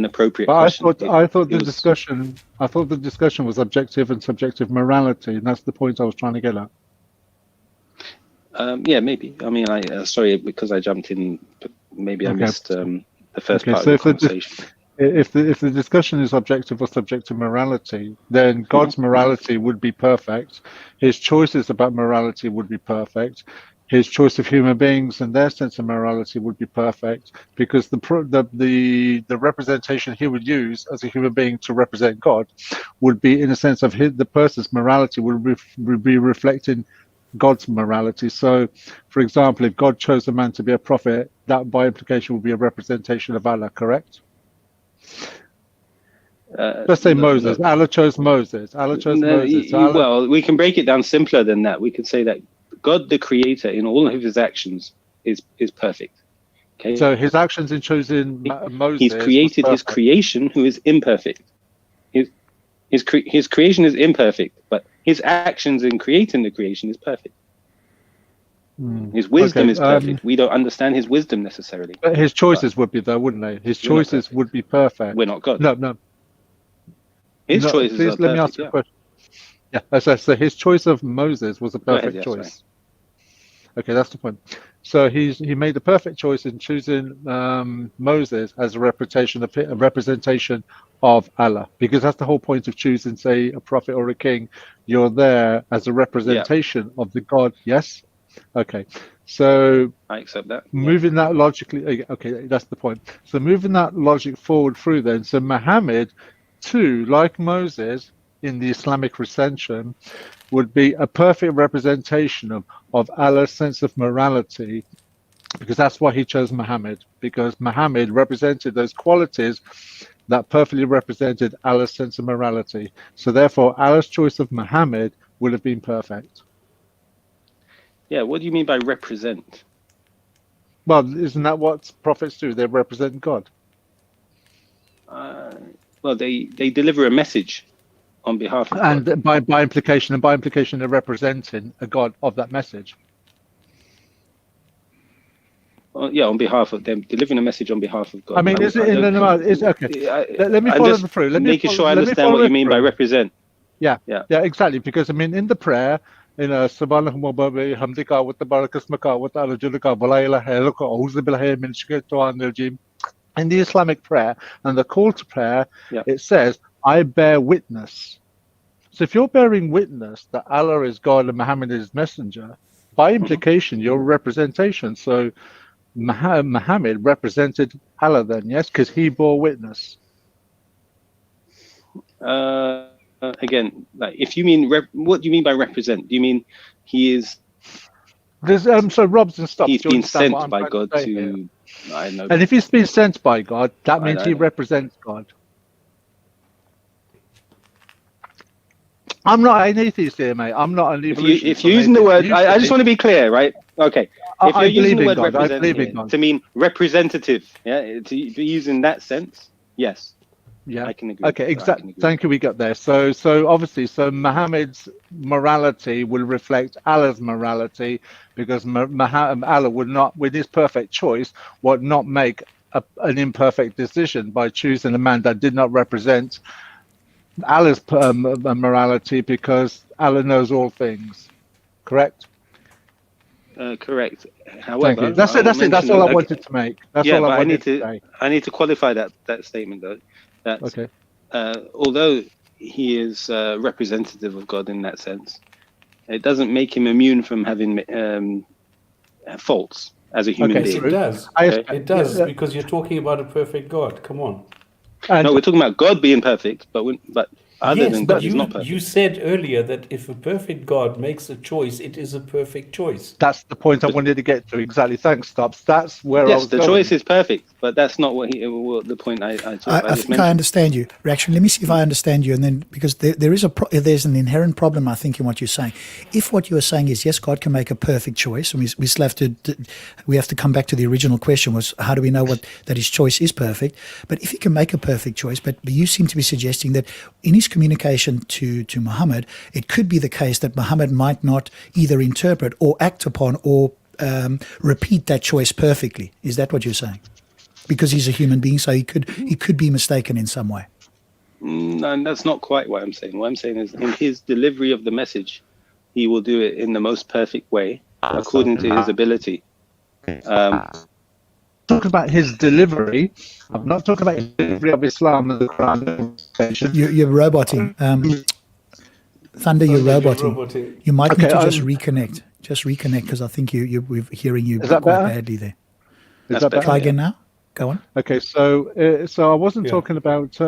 appropriate question. I thought the discussion was objective and subjective morality, and that's the point I was trying to get at. Yeah, maybe. I mean, sorry because I jumped in. Maybe I missed the first part of the conversation. if the discussion is objective or subjective morality, then God's morality would be perfect. His choices about morality would be perfect. His choice of human beings and their sense of morality would be perfect, because the representation he would use as a human being to represent God would be in a sense of the person's morality would be reflecting God's morality. So, for example, if God chose a man to be a prophet, that by implication would be a representation of Allah, correct? Let's say Moses. Allah chose Moses. Allah chose Moses. So well, we can break it down simpler than that. We can say that God, the Creator, in all of his actions, is perfect. Okay. So his actions in choosing Moses. He's created his creation, who is imperfect. His creation is imperfect, but his actions in creating the creation is perfect. His wisdom is perfect. We don't understand his wisdom necessarily. But his choices would be though, wouldn't they? His choices would be perfect. We're not God. No. His choices please are let me ask you a question. Yeah, so his choice of Moses was a perfect choice. Right. Okay, that's the point. So he made the perfect choice in choosing Moses as a representation of Allah, because that's the whole point of choosing, say, a prophet or a king. You're there as a representation of the God. Yes. Okay. So I accept that. Moving that logically. Okay, that's the point. So moving that logic forward through then. So Muhammad, too, like Moses in the Islamic recension, would be a perfect representation of Allah's sense of morality, because that's why he chose Muhammad, because Muhammad represented those qualities that perfectly represented Allah's sense of morality. So therefore, Allah's choice of Muhammad would have been perfect. Yeah, what do you mean by represent? Well, isn't that what prophets do? They represent God. Well, they deliver a message on behalf of God. And by implication, they're representing a God of that message. Yeah, on behalf of them, delivering a message on behalf of God. I mean, is it in the is okay? Let me follow through. Making sure I understand what you mean by represent. Yeah, exactly. Because I mean, in the prayer, Subhanallah wa bihamdika wa tabarakasmaka wa ta'ala judaka wa la ilaha illallah a'udhu billahi min shaitanir rajim. In the Islamic prayer and the call to prayer, it says, I bear witness. So if you're bearing witness that Allah is God and Muhammad is his messenger, by implication, you're a representation. So Muhammad represented Allah then, yes, because he bore witness. Again, like, if you mean what do you mean by represent? Do you mean he is? There's so Robson, stop. He's been sent by God to. I know. And if he's been sent by God, that means he represents God. I'm not an atheist here, mate. I'm not an evolutionist. If you're using the word, I just want to be clear, right? Okay. If you're using the word represent to mean representative, to be used in that sense, yes. Yeah, I can agree. Okay, exactly. Thank you. We got there. So obviously, Muhammad's morality will reflect Allah's morality, because Allah would not, with his perfect choice, would not make an imperfect decision by choosing a man that did not represent Allah's morality, because Allah knows all things. Correct. Correct. However, that's it. That's all I wanted to make. That's all I wanted to say. I need to qualify that statement though. That although he is representative of God in that sense, it doesn't make him immune from having faults as a human being. It does. It does, because you're talking about a perfect God. Come on. No, we're talking about God being perfect, but other than God, he's not perfect. You said earlier that if a perfect God makes a choice, it is a perfect choice. That's the point I wanted to get to. Exactly. Thanks, Stubbs. That's where I was going. Yes, the choice is perfect, but that's not the point I think I understand you. Reaction. Let me see if I understand you, and then because there's an inherent problem, I think, in what you're saying. If what you are saying is yes, God can make a perfect choice, and we still have to come back to the original question: was how do we know that his choice is perfect? But if he can make a perfect choice, but you seem to be suggesting that in his communication to Muhammad, it could be the case that Muhammad might not either interpret or act upon or repeat that choice perfectly. Is that what you're saying? Because he's a human being, so he could be mistaken in some way. No, that's not quite what I'm saying. What I'm saying is, in his delivery of the message, he will do it in the most perfect way, according to his ability. talking about his delivery. I'm not talking about his delivery of Islam and the Quran. You're roboting. Thunder, you're roboting. You might need to just reconnect. Just reconnect, because I think we're hearing you quite badly there. Try again now. Go on. Okay, so I wasn't talking about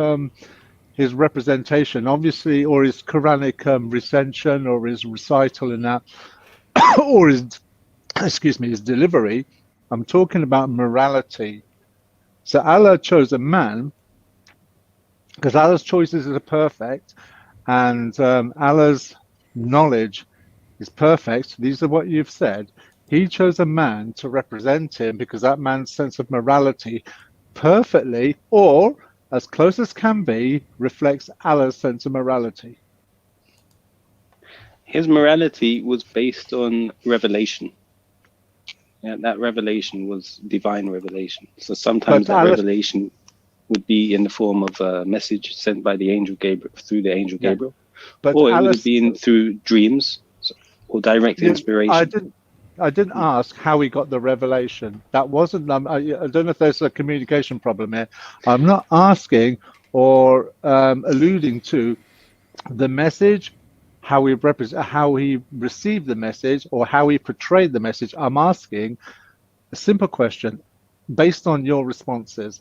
his representation, obviously, or his Quranic recension, or his recital in that, or his delivery. I'm talking about morality. So Allah chose a man because Allah's choices are perfect, and Allah's knowledge is perfect. These are what you've said. He chose a man to represent him because that man's sense of morality perfectly, or as close as can be, reflects Allah's sense of morality. His morality was based on revelation. Yeah, that revelation was divine revelation. So sometimes that revelation would be in the form of a message sent by the angel Gabriel, through the angel Gabriel, or it would have been through dreams or direct inspiration. I didn't ask how he got the revelation. That wasn't. I don't know if there's a communication problem here. I'm not asking or alluding to the message, how he received the message, or how he portrayed the message. I'm asking a simple question based on your responses.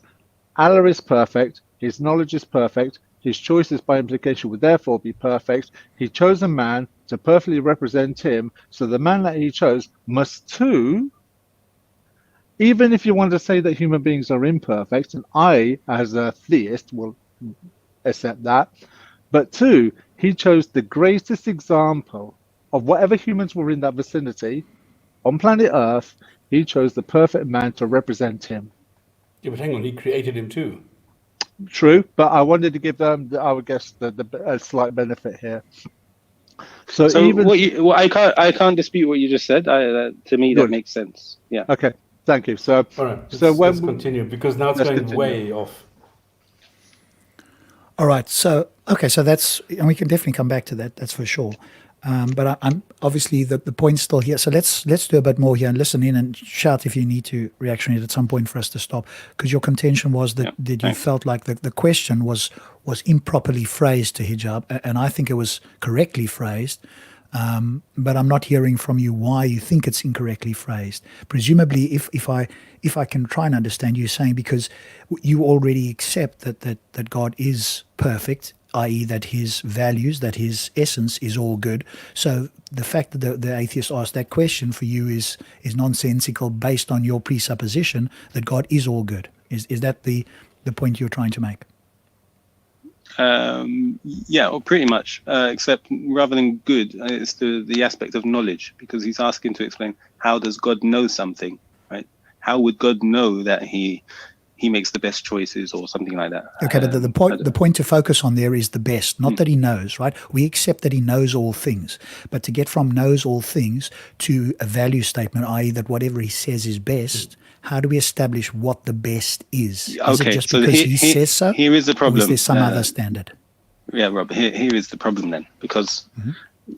Allah is perfect. His knowledge is perfect. His choices by implication would therefore be perfect. He chose a man to perfectly represent him. So the man that he chose must too, even if you want to say that human beings are imperfect, and I, as a theist, will accept that, but two, he chose the greatest example of whatever humans were in that vicinity on planet Earth. He chose the perfect man to represent him. Yeah, but hang on, he created him too. True, but I wanted to give them, I would guess, a slight benefit here. So even I can't dispute what you just said. To me, that makes sense. Yeah. Okay. Thank you. So all right. Let's continue, because now it's going way off. All right. So that's, and we can definitely come back to that. That's for sure. But I'm obviously the point's still here. So let's do a bit more here and listen in and shout if you need to reactionate at some point for us to stop. Because your contention was that you felt like the question was improperly phrased to Hijab, and I think it was correctly phrased. But I'm not hearing from you why you think it's incorrectly phrased. Presumably, if I can try and understand you saying, because you already accept that God is perfect, i.e. that his values, that his essence is all good. So the fact that the atheist asked that question for you is nonsensical based on your presupposition that God is all good. Is that the point you're trying to make? Yeah, or pretty much, except rather than good, it's the aspect of knowledge, because he's asking to explain, how does God know something, right? How would God know that he makes the best choices or something like that? Okay, but the point to focus on there is the best, not that he knows, right? We accept that he knows all things, but to get from knows all things to a value statement, i.e. that whatever he says is best, how do we establish what the best is? Is it just because he says so? Here is the problem. Or is there some other standard? Yeah, Rob, here is the problem then, because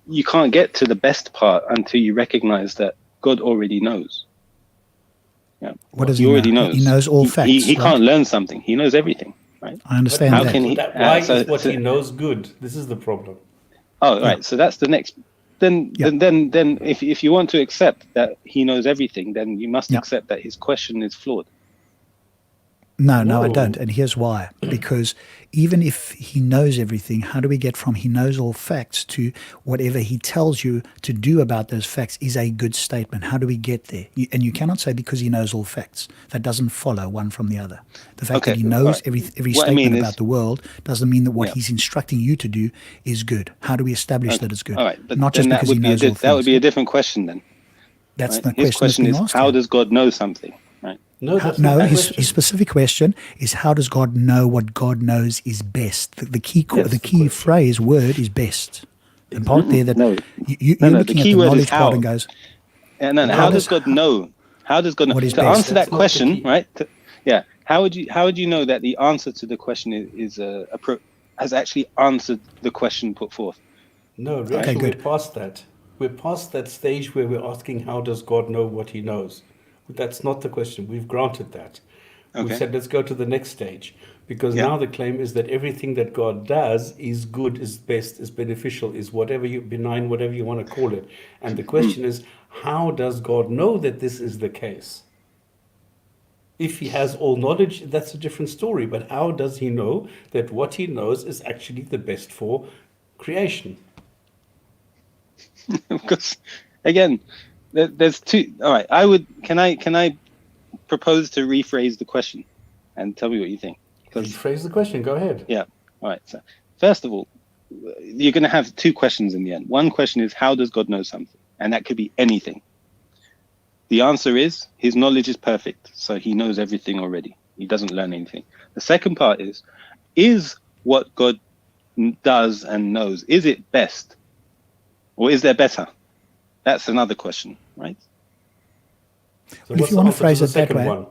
you can't get to the best part until you recognize that God already knows. Yeah. What does he already knows? He knows all facts. He can't learn something. He knows everything, right? I understand How that. can he? Why is what he knows good? This is the problem. Oh, right. So that's the next. Then if you want to accept that he knows everything, then you must accept that his question is flawed. No, I don't. And here's why. Because even if he knows everything, how do we get from he knows all facts to whatever he tells you to do about those facts is a good statement? How do we get there? And you cannot say because he knows all facts. That doesn't follow one from the other. The fact that he knows every statement about the world doesn't mean that what he's instructing you to do is good. How do we establish that it's good? All right, but not just because he knows all things. That would be a different question then. That's the his question is, how does God know something? Right. No, his specific question is, how does God know what God knows is best? The key phrase word is best. The part there that you're looking at the knowledge part and goes, how does God know? How does God know? To answer that question, right? How would you know that the answer to the question has actually answered the question put forth? No, we're past that. We're past that stage where we're asking, how does God know what he knows? That's not the question. We've granted that. We Okay. said let's go to the next stage, because Yeah. now the claim is that everything that God does is good, is best, is beneficial, is whatever you benign, whatever you want to call it. And the question is, how does God know that this is the case? If he has all knowledge, that's a different story. But how does he know that what he knows is actually the best for creation? Because again, there's two. All right, Can I propose to rephrase the question, and tell me what you think? Because Rephrase the question. Go ahead. yeah. All right. So first of all, you're going to have two questions in the end. One question is, how does God know something? And that could be anything. The answer is, his knowledge is perfect, so he knows everything already. He doesn't learn anything. The second part is what God does and knows, is it best? Or is there better? That's another question, right? So Well, if what's you the want to answer phrase the it that second way, one?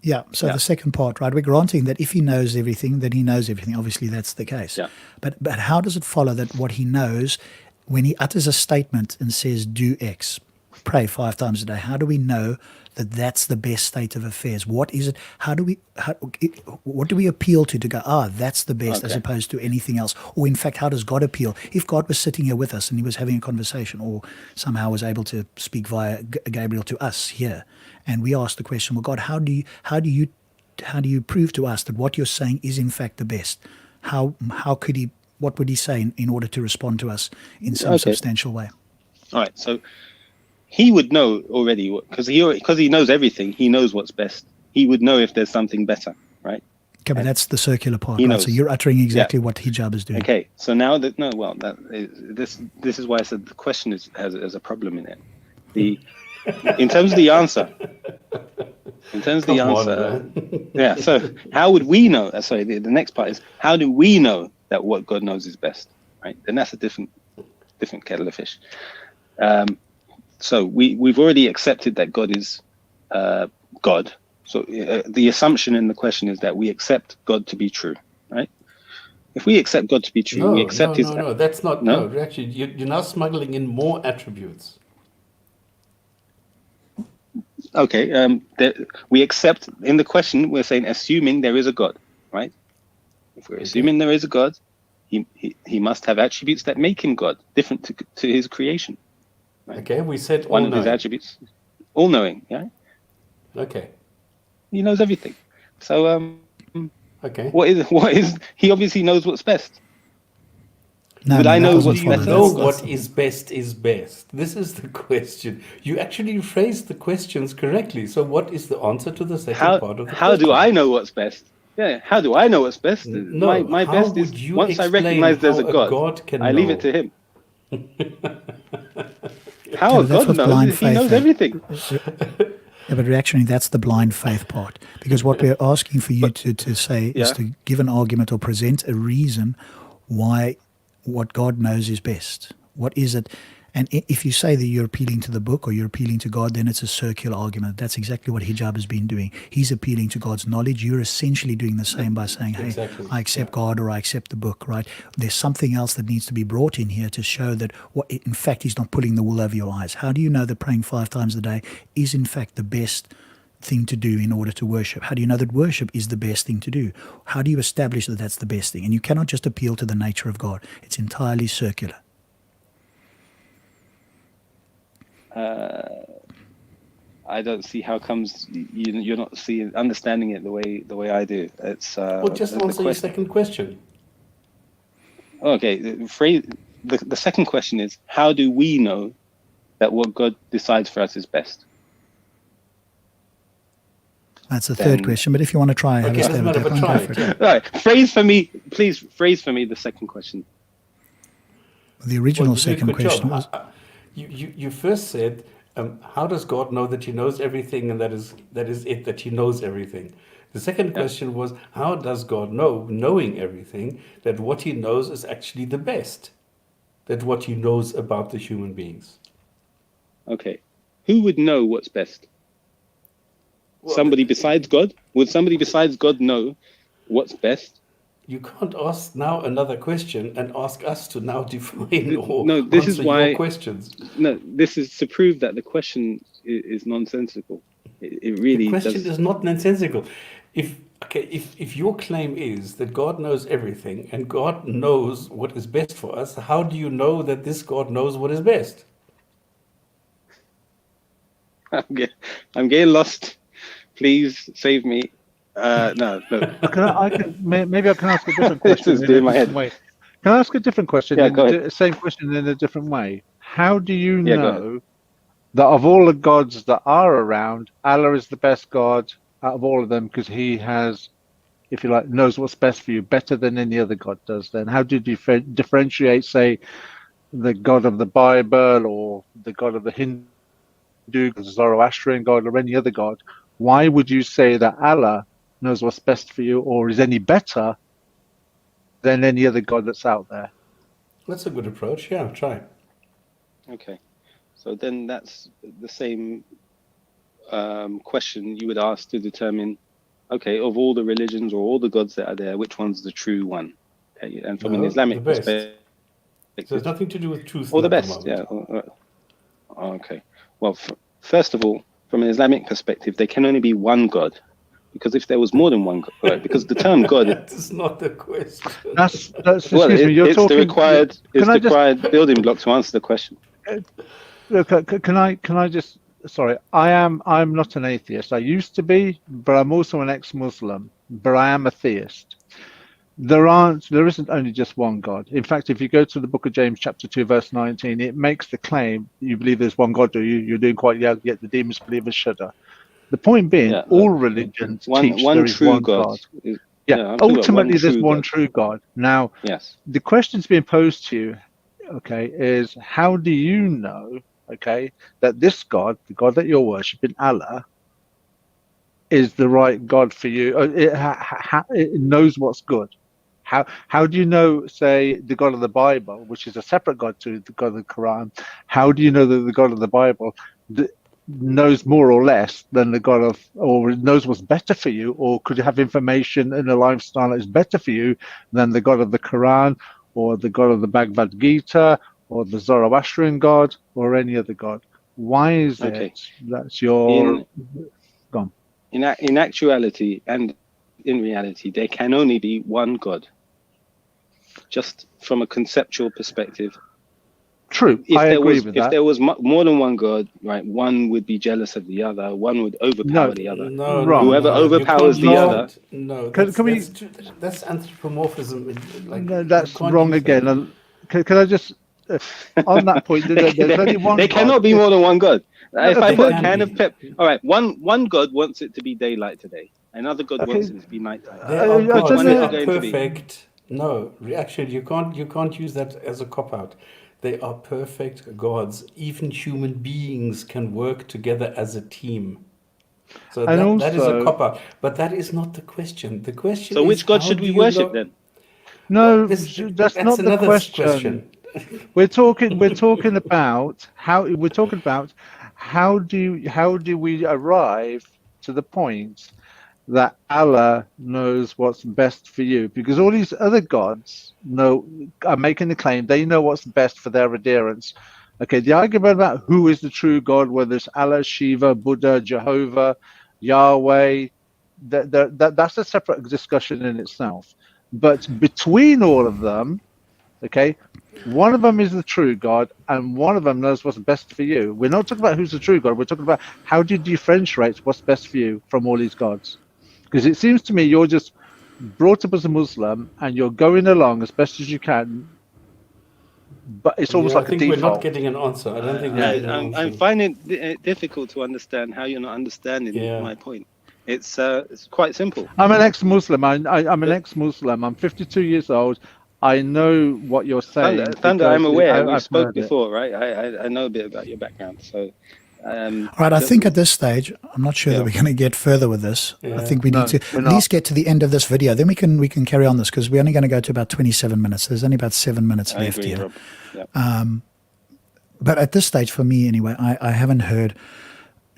yeah. So Yeah. the second part, right? We're granting that if he knows everything, then he knows everything. Obviously, that's the case. Yeah. But how does it follow that what he knows, when he utters a statement and says, "Do X," pray 5 times a day? How do we know that that's the best state of affairs? What is it? What do we appeal to go, that's the best, as Okay. opposed to anything else? Or in fact, how does God appeal? If God was sitting here with us and he was having a conversation, or somehow was able to speak via Gabriel to us here, and we asked the question, well, God, how do you prove to us that what you're saying is in fact the best? How could he? What would he say in order to respond to us in some Okay. substantial way? All right. So he would know already, because he knows everything. He knows what's best. He would know if there's something better, right? Okay, but that's the circular part, He right? knows. So you're uttering exactly what Hijab is doing. Okay. So now that this is why I said the question has a problem in it. In terms of the answer. Come on, man. Yeah. So how would we know? Sorry, the next part is, how do we know that what God knows is best, right? And that's a different kettle of fish. So we've already accepted that God is God. So the assumption in the question is that we accept God to be true, right? If we accept God to be true, we accept his. No, that's not. No? No, actually, you're now smuggling in more attributes. Okay. We accept in the question. We're saying, assuming there is a God, right? If we're assuming there is a God, he must have attributes that make him God, different to his creation. Right? Okay, we said One all of his knowing. attributes, all knowing. Yeah, Okay, he knows everything. So okay. what is he obviously knows what's best. No, Would no, I that know doesn't what's Do you follow. better? know That's- what is best is best? This is the question. You actually phrased the questions correctly. So what is the answer to the second part of the question? How do I know what's best? Yeah, how do I know what's best? No, my how best would is you once I explain recognize there's a how a God, God can I leave know? it to him. Yeah, How but that's God what blind knows? He faith knows is. everything. Yeah, but reactionary, that's the blind faith part. Because what we're asking for you to say is Yeah. to give an argument or present a reason why what God knows is best. What is it? And if you say that you're appealing to the book or you're appealing to God, then it's a circular argument. That's exactly what Hijab has been doing. He's appealing to God's knowledge. You're essentially doing the same by saying, hey, Exactly. I accept God or I accept the book, right? There's something else that needs to be brought in here to show that, in fact, he's not pulling the wool over your eyes. How do you know that praying 5 times a day is, in fact, the best thing to do in order to worship? How do you know that worship is the best thing to do? How do you establish that that's the best thing? And you cannot just appeal to the nature of God. It's entirely circular. I don't see how comes you're not understanding it the way I do. It's Well, just the answer your question. second question. Okay, the second question is, how do we know that what God decides for us is best? That's the third Then- question. But if you want to try, have Okay, a stab doesn't at matter, that but one, try go for it. it. Yeah. All right, phrase for me the second question. The original Well, you did a second good question job. was, You first said, how does God know that he knows everything, and that is it, that he knows everything? The second question was, how does God know, knowing everything, that what he knows is actually the best, that what he knows about the human beings? Okay, who would know what's best? Well, Somebody besides God? Would somebody besides God know what's best? You can't ask now another question and ask us to now define or No, this answer is why- your questions. No, this is to prove that the question is nonsensical. It really The question does. is not nonsensical. If your claim is that God knows everything and God knows what is best for us, how do you know that this God knows what is best? I'm getting lost. Please save me. No. Maybe I can ask a different This question is in a doing my different head. way. Can I ask a different question? Yeah, go ahead. Same question in a different way. How do you Yeah, go ahead. know that of all the gods that are around, Allah is the best God out of all of them because he has, if you like, knows what's best for you better than any other God does? Then how do you differentiate, say, the God of the Bible or the God of the Hindu, the Zoroastrian God, or any other God? Why would you say that Allah knows what's best for you or is any better than any other God that's out there? That's a good approach. Yeah, try. Okay. So then that's the same question you would ask to determine, okay, of all the religions or all the gods that are there, which one's the true one? Okay. And from an No, Islamic the best. perspective, So there's nothing to do with truth or the at the best, moment. yeah. Okay. Well, first of all, from an Islamic perspective, there can only be one God, because if there was more than one God, because the term God, That is not the question. That's well, excuse me. You're it's talking. the required building block to answer the question. Look, can I just? Sorry, I'm not an atheist. I used to be, but I'm also an ex-Muslim. But I am a theist. There isn't only just one God. In fact, if you go to the book of James, chapter 2, verse 19, it makes the claim: you believe there's one God, do you? You're doing quite well, yet the demons believe and shudder. The point being, Yeah, all religions teach there is true one God. I'm Yeah, talking about ultimately there's one God. true God. Now, Yes. the question's being posed to you, okay, is how do you know, okay, that this God, the God that you're worshipping, Allah, is the right God for you? It knows what's good. How do you know, say, the God of the Bible, which is a separate God to the God of the Quran? How do you know that the God of the Bible knows more or less than the God of, or knows what's better for you, or could have information in a lifestyle that is better for you than the God of the Quran, or the God of the Bhagavad Gita, or the Zoroastrian God, or any other God? Why is it that's your gone? In actuality and in reality, there can only be one God. Just from a conceptual perspective. True, I agree with that. If there was more than one God, right, one would be jealous of the other. One would overpower the other. Whoever overpowers the other. No, that's anthropomorphism. No, that's wrong again. Can I just, on that point, there's only one There God. cannot be more than one God. If I put a can of pep, all right, one God wants it to be daylight today. Another God wants it to be nighttime. They are gods. They are perfect. No, actually, you can't use that as a cop-out. They are perfect gods. Even human beings can work together as a team. So that is a cop-out. But that is not the question. The question is, so which God should we worship then? No, that's not the question. We're talking about how do we arrive to the point that Allah knows what's best for you, because all these other gods are making the claim they know what's best for their adherents. Okay, the argument about who is the true God, whether it's Allah, Shiva, Buddha, Jehovah, Yahweh, that's a separate discussion in itself. But between all of them, okay, one of them is the true God, and one of them knows what's best for you. We're not talking about who's the true God. We're talking about how do you differentiate what's best for you from all these gods. Because it seems to me you're just brought up as a Muslim and you're going along as best as you can, but it's almost like a default. I think we're not getting an answer. I don't think we're getting an answer. I'm finding it difficult to understand how you're not understanding my point. It's quite simple. I'm an ex-Muslim. I'm an ex-Muslim. I'm 52 years old. I know what you're saying. Thunder, I'm aware. We've spoke before, right? I know a bit about your background, so... all right, I think at this stage, I'm not sure that we're going to get further with this. I think we need to at least get to the end of this video. Then we can carry on this, because we're only going to go to about 27 minutes. There's only about 7 minutes left here. But at this stage, for me anyway, I haven't heard.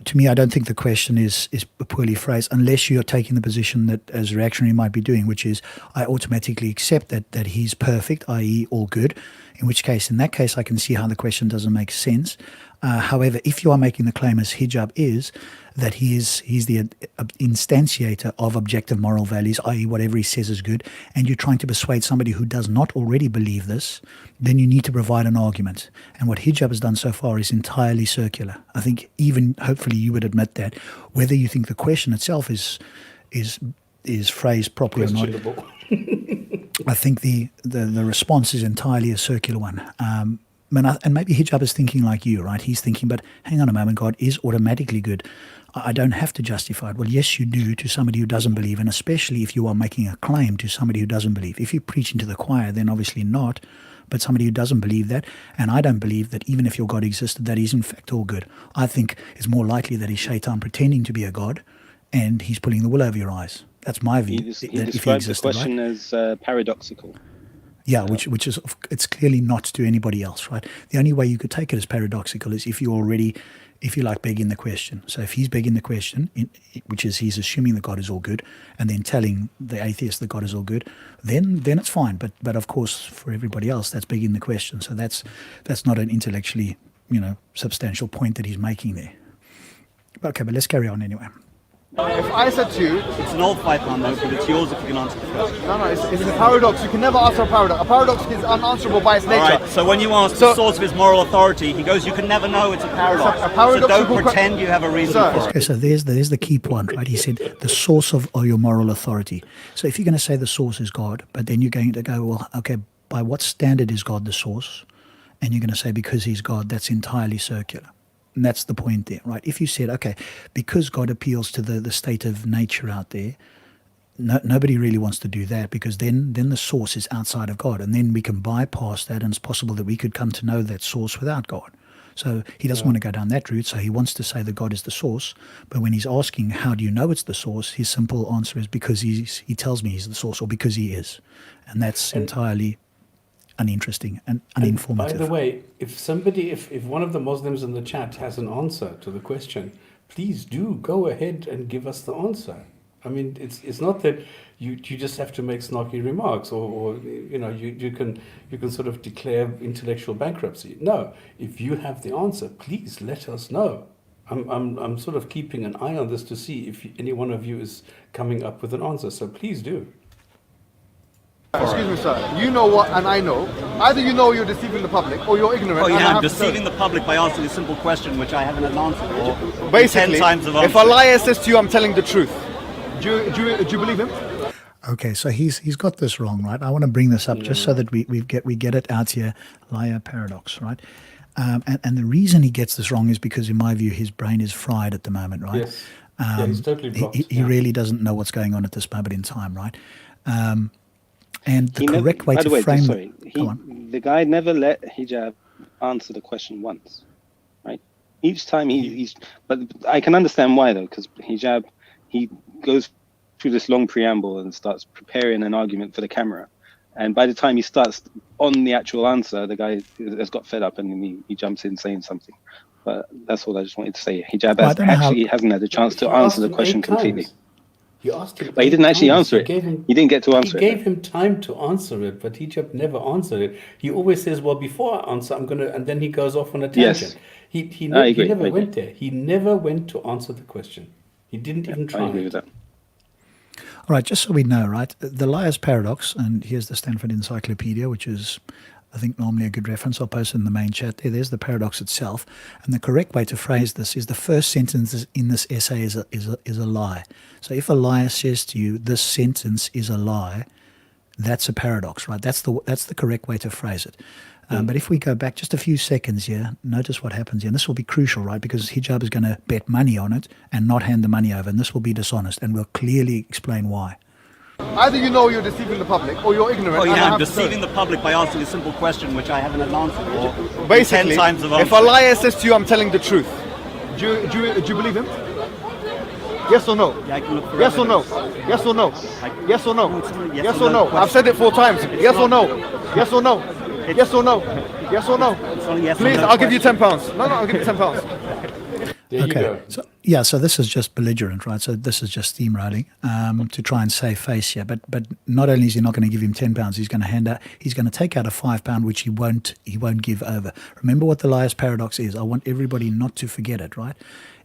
To me, I don't think the question is poorly phrased, unless you're taking the position that, as reactionary might be doing, which is I automatically accept that he's perfect, i.e. all good, in that case I can see how the question doesn't make sense. However, if you are making the claim as Hijab is, that he's the instantiator of objective moral values, i.e. whatever he says is good, and you're trying to persuade somebody who does not already believe this, then you need to provide an argument. And what Hijab has done so far is entirely circular. I think even, hopefully you would admit that, whether you think the question itself is phrased properly or not, I think the response is entirely a circular one. And maybe Hijab is thinking like you, right? He's thinking, but hang on a moment, God is automatically good. I don't have to justify it. Well, yes, you do to somebody who doesn't believe, and especially if you are making a claim to somebody who doesn't believe. If you're preaching to the choir, then obviously not, but somebody who doesn't believe that, and I don't believe that even if your God existed, that is in fact all good. I think it's more likely that he's Shaitan pretending to be a God, and he's pulling the wool over your eyes. That's my view. He described the question as paradoxical. Yeah, which is, it's clearly not to anybody else, right? The only way you could take it as paradoxical is if you already, if you like, begging the question. So if he's begging the question, which is he's assuming that God is all good, and then telling the atheist that God is all good, then it's fine. But of course, for everybody else, that's begging the question. So that's not an intellectually, substantial point that he's making there. Okay, but let's carry on anyway. If I said to you, It's an old £5 note, but it's yours if you can answer the question. no, it's a paradox. You can never answer a paradox. A paradox is unanswerable by its nature. All right, so when you ask the source of his moral authority, he goes, you can never know, it's a paradox. A paradoxical so don't pretend you have a reason Sir. for it. Okay, so there's the key point, right? He said the source of your moral authority. So if you're going to say the source is God, but then you're going to go, well, okay, by what standard is God the source? And you're going to say because he's God, that's entirely circular. And that's the point there, right? If you said, okay, because God appeals to the state of nature out there, nobody really wants to do that, because then the source is outside of God, and then we can bypass that, and it's possible that we could come to know that source without God. So he doesn't want to go down that route, so he wants to say that God is the source. But when he's asking, how do you know it's the source, his simple answer is because he tells me he's the source, or because he is. And that's entirely uninteresting and uninformative. By the way, if one of the Muslims in the chat has an answer to the question, please do go ahead and give us the answer. I mean, it's not that you just have to make snarky remarks, or you can sort of declare intellectual bankruptcy. No, if you have the answer, please let us know. I'm sort of keeping an eye on this to see if any one of you is coming up with an answer. So please do. Excuse me, sir. You know what, and I know. Either you know you're deceiving the public, or you're ignorant. Oh and I yeah, have to deceiving tell the public by asking a simple question which I haven't an answer for. Basically, 10 times of if a answer. liar says to you, I'm telling the truth, do you believe him? Okay, so he's got this wrong, right? I want to bring this up just so that we get it out here. Liar paradox, right? And the reason he gets this wrong is because, in my view, his brain is fried at the moment, right? Yes. Yeah, he's totally blocked. He really doesn't know what's going on at this moment in time, right? And the correct way to frame the guy never let Hijab answer the question once, right? Each time but I can understand why though, because Hijab, he goes through this long preamble and starts preparing an argument for the camera, and by the time he starts on the actual answer, the guy has got fed up and he jumps in saying something. But that's all I just wanted to say. Hijab hasn't had a chance to answer the question completely. You asked him, but he didn't actually answer it. He didn't get to answer it. He gave him time to answer it, but Hijab never answered it. He always says, "Well, before I answer, I'm gonna," and then he goes off on a tangent. Yes. He never went there. He never went to answer the question. He didn't even try. I agree with that. All right, just so we know, right? The liar's paradox, and here's the Stanford Encyclopedia, which is, I think, normally a good reference. I'll post it in the main chat there. There's the paradox itself. And the correct way to phrase this is the first sentence in this essay is a lie. So if a liar says to you, this sentence is a lie, that's a paradox, right? That's the correct way to phrase it. But if we go back just a few seconds here, notice what happens here. And this will be crucial, right? Because Hijab is going to bet money on it and not hand the money over. And this will be dishonest. And we'll clearly explain why. Either you know you're deceiving the public, or you're ignorant. Oh yeah, I'm deceiving the public by asking a simple question which I haven't an answer for. Basically, 10 times of answer. if a liar says to you, I'm telling the truth, do you believe him? Yes or no? Yeah, I can look for yes or no? evidence. Yes or no? Yes or no? Yes Yes or or no no? I've said it 4 times. Yes or no? Yes or no? Yes or no? Yes or no? It's only yes or Please, no I'll give you question. £10. No, I'll give you £10. There you go. So, so this is just belligerent, right? So this is just steamrolling to try and save face here. But not only is he not going to give him £10, he's going to take out a £5, which he won't give over. Remember what the liar's paradox is. I want everybody not to forget it, right?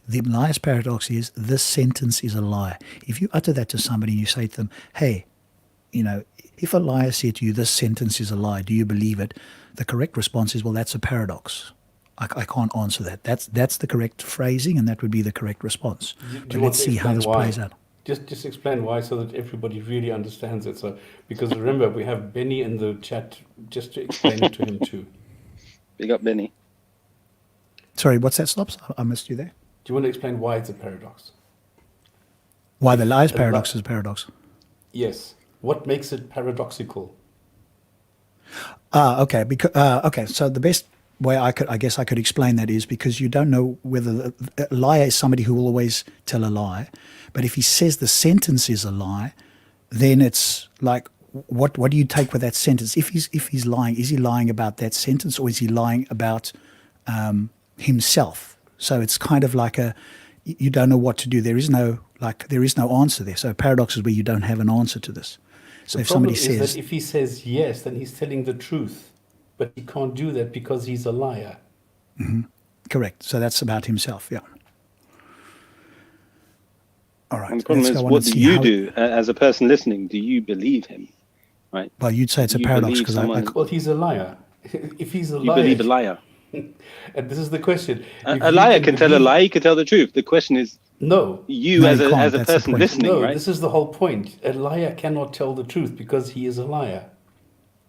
The liar's paradox is this sentence is a lie. If you utter that to somebody and you say to them, hey, if a liar said to you, this sentence is a lie, do you believe it? The correct response is, well, that's a paradox. I can't answer that. That's the correct phrasing, and that would be the correct response. But let's see how this plays out. Just explain why, so that everybody really understands it. So, because remember, we have Benny in the chat, just to explain it to him too. Big up, Benny. Sorry, what's that, Slops? I missed you there. Do you want to explain why it's a paradox? Why the liar's paradox is a paradox? Yes. What makes it paradoxical? Okay. Because okay. So the best way I guess I could explain that is because you don't know whether a liar is somebody who will always tell a lie, but if he says the sentence is a lie, then it's like, what do you take with that sentence? If he's lying, is he lying about that sentence, or is he lying about himself? So it's kind of like you don't know what to do. There is no answer there. So paradox is where you don't have an answer to this. So if somebody says, is that if he says yes, then he's telling the truth, but he can't do that because he's a liar. Mm-hmm. Correct. So that's about himself. Yeah. All right. And the problem is, what do you do as a person listening? Do you believe him? Right. Well, you'd say it's a paradox because well, he's a liar. If he's a liar, you believe a liar. And this is the question. A liar can tell a lie, he can tell the truth. The question is, as a person listening, right? This is the whole point. A liar cannot tell the truth because he is a liar.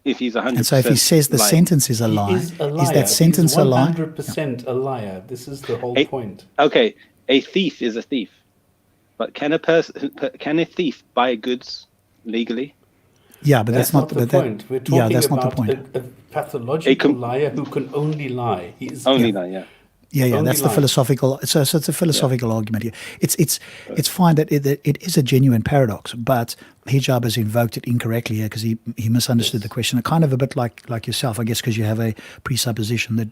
If he's 100%. And so if he says the sentence is a lie, is that sentence a lie? 100% a liar. This is the whole point. Okay, a thief is a thief. But can a thief buy goods legally? Yeah, but that's not the point. We're talking that's about not the point. A pathological liar who can only lie. He is only lie, yeah. Yeah, that's the philosophical. So it's a philosophical argument here. It's fine that it is a genuine paradox, but Hijab has invoked it incorrectly here because he misunderstood the question. Kind of a bit like yourself, I guess, because you have a presupposition that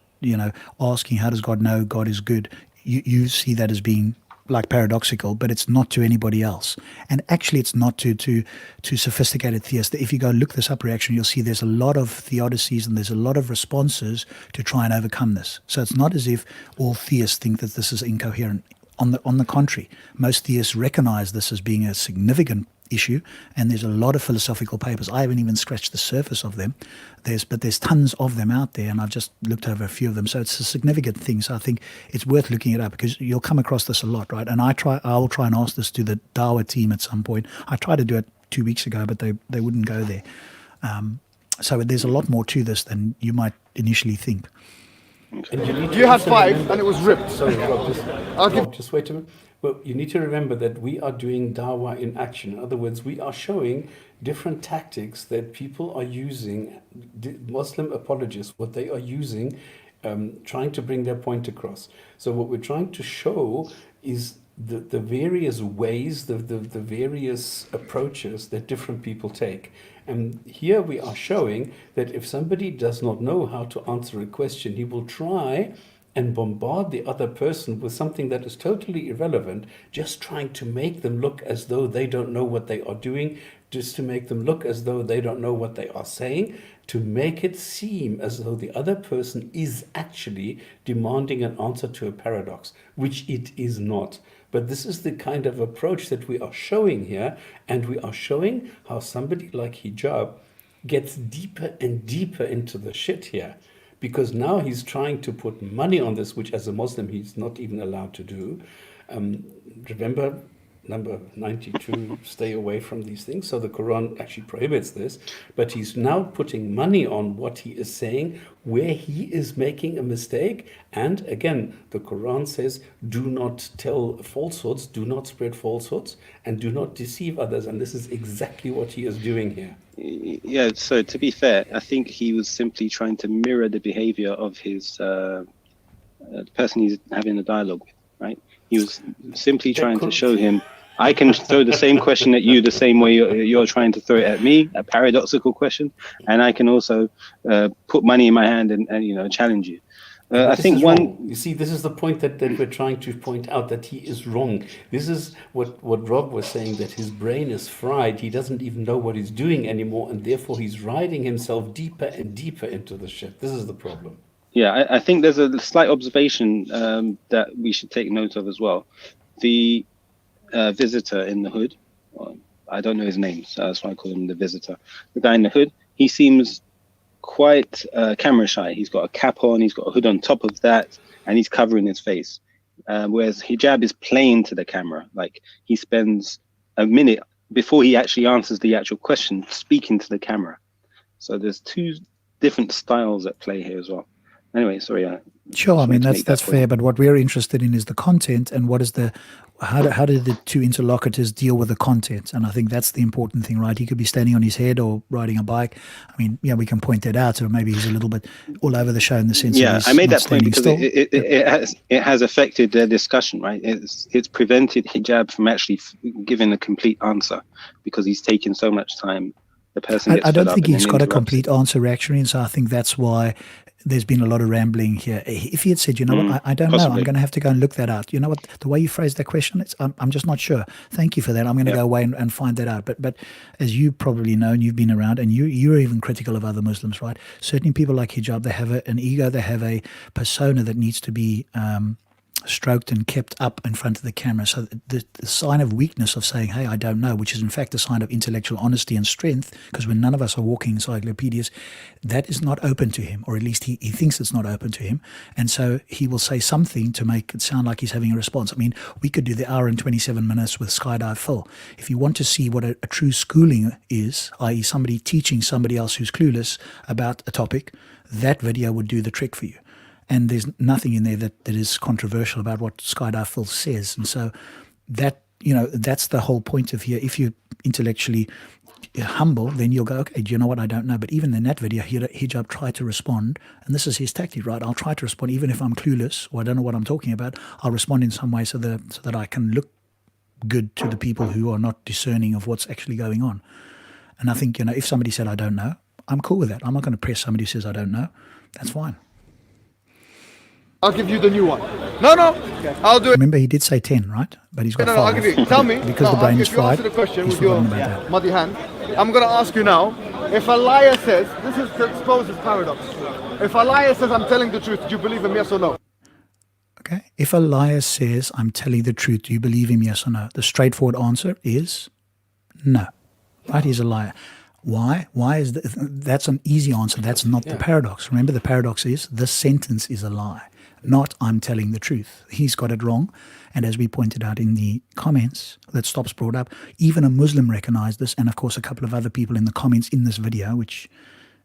asking how does God know God is good. You see that as being like paradoxical, but it's not to anybody else. And actually it's not to sophisticated theists. If you go look this up, reaction, you'll see there's a lot of theodicies and there's a lot of responses to try and overcome this. So it's not as if all theists think that this is incoherent. On the contrary, most theists recognize this as being a significant issue, and there's a lot of philosophical papers. I haven't even scratched the surface of them. There's tons of them out there, and I've just looked over a few of them. So it's a significant thing. So I think it's worth looking it up because you'll come across this a lot, right? And I will try and ask this to the Dawah team at some point. I tried to do it 2 weeks ago, but they wouldn't go there. So there's a lot more to this than you might initially think. You had 5 and it was ripped. Sorry, just wait a minute. Well, you need to remember that we are doing Dawah in action. In other words, we are showing different tactics that people are using, Muslim apologists, what they are using, trying to bring their point across. So what we're trying to show is the various ways, the various approaches that different people take. And here we are showing that if somebody does not know how to answer a question, he will try and bombard the other person with something that is totally irrelevant, just trying to make them look as though they don't know what they are doing, just to make them look as though they don't know what they are saying, to make it seem as though the other person is actually demanding an answer to a paradox, which it is not. But this is the kind of approach that we are showing here, and we are showing how somebody like Hijab gets deeper and deeper into the shit here. Because now he's trying to put money on this, which as a Muslim he's not even allowed to do. Remember, number 92, stay away from these things. So the Quran actually prohibits this. But he's now putting money on what he is saying, where he is making a mistake. And again, the Quran says, do not tell falsehoods, do not spread falsehoods, and do not deceive others. And this is exactly what he is doing here. Yeah, so to be fair, I think he was simply trying to mirror the behavior of his the person he's having a dialogue with, right? He was simply trying to show him, I can throw the same question at you the same way you're trying to throw it at me, a paradoxical question, and I can also put money in my hand and challenge you. I This think is one. wrong. You see, this is the point that we're trying to point out, that he is wrong. This is what Rob was saying, that his brain is fried. He doesn't even know what he's doing anymore, and therefore he's riding himself deeper and deeper into the shit. This is the problem. Yeah, I think there's a slight observation that we should take note of as well. The visitor in the hood, I don't know his name, so that's why I call him the visitor. The guy in the hood, he seems quite camera shy. He's got a cap on, he's got a hood on top of that, and he's covering his face. Whereas Hijab is playing to the camera. Like, he spends a minute before he actually answers the actual question speaking to the camera. So there's two different styles at play here as well. Anyway, sorry. Sure, I mean that's fair, but what we're interested in is the content, and what is how do the two interlocutors deal with the content? And I think that's the important thing, right? He could be standing on his head or riding a bike. I mean, yeah, we can point that out, or maybe he's a little bit all over the show in the sense. Yeah, of I made that point because it has affected their discussion, right? It's prevented Hijab from actually giving a complete answer because he's taking so much time. The person gets I don't fed think up and he's then got a interrupts. complete answer, actually, and so I think that's why there's been a lot of rambling here. If he had said, you know what, I don't know, I'm going to have to go and look that out. You know what, the way you phrased that question, I'm just not sure. Thank you for that. I'm going to go away and find that out. But as you probably know, and you've been around, and you're even critical of other Muslims, right? Certainly people like Hijab, they have an ego, they have a persona that needs to be stroked and kept up in front of the camera. So the sign of weakness of saying, hey, I don't know, which is in fact a sign of intellectual honesty and strength, because when none of us are walking encyclopedias, that is not open to him, or at least he thinks it's not open to him. And so he will say something to make it sound like he's having a response. I mean, we could do the hour and 27 minutes with Skydive Phil. If you want to see what a true schooling is, i.e. somebody teaching somebody else who's clueless about a topic, that video would do the trick for you. And there's nothing in there that is controversial about what Skydive Phil says. And so that, that's the whole point of here. If you're intellectually humble, then you'll go, okay, do you know what, I don't know. But even in that video, Hijab tried to respond, and this is his tactic, right? I'll try to respond even if I'm clueless or I don't know what I'm talking about. I'll respond in some way so that I can look good to the people who are not discerning of what's actually going on. And I think, if somebody said, I don't know, I'm cool with that. I'm not going to press somebody who says, I don't know. That's fine. I'll give you the new one. No, I'll do it. Remember, he did say 10, right? But he's got 5. I'll give you. Tell me. Because the brain is if you fried. answer the question he's with your forgotten about that. muddy hand, I'm going to ask you now. If a liar says, this is to expose his paradox. If a liar says, I'm telling the truth, do you believe him, yes or no? Okay. If a liar says, I'm telling the truth, do you believe him, yes or no? The straightforward answer is no. Right? He's a liar. Why? Why is that's an easy answer. That's not the paradox. Remember, the paradox is this sentence is a lie, not I'm telling the truth. He's got it wrong. And as we pointed out in the comments that Stops brought up, even a Muslim recognized this, and of course a couple of other people in the comments in this video, which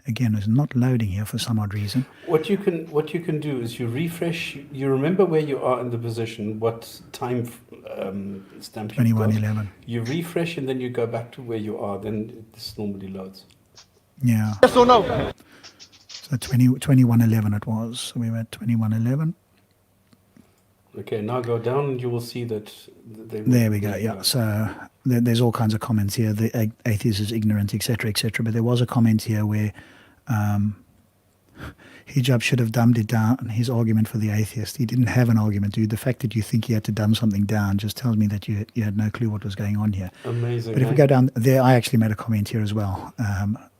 again is not loading here for some odd reason. What you can do is you refresh. You remember where you are in the position, what time stamp you've got. 21:11. You refresh and then you go back to where you are. Then this normally loads. Yeah. Yes or no? So 21:11 it was. So we were at 21:11. Okay, now go down and you will see that There we go. Yeah. So there's all kinds of comments here. The atheist is ignorant, etc., etc. But there was a comment here where Hijab should have dumbed it down. His argument for the atheist. He didn't have an argument, dude. The fact that you think he had to dumb something down just tells me that you had no clue what was going on here. Amazing. But if we go down there, I actually made a comment here as well.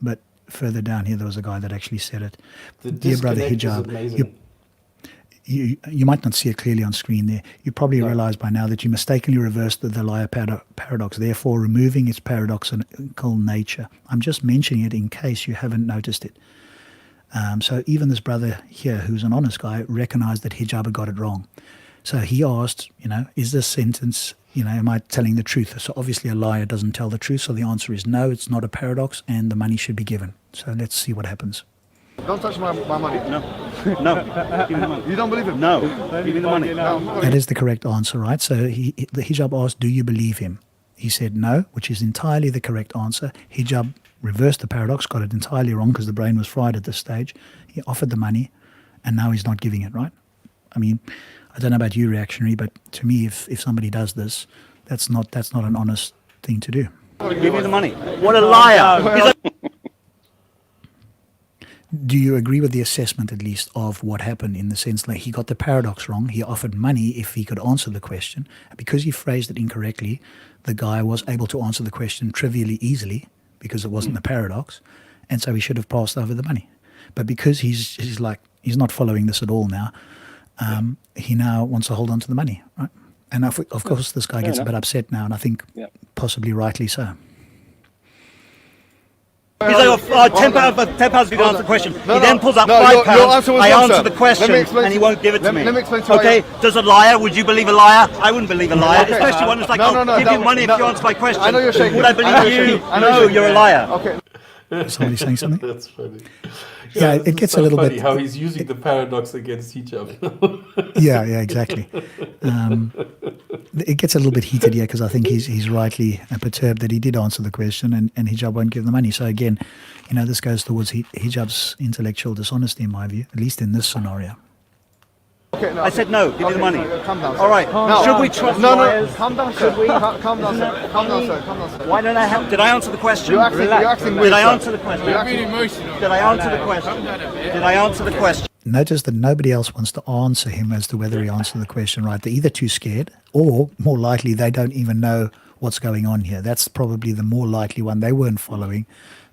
But further down here, there was a guy that actually said it. Dear brother Hijab, you might not see it clearly on screen there. You probably realize by now that you mistakenly reversed the liar paradox, therefore removing its paradoxical nature. I'm just mentioning it in case you haven't noticed it. So even this brother here, who's an honest guy, recognized that Hijab had got it wrong. So he asked, is this sentence, am I telling the truth? So obviously a liar doesn't tell the truth. So the answer is no, it's not a paradox, and the money should be given. So let's see what happens. Don't touch my money. No. Give me the money. You don't believe him? No. Give me the money. That is the correct answer, right? So the Hijab asked, do you believe him? He said no, which is entirely the correct answer. Hijab reversed the paradox, got it entirely wrong because the brain was fried at this stage. He offered the money, and now he's not giving it, right? I mean, I don't know about you, reactionary, but to me, if somebody does this, that's not an honest thing to do. Give me the money. What a liar. Do you agree with the assessment, at least, of what happened, in the sense that he got the paradox wrong? He offered money if he could answer the question. Because he phrased it incorrectly, the guy was able to answer the question trivially easily because it wasn't the paradox, and so he should have passed over the money. But because he's not following this at all now, he now wants to hold on to the money, right? And of course, this guy gets a bit upset now, and I think possibly rightly so. He's like, £10 if you don't answer the question. He then pulls out your £5. answer was I wrong, answer sir. the question, Let me explain and he to- won't give it to me. let me explain to you Okay, does a liar, would you believe a liar? I wouldn't believe a liar, Okay. especially one that's like, No, I'll give you money if no. you answer my question. I know you're shaking. Would I I know believe you're you? shaking. I know No, you're you're a shaking. liar. Okay. Somebody saying something? That's funny. Yeah, this it is gets so a little funny bit. how he's using the paradox against hijab. Yeah, exactly. It gets a little bit heated here because I think he's rightly perturbed that he did answer the question and hijab won't give the money. So again, this goes towards hijab's intellectual dishonesty, in my view, at least in this scenario. Okay, no, I said no, give me the money. Calm down, sir. All right, Now, should we trust No, liars? calm down, sir. Calm down, sir. Calm down, sir. Calm down, sir. Why don't I have? Did I answer the question? You're acting weird, Did I sir. answer the question? You're acting- Did I answer the question? Did I answer the question? Notice that nobody else wants to answer him as to whether he answered the question right. They're either too scared or, more likely, they don't even know what's going on here. That's probably the more likely one. They weren't following.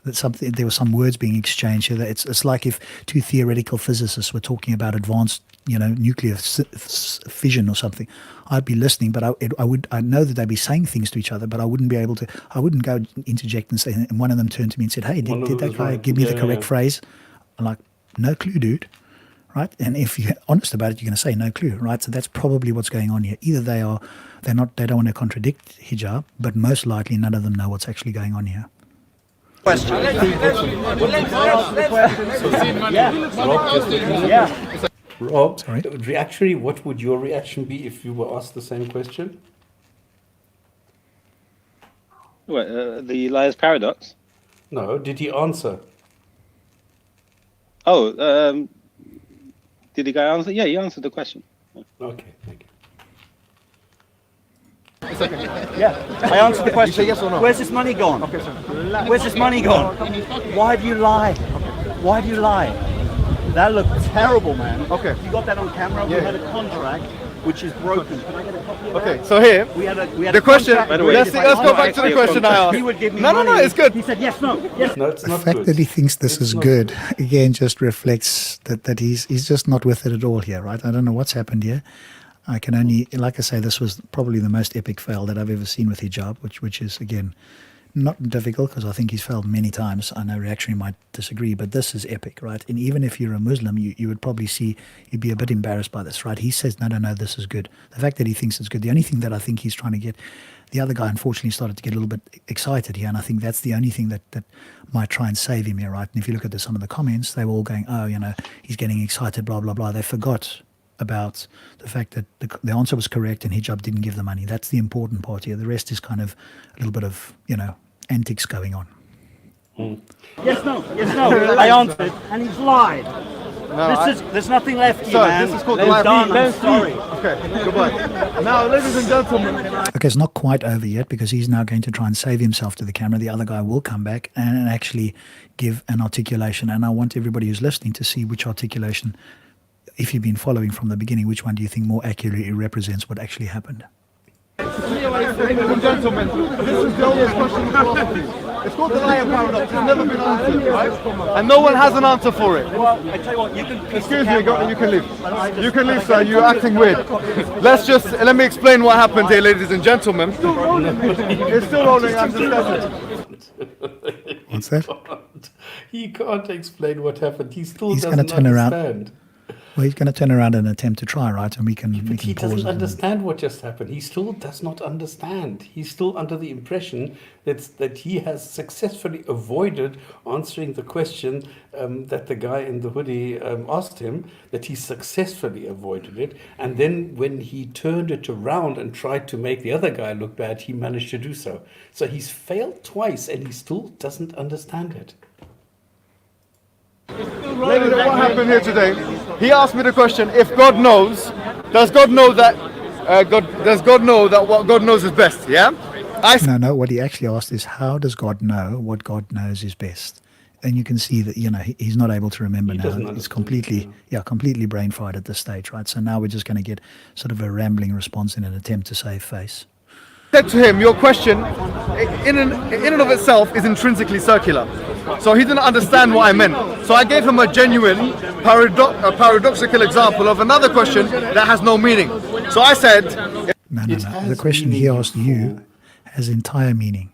There were some words being exchanged here. It's like if two theoretical physicists were talking about advanced, nuclear fission or something. I'd be listening, but I know that they'd be saying things to each other, but I wouldn't be able to. I wouldn't go interject and say. And one of them turned to me and said, "Hey, did that guy give me the correct phrase?" I'm like, "No clue, dude." Right? And if you're honest about it, you're going to say no clue, right? So that's probably what's going on here. Either they don't want to contradict hijab, but most likely none of them know what's actually going on here. Question. Rob, Sorry? reactionary, what would your reaction be if you were asked the same question? What, the liar's paradox? No, did he answer? Oh, did the guy answer? Yeah, he answered the question. Okay, thank you. I answered the question. You say yes or no? Where's this money gone? Okay, sir. Where's this money gone? Why do you lie? Why do you lie? That looked terrible, man. Okay. You got that on camera. We Yeah. had a contract which is broken. Can I get a copy of that? Okay, so here, We had the question, contract By the way, let's go back to the question I asked. He would give me No, money. it's good. He said yes, no, yes. No, it's The not fact good. that he thinks this It's is not good, again, just reflects that he's just not with it at all here, right? I don't know what's happened here. I can only, like I say, this was probably the most epic fail that I've ever seen with hijab, which is, again, not difficult because I think he's failed many times. I know reactionary might disagree, but this is epic, right? And even if you're a Muslim, you would probably you'd be a bit embarrassed by this, right? He says, no, this is good. The fact that he thinks it's good, the only thing that I think he's trying to get, the other guy unfortunately started to get a little bit excited here, and I think that's the only thing that might try and save him here, right? And if you look at some of the comments, they were all going, he's getting excited, blah, blah, blah. They forgot about the fact that the answer was correct and hijab didn't give the money. That's the important part here. The rest is kind of a little bit of, antics going on. Yes, no. I answered, and he's lied. No, There's nothing left here, Sir, man. this is called the It's live done. feed. I'm sorry. Okay, goodbye. Now, ladies and gentlemen, Okay, it's not quite over yet because he's now going to try and save himself to the camera. The other guy will come back and actually give an articulation. And I want everybody who's listening to see which articulation, if you've been following from the beginning, which one do you think more accurately represents what actually happened? ladies and gentlemen, this is the oldest question in philosophy. It's called the liar paradox. It's never been answered, right? And no one has an answer for it. Well, I tell you what, you can Excuse me, you can leave. You can leave, sir. You're acting weird. Let me explain what happened here, ladies and gentlemen. It's still rolling. I'm discussing. What's that? He can't explain what happened. He still He's doesn't gonna turn around. understand. Well, he's going to turn around and attempt to try, right? And we can But he pause doesn't it. understand what just happened. He still does not understand. He's still under the impression that he has successfully avoided answering the question that the guy in the hoodie asked him, that he successfully avoided it. And then when he turned it around and tried to make the other guy look bad, he managed to do so. So he's failed twice and he still doesn't understand it. Ladies, what happened here today? He asked me the question: if God knows, does God know that? Does God know that what God knows is best? Yeah. No, what he actually asked is, how does God know what God knows is best? and you can see that, you know, he's not able to remember He now. doesn't He's understand, completely, completely brain fried at this stage, right? So now we're just going to get sort of a rambling response in an attempt to save face. Said to him, your question in and of itself is intrinsically circular. So he didn't understand what I meant. So I gave him a genuine paradoxical example of another question that has no meaning. So I said, No. The question he asked you has entire meaning.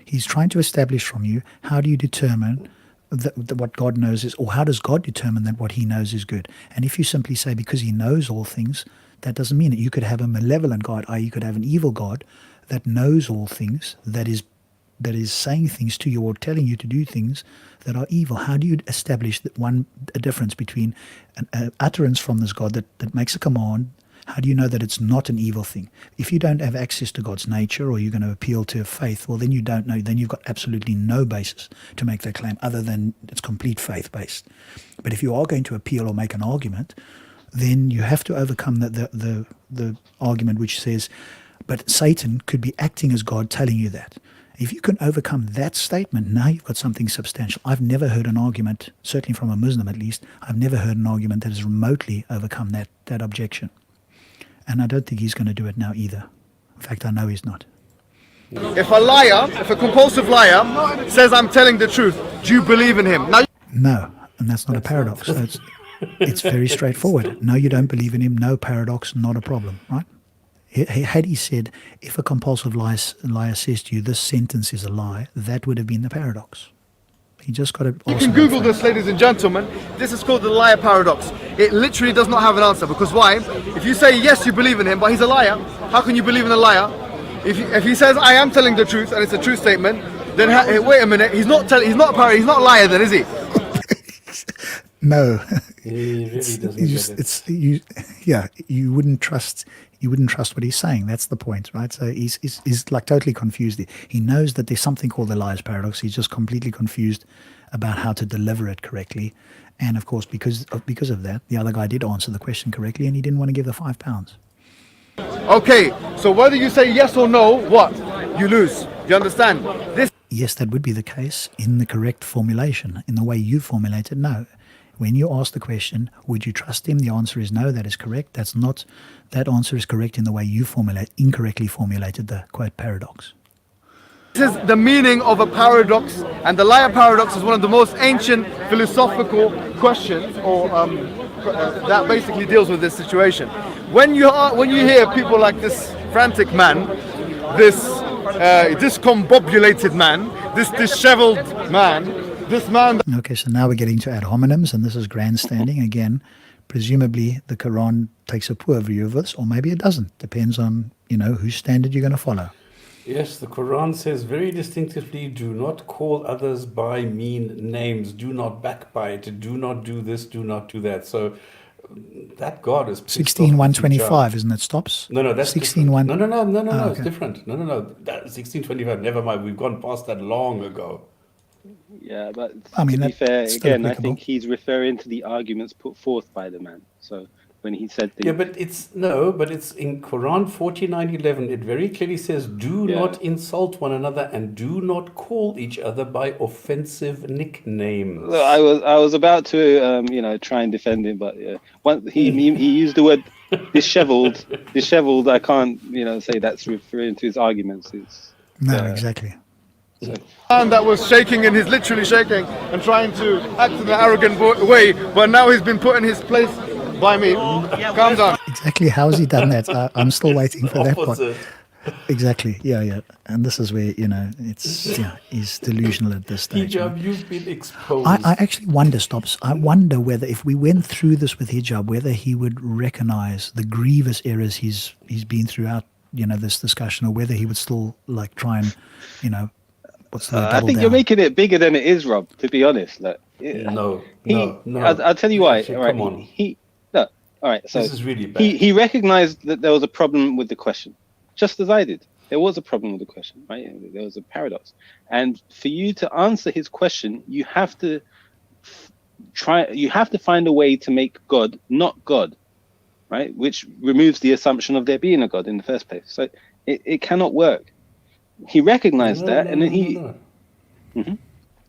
He's trying to establish from you, how do you determine that what God knows is, or how does God determine that what he knows is good? And if you simply say, because he knows all things, that doesn't mean it. You could have a malevolent God, i.e. you could have an evil God that knows all things, that is saying things to you or telling you to do things that are evil. How do you establish a difference between an utterance from this God that makes a command? How do you know that it's not an evil thing? If you don't have access to God's nature, or you're going to appeal to faith, well, then you don't know. Then you've got absolutely no basis to make that claim other than it's complete faith-based. But if you are going to appeal or make an argument, then you have to overcome the argument which says, but Satan could be acting as God telling you that. If you can overcome that statement, now you've got something substantial. I've never heard an argument, certainly from a Muslim at least, I've never heard an argument that has remotely overcome that objection. And I don't think he's going to do it now either. In fact, I know he's not. if a compulsive liar says I'm telling the truth, do you believe in him? Now, No, and that's not a paradox. So it's very straightforward. No, you don't believe in him. No paradox, not a problem, right? Had he said, if a compulsive liar says to you, this sentence is a lie, that would have been the paradox. He just got to you can Google this, ladies and gentlemen. This is called the liar paradox. It literally does not have an answer, because why? If you say yes, you believe in him, but he's a liar, how can you believe in a liar? If he says I am telling the truth and it's a true statement, then wait a minute, he's not a liar then, is he? No. He really doesn't get it. You wouldn't trust what he's saying. That's the point, right? So he's like totally confused. He knows that there's something called the liar's paradox. He's just completely confused about how to deliver it correctly. And of course, because of that, the other guy did answer the question correctly, and he didn't want to give the £5. Okay, so whether you say yes or no, what? You lose. Do you understand? Yes, that would be the case in the correct formulation. In the way you formulate it, no. When you ask the question, would you trust him? The answer is no, that is correct. That answer is correct in the way you incorrectly formulated the quote paradox. This is the meaning of a paradox, and the liar paradox is one of the most ancient philosophical questions, or that basically deals with this situation. When you hear people like this frantic man, this discombobulated man, this disheveled man, this man. Okay, so now we're getting to ad hominems, and this is grandstanding again. Presumably, the Quran takes a poor view of this, or maybe it doesn't. Depends on whose standard you're going to follow. Yes, the Quran says very distinctively, do not call others by mean names, do not backbite, do not do this, do not do that. So that God is 16:125, isn't it? Stops. No, that's 16:1. No, okay. It's different. No. That 16:25. Never mind. We've gone past that long ago. Yeah, but I mean, to be fair, still again, I applicable. think he's referring to the arguments put forth by the man. So when he said Yeah, but it's in Quran 49:11. It very clearly says, "Do not insult one another and do not call each other by offensive nicknames." Look, I was about to try and defend him, but he used the word disheveled. I can't say that's referring to his arguments. Exactly. Man that was shaking, and he's literally shaking and trying to act in an arrogant way, but now he's been put in his place by me. Calm down. Exactly. How has he done that? I'm still waiting for that part. Opposite. Exactly. Yeah. And this is where he's delusional at this stage. Hijab, you've been exposed. I actually wonder, I wonder whether if we went through this with Hijab, whether he would recognize the grievous errors he's been throughout, this discussion, or whether he would still try and, what's the word, I double think down. you're making it bigger than it is, Rob. To be honest, No. I'll tell you why. Actually, All right, come on. All right. So This is really bad. he recognized that there was a problem with the question, just as I did. There was a problem with the question, right? There was a paradox, and for you to answer his question, you have to find a way to make God not God, right? Which removes the assumption of there being a God in the first place. So it cannot work. He recognized that, and then he. No. Mm-hmm.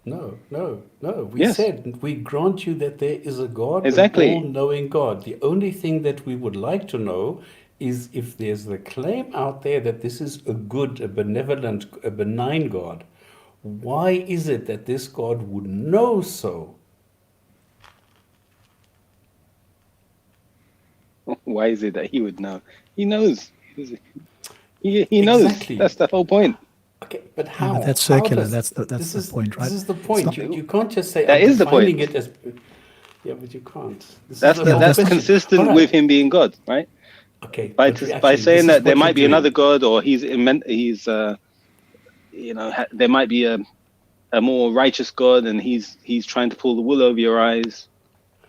No, no, no. We Yes. said we grant you that there is a God, Exactly. an all-knowing God. The only thing that we would like to know is if there's the claim out there that this is a good, a benevolent, a benign God. Why is it that this God would know so? Why is it that he would know? He knows. He knows. Exactly. That's the whole point. Okay, but Yeah, how? but that's How circular. does- That's this the is, point, right? This is the It's point. not- You can't just say, That I'm is the defining point. it as... Yeah, but you can't. This That's is the whole that's question. consistent All right. with him being God, right? Okay, By but by actually, saying this is that there what might you're be doing. another God, or he's there might be a more righteous God, and he's trying to pull the wool over your eyes.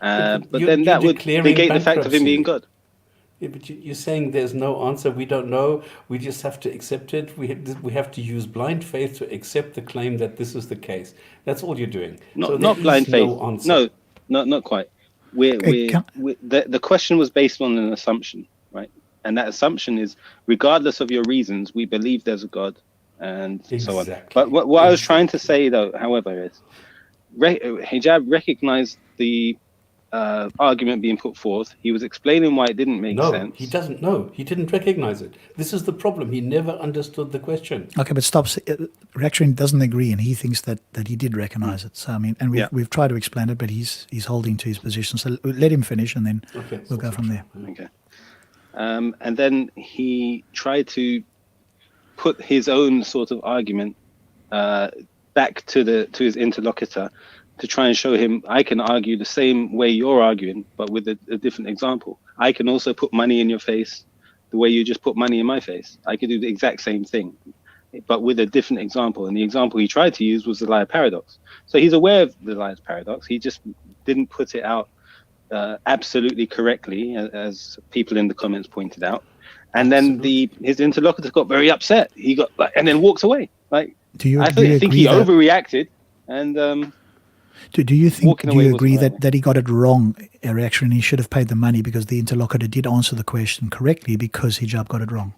But you're- then you're that would declaring negate the fact of him bankruptcy. being God. Yeah, but you're saying there's no answer. We don't know. We just have to accept it. We have to use blind faith to accept the claim that this is the case. That's all you're doing. So Not there blind is faith. no answer. No, not quite. The question was based on an assumption, right? And that assumption is, regardless of your reasons, we believe there's a God, and so on. Exactly. But what I was trying to say, though, however, is Hijab recognized the argument being put forth. He was explaining why it didn't make No, sense. he doesn't know. He didn't recognize it. This is the problem. He never understood the question. Okay, but stop. Rakshrin doesn't agree, and he thinks that he did recognize it. So I mean, and we've tried to explain it, but he's holding to his position. So let him finish, and then we'll go from there. Okay. And then he tried to put his own sort of argument back to his interlocutor, to try and show him, I can argue the same way you're arguing, but with a different example. I can also put money in your face the way you just put money in my face. I could do the exact same thing, but with a different example. And the example he tried to use was the liar paradox. So he's aware of the liar paradox. He just didn't put it out absolutely correctly, as people in the comments pointed out. And then his interlocutor got very upset. He got and then walked away. Like, do you think he overreacted, and do you agree right. that he got it wrong, Rakshrin, and he should have paid the money because the interlocutor did answer the question correctly because Hijab got it wrong?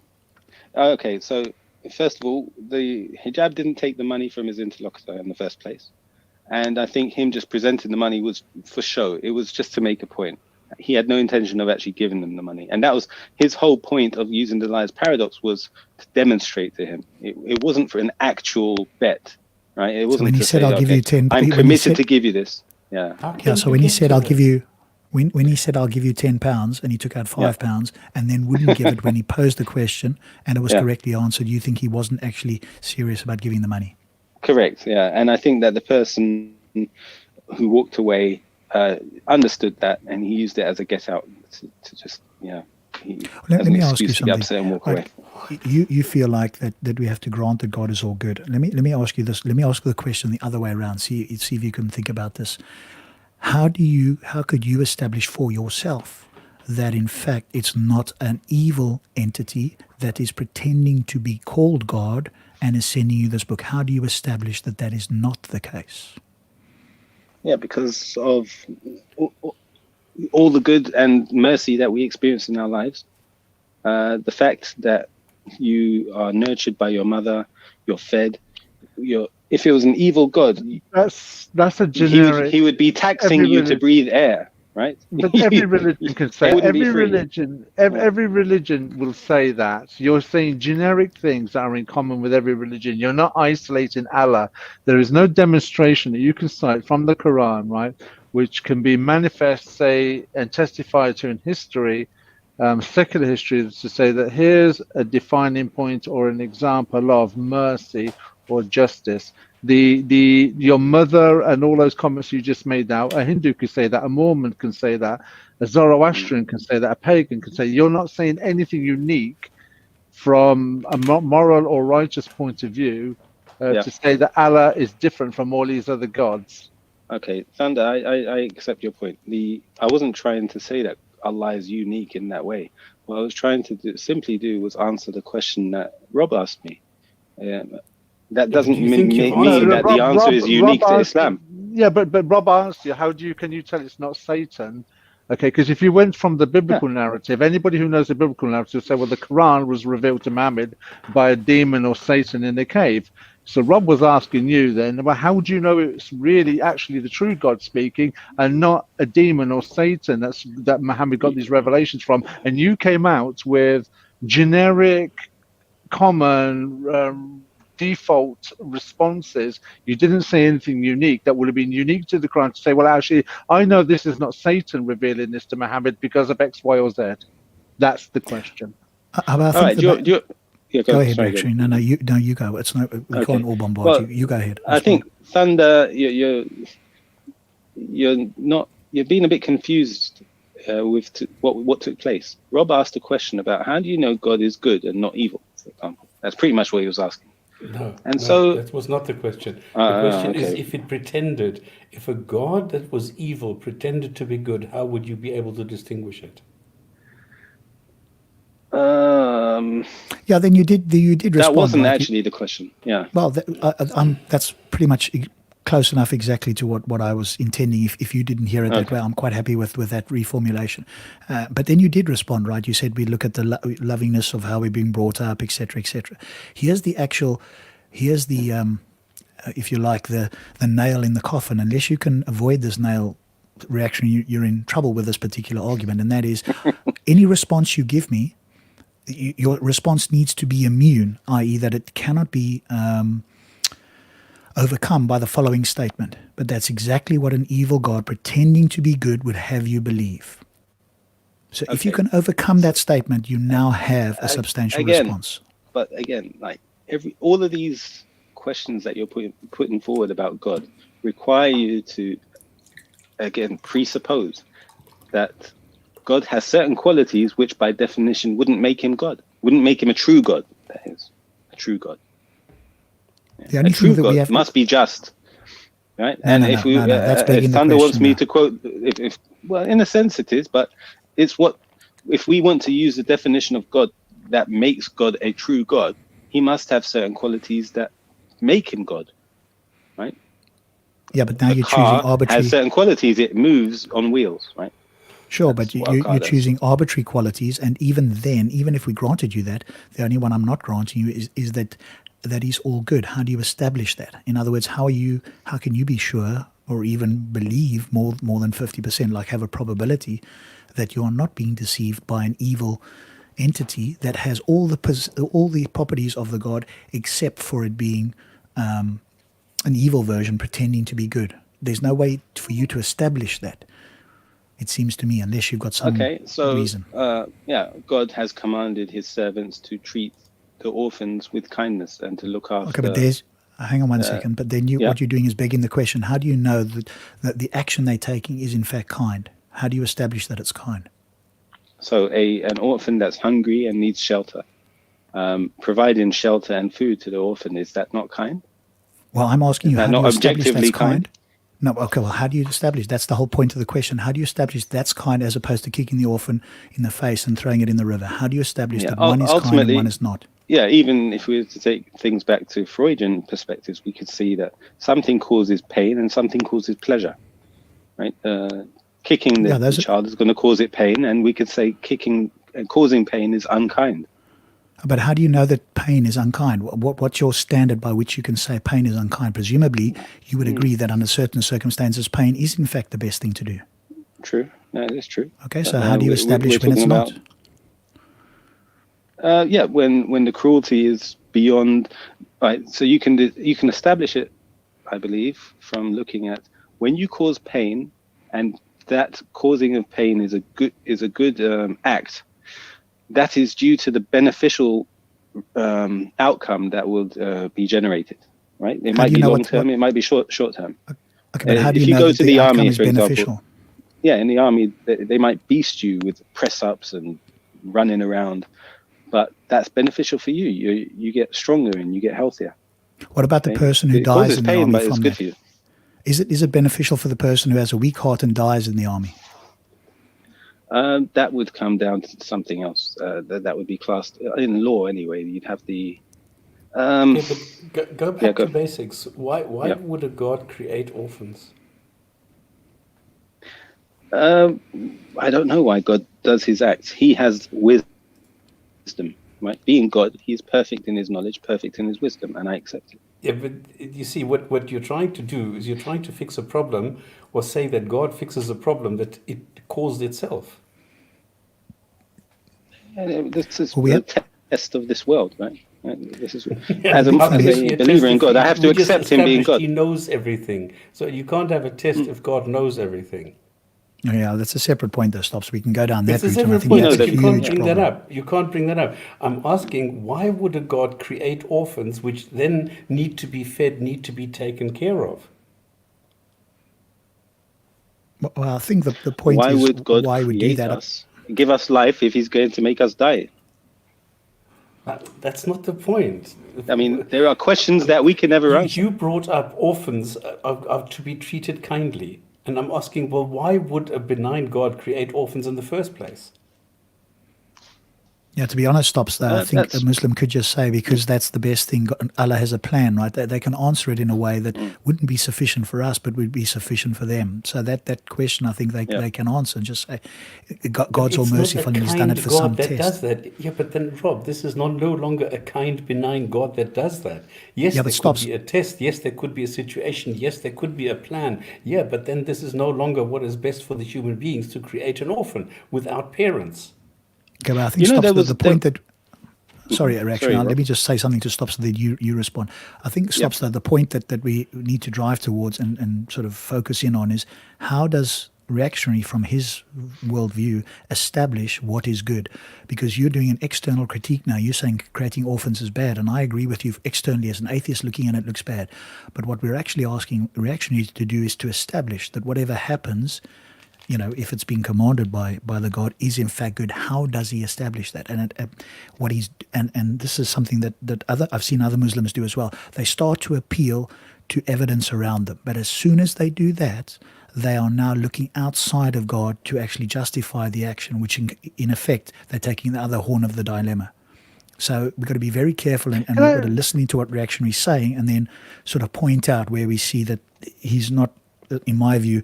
Okay, so first of all, the Hijab didn't take the money from his interlocutor in the first place. And I think him just presenting the money was for show. It was just to make a point. He had no intention of actually giving them the money. And that was his whole point of using the liar's paradox, was to demonstrate to him. It wasn't for an actual bet, right? It wasn't so when he to said, say, I'll give you 10... I'm committed to give you this. Yeah. Yeah, so when he said, I'll give you... When he said, I'll give you £10, and he took out £5 and then wouldn't give it when he posed the question and it was correctly answered, you think he wasn't actually serious about giving the money? Correct, yeah. And I think that the person who walked away understood that, and he used it as a get out to just, let me ask you something. Upset and walk away. You feel like that we have to grant that God is all good. Let me ask you this. Let me ask the question the other way around. See if you can think about this. How could you establish for yourself that in fact it's not an evil entity that is pretending to be called God and is sending you this book? How do you establish that is not the case? Yeah, because of all the good and mercy that we experience in our lives. The fact that you are nurtured by your mother, you're fed. If it was an evil God, that's a generic. He would be taxing you to breathe air, right? But every religion can say. Every religion will say that. You're saying generic things that are in common with every religion. You're not isolating Allah. There is no demonstration that you can cite from the Quran, right, which can be manifest, say, and testified to in history, secular history, to say that here's a defining point or an example of mercy or justice. Your mother and all those comments you just made now, a Hindu can say that, a Mormon can say that, a Zoroastrian can say that, a pagan can say. You're not saying anything unique from a moral or righteous point of view to say that Allah is different from all these other gods. Okay, Thunder, I accept your point. I wasn't trying to say that Allah is unique in that way. What I was trying to simply do was answer the question that Rob asked me. That doesn't mean that the answer is unique to Islam. Yeah, but Rob asked you, can you tell it's not Satan? Okay, because if you went from the biblical narrative, anybody who knows the biblical narrative will say, well, the Quran was revealed to Muhammad by a demon or Satan in a cave. So Rob was asking you then, well, how do you know it's really actually the true God speaking and not a demon or Satan that Muhammad got these revelations from? And you came out with generic, common, default responses. You didn't say anything unique that would have been unique to the Quran to say, well, actually, I know this is not Satan revealing this to Muhammad because of X, Y, or Z. That's the question. All right, go ahead, actually. No, you go. It's no, we can't all bombard well, you. You go ahead. I think Thunder, you're being a bit confused with what took place. Rob asked a question about how do you know God is good and not evil, for example. That's pretty much what he was asking. No, so that was not the question. The question is if a God that was evil pretended to be good, how would you be able to distinguish it? Yeah, then you did respond. That wasn't right? actually the question. Yeah. Well, that's pretty much close enough exactly to what I was intending. If you didn't hear it that way, I'm quite happy with that reformulation. But then you did respond, right? You said we look at the lovingness of how we're being brought up, etc., etc. Here's the if you like, the nail in the coffin. Unless you can avoid this nail reaction, you're in trouble with this particular argument, and that is any response you give me, your response needs to be immune, i.e. that it cannot be overcome by the following statement. But that's exactly what an evil God pretending to be good would have you believe. So if you can overcome that statement, you now have a substantial response. But again, like all of these questions that you're putting forward about God require you to, again, presuppose that God has certain qualities which by definition wouldn't make him God, wouldn't make him a true God, that is, a true God. The only a true thing that God we have must be just, right? If Thunder wants me to quote, well, in a sense it is, but it's what, if we want to use the definition of God that makes God a true God, he must have certain qualities that make him God, right? Yeah, but now you're choosing arbitrary. Has certain qualities, it moves on wheels, right? Sure, but you're choosing arbitrary qualities, and even then, even if we granted you that, the only one I'm not granting you is that is all good. How do you establish that? In other words, how can you be sure or even believe more than 50%, like have a probability that you are not being deceived by an evil entity that has all the properties of the God except for it being an evil version pretending to be good? There's no way for you to establish that, it seems to me, unless you've got some reason. God has commanded his servants to treat the orphans with kindness and to look after. Okay, but hang on one second. But then what you're doing is begging the question: how do you know that the action they're taking is in fact kind? How do you establish that it's kind? So an orphan that's hungry and needs shelter, providing shelter and food to the orphan, is that not kind? Well, I'm asking you, how do you establish that's kind? No, okay, well, how do you establish? That's the whole point of the question. How do you establish that's kind as opposed to kicking the orphan in the face and throwing it in the river? How do you establish that one is kind and one is not? Yeah, even if we were to take things back to Freudian perspectives, we could see that something causes pain and something causes pleasure, right? Kicking the child is going to cause it pain, and we could say kicking and causing pain is unkind. But how do you know that pain is unkind? What's your standard by which you can say pain is unkind? Presumably, you would agree that under certain circumstances, pain is in fact the best thing to do. True. No, that's true. Okay, so how do you establish when it's not? When the cruelty is beyond, right? So you can establish it, I believe, from looking at when you cause pain, and that causing of pain is a good act. That is due to the beneficial outcome that will be generated, right? It might be long term, it might be short term. Okay, but how do you know that the outcome is beneficial? In the army, they might beast you with press ups and running around, but that's beneficial for you. You get stronger and you get healthier. What about the person who dies in the army from that? For you. Is it beneficial for the person who has a weak heart and dies in the army? That would come down to something else. That would be classed in law anyway. You'd have the. Go back to basics. Why would a God create orphans? I don't know why God does his acts. He has wisdom, right? Being God, he's perfect in his knowledge, perfect in his wisdom, and I accept it. Yeah, but you see, what you're trying to do is you're trying to fix a problem or say that God fixes a problem that it caused itself. And this is Well, we the have, test of this world, right? This is Yeah, as a, how and can as it this, be a a believer test in if God, I have to we just accept him being established God. he knows everything? So you can't have a test if God knows everything. yeah, that's a separate point that stops. We can go down It's that a route, and I separate think You point, that's know a but that, you can't huge bring that problem. up. You can't bring that up. I'm asking, why would a God create orphans which then need to be fed, need to be taken care of? Well, I think the point why is would God why we do create that. us, give us life if he's going to make us die? That's not the point. I mean, there are questions that we can never answer. You brought up orphans are to be treated kindly. And I'm asking, well, why would a benign God create orphans in the first place? Yeah, to be honest, stops there. I think a That's Muslim could just say, because that's the best thing. Allah has a plan, right? They can answer it in a way that wouldn't be sufficient for us, but would be sufficient for them. So that question, I think yeah. they can answer and just say, But God's all it's not merciful a and He's done it kind for some God that does test. that. Yeah, but then, Rob, this is no longer a kind, benign God that does that. Yes, Yeah, there but could stops. be a test. Yes, there could be a situation. Yes, there could be a plan. Yeah, but then this is no longer what is best for the human beings to create an orphan without parents. Okay, but I think You know, stops there was the there, point that. Sorry, sorry, let Rob. me just say something to stop so that you respond. I think Yeah. stops the point that we need to drive towards and sort of focus in on is, how does reactionary from his worldview establish what is good? Because you're doing an external critique now. You're saying creating orphans is bad, and I agree with you. Externally, as an atheist looking at it, looks bad. But what we're actually asking reactionaries to do is to establish that whatever happens, if it's been commanded by the God, is in fact good. How does he establish that? And what he's and this is something that I've seen other Muslims do as well. They start to appeal to evidence around them, but as soon as they do that, they are now looking outside of God to actually justify the action, which in effect they're taking the other horn of the dilemma. So we've got to be very careful, and we've got to listen to what reactionary is saying, and then sort of point out where we see that he's not, in my view,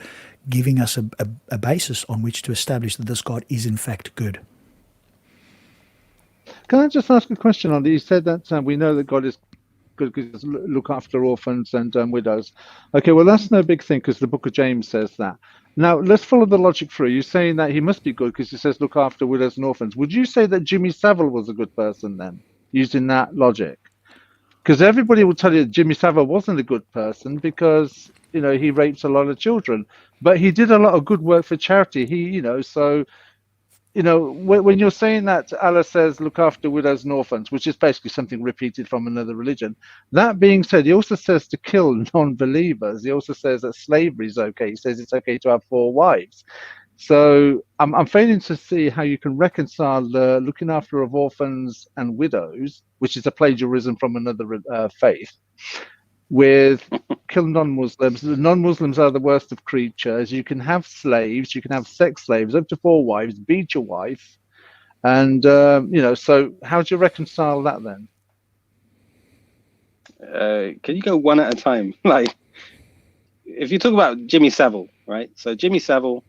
giving us a basis on which to establish that this God is in fact good. Can I just ask a question on that? You said that we know that God is good because look after orphans and widows. Okay, well, that's no big thing because the book of James says that. Now, let's follow the logic through. You're saying that he must be good because he says look after widows and orphans. Would you say that Jimmy Savile was a good person then, using that logic? Because everybody will tell you that Jimmy Savile wasn't a good person because, he raped a lot of children. But he did a lot of good work for charity. When you're saying that Allah says, look after widows and orphans, which is basically something repeated from another religion. That being said, he also says to kill non-believers. He also says that slavery is okay. He says it's okay to have 4 wives. So I'm failing to see how you can reconcile the looking after of orphans and widows, which is a plagiarism from another faith, with kill non-Muslims. The non-Muslims are the worst of creatures. You can have slaves, you can have sex slaves, up to 4 wives, beat your wife. And, so how do you reconcile that then? Can you go one at a time? Like, if you talk about Jimmy Savile, right? So Jimmy Savile,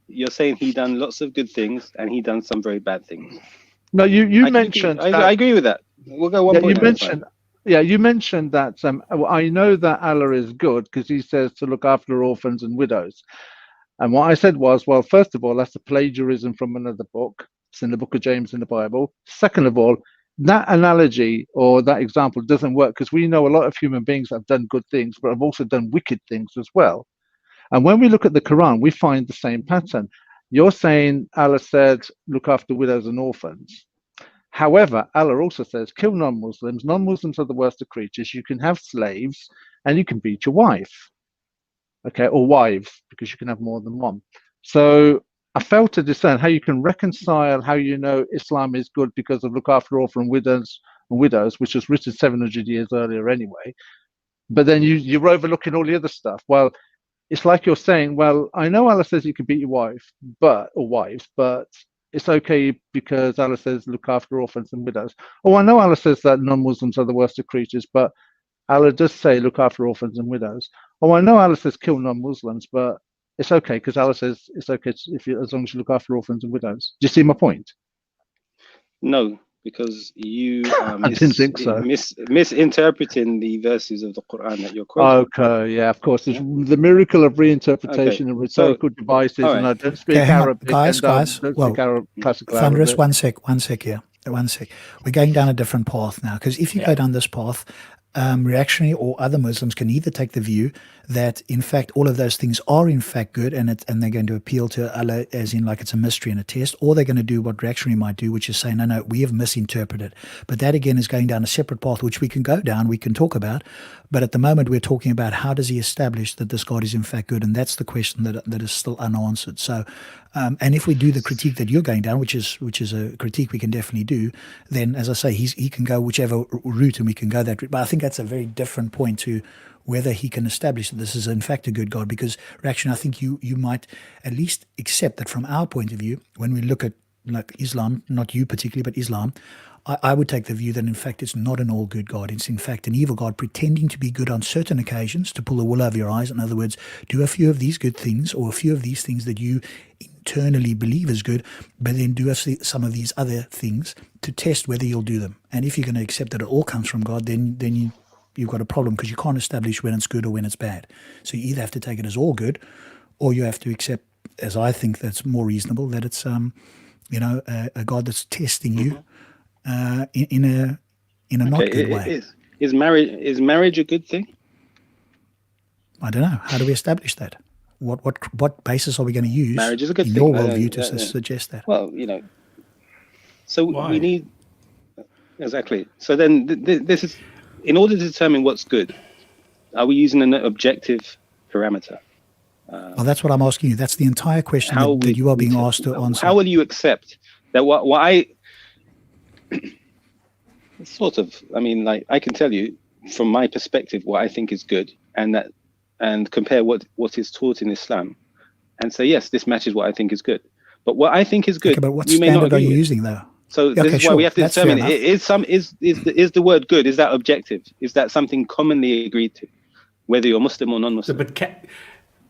you're saying he done lots of good things and he done some very bad things. No, you mentioned that. I agree with that. We'll go one point at a time. You mentioned that I know that Allah is good because he says to look after orphans and widows. And what I said was, well, first of all, that's a plagiarism from another book. It's in the book of James in the Bible. Second of all, that analogy or that example doesn't work because we know a lot of human beings have done good things, but have also done wicked things as well. And when we look at the Quran, we find the same pattern. You're saying Allah said, look after widows and orphans. However, Allah also says, kill non-Muslims. Non-Muslims are the worst of creatures. You can have slaves and you can beat your wife. Okay, or wives, because you can have more than one. So I fail to discern how you can reconcile how Islam is good because of look after orphan widows, which was written 700 years earlier anyway. But then you're overlooking all the other stuff. Well, it's like you're saying, well, I know Allah says you can beat your wife, or wives, but it's okay because Allah says look after orphans and widows. Oh, I know Allah says that non-Muslims are the worst of creatures, but Allah does say look after orphans and widows. Oh, I know Allah says kill non-Muslims, but it's okay because Allah says it's okay as long as you look after orphans and widows. Do you see my point? No, because you are I didn't think so. misinterpreting the verses of the Quran that you're quoting. Okay, yeah, of course. There's the miracle of reinterpretation Okay, and rhetorical devices, all and I right. don't speak hang on, Arabic. guys. Don't Well, speak classical Thunderous, Arabic. one sec here. One sec. We're going down a different path now, because if you go down this path, reactionary or other Muslims can either take the view that in fact all of those things are in fact good, and they're going to appeal to Allah as in like it's a mystery and a test, or they're going to do what reactionary might do, which is say no, we have misinterpreted. But that again is going down a separate path, which we can go down, we can talk about. But at the moment we're talking about how does he establish that this God is in fact good, and that's the question that is still unanswered. So and if we do the critique that you're going down, which is a critique we can definitely do, then as I say, he can go whichever route and we can go that route. But I think that's a very different point to whether he can establish that this is in fact a good God, because reaction, I think you might at least accept that from our point of view, when we look at like Islam, not you particularly, but Islam, I would take the view that in fact it's not an all good God. It's in fact an evil God pretending to be good on certain occasions to pull the wool over your eyes. In other words, do a few of these good things or a few of these things that you internally believe is good, but then do some of these other things to test whether you'll do them. And if you're going to accept that it all comes from God, then you've got a problem, because you can't establish when it's good or when it's bad. So you either have to take it as all good, or you have to accept, as I think that's more reasonable, that it's a God that's testing you in a not good way. Is marriage a good thing? I don't know. How do we establish that? What basis are we going to use Marriage is a good in thing. your worldview to suggest that? Well, so Why? we need exactly. So then this is, in order to determine what's good, are we using an objective parameter? Well, that's what I'm asking you. That's the entire question that you are being asked to answer. How will you accept that what I sort of, I can tell you from my perspective what I think is good, and compare what is taught in Islam, and say, yes, this matches what I think is good. But what I think is good, okay, but what you may not standard are agree you with. using though? So Okay, this is why we have to that's determine, fair enough. is the word good, is that objective? Is that something commonly agreed to, whether you're Muslim or non-Muslim? But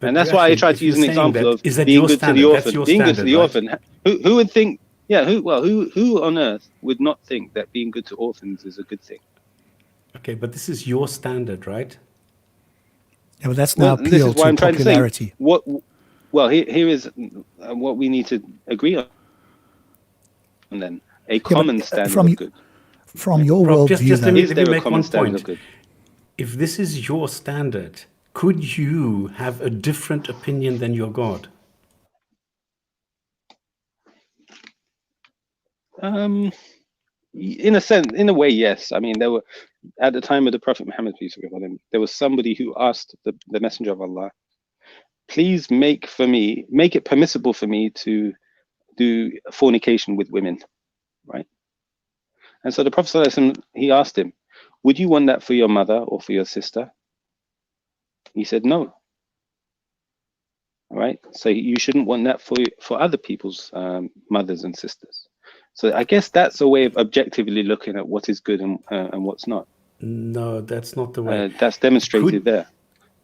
And that's why I tried to use an example of being good to the orphan. Being good to the orphan. Who would think? Yeah. Who on earth would not think that being good to orphans is a good thing? Okay, but this is your standard, right? Yeah, but that's now This appeal is why to I'm trying popularity. to say. Here is what we need to agree on. And then a common standard of good. From your Rob, worldview, just let me Is there a make common one standard point. of good? If this is your standard, could you have a different opinion than your God? In a sense, in a way, yes. I mean, there were, at the time of the Prophet Muhammad, peace be upon him, there was somebody who asked the Messenger of Allah, please make it permissible for me to do fornication with women, right? And so the Prophet ﷺ, he asked him, would you want that for your mother or for your sister? He said, no. All right, so you shouldn't want that for other people's mothers and sisters. So I guess that's a way of objectively looking at what is good and what's not. No, that's not the way. That's demonstrated there.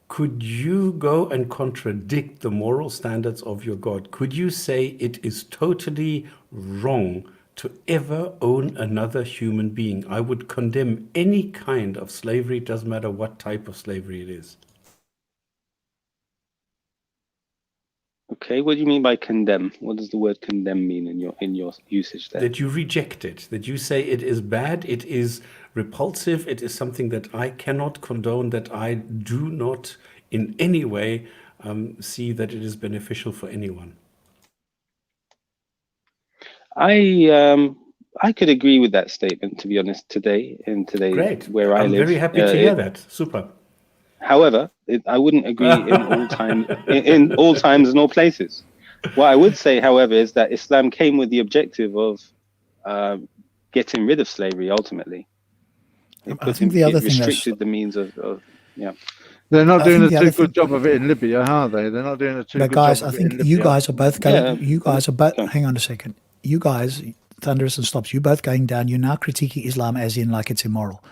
Could you go and contradict the moral standards of your God? Could you say it is totally wrong to ever own another human being? I would condemn any kind of slavery, it doesn't matter what type of slavery it is. Okay, what do you mean by condemn? What does the word condemn mean in your usage there? That you reject it, that you say it is bad, it is repulsive, it is something that I cannot condone, that I do not in any way see that it is beneficial for anyone. I could agree with that statement, to be honest, today Great. where I live. I'm very happy to hear that. Super. However, I wouldn't agree in all time, in all times and all places. What I would say, however, is that Islam came with the objective of getting rid of slavery. Ultimately, it restricted the means of yeah. They're not doing a too good job of it in Libya, are they? They're not doing a too good job. But guys, I think you guys are both going. You guys are both. Hang on a second. You guys, Thunderous and Stops. You both going down. You're now critiquing Islam as in like it's immoral.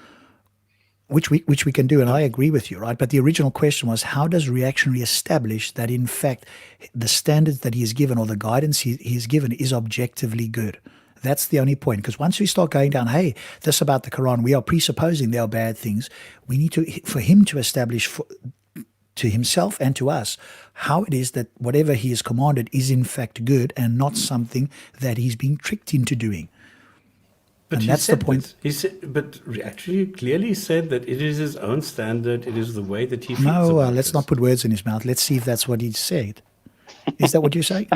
Which we can do, and I agree with you, right? But the original question was, how does reactionary establish that, in fact, the standards that he has given or the guidance he has given is objectively good? That's the only point. Because once we start going down, hey, this about the Quran, we are presupposing there are bad things. We need to, for him to establish to himself and to us how it is that whatever he has commanded is in fact good and not something that he's being tricked into doing. But and that's the point. He said, but actually clearly said that it is his own standard. It is the way that he feels. No, let's not put words in his mouth. Let's see if that's what he said. Is that what you're saying?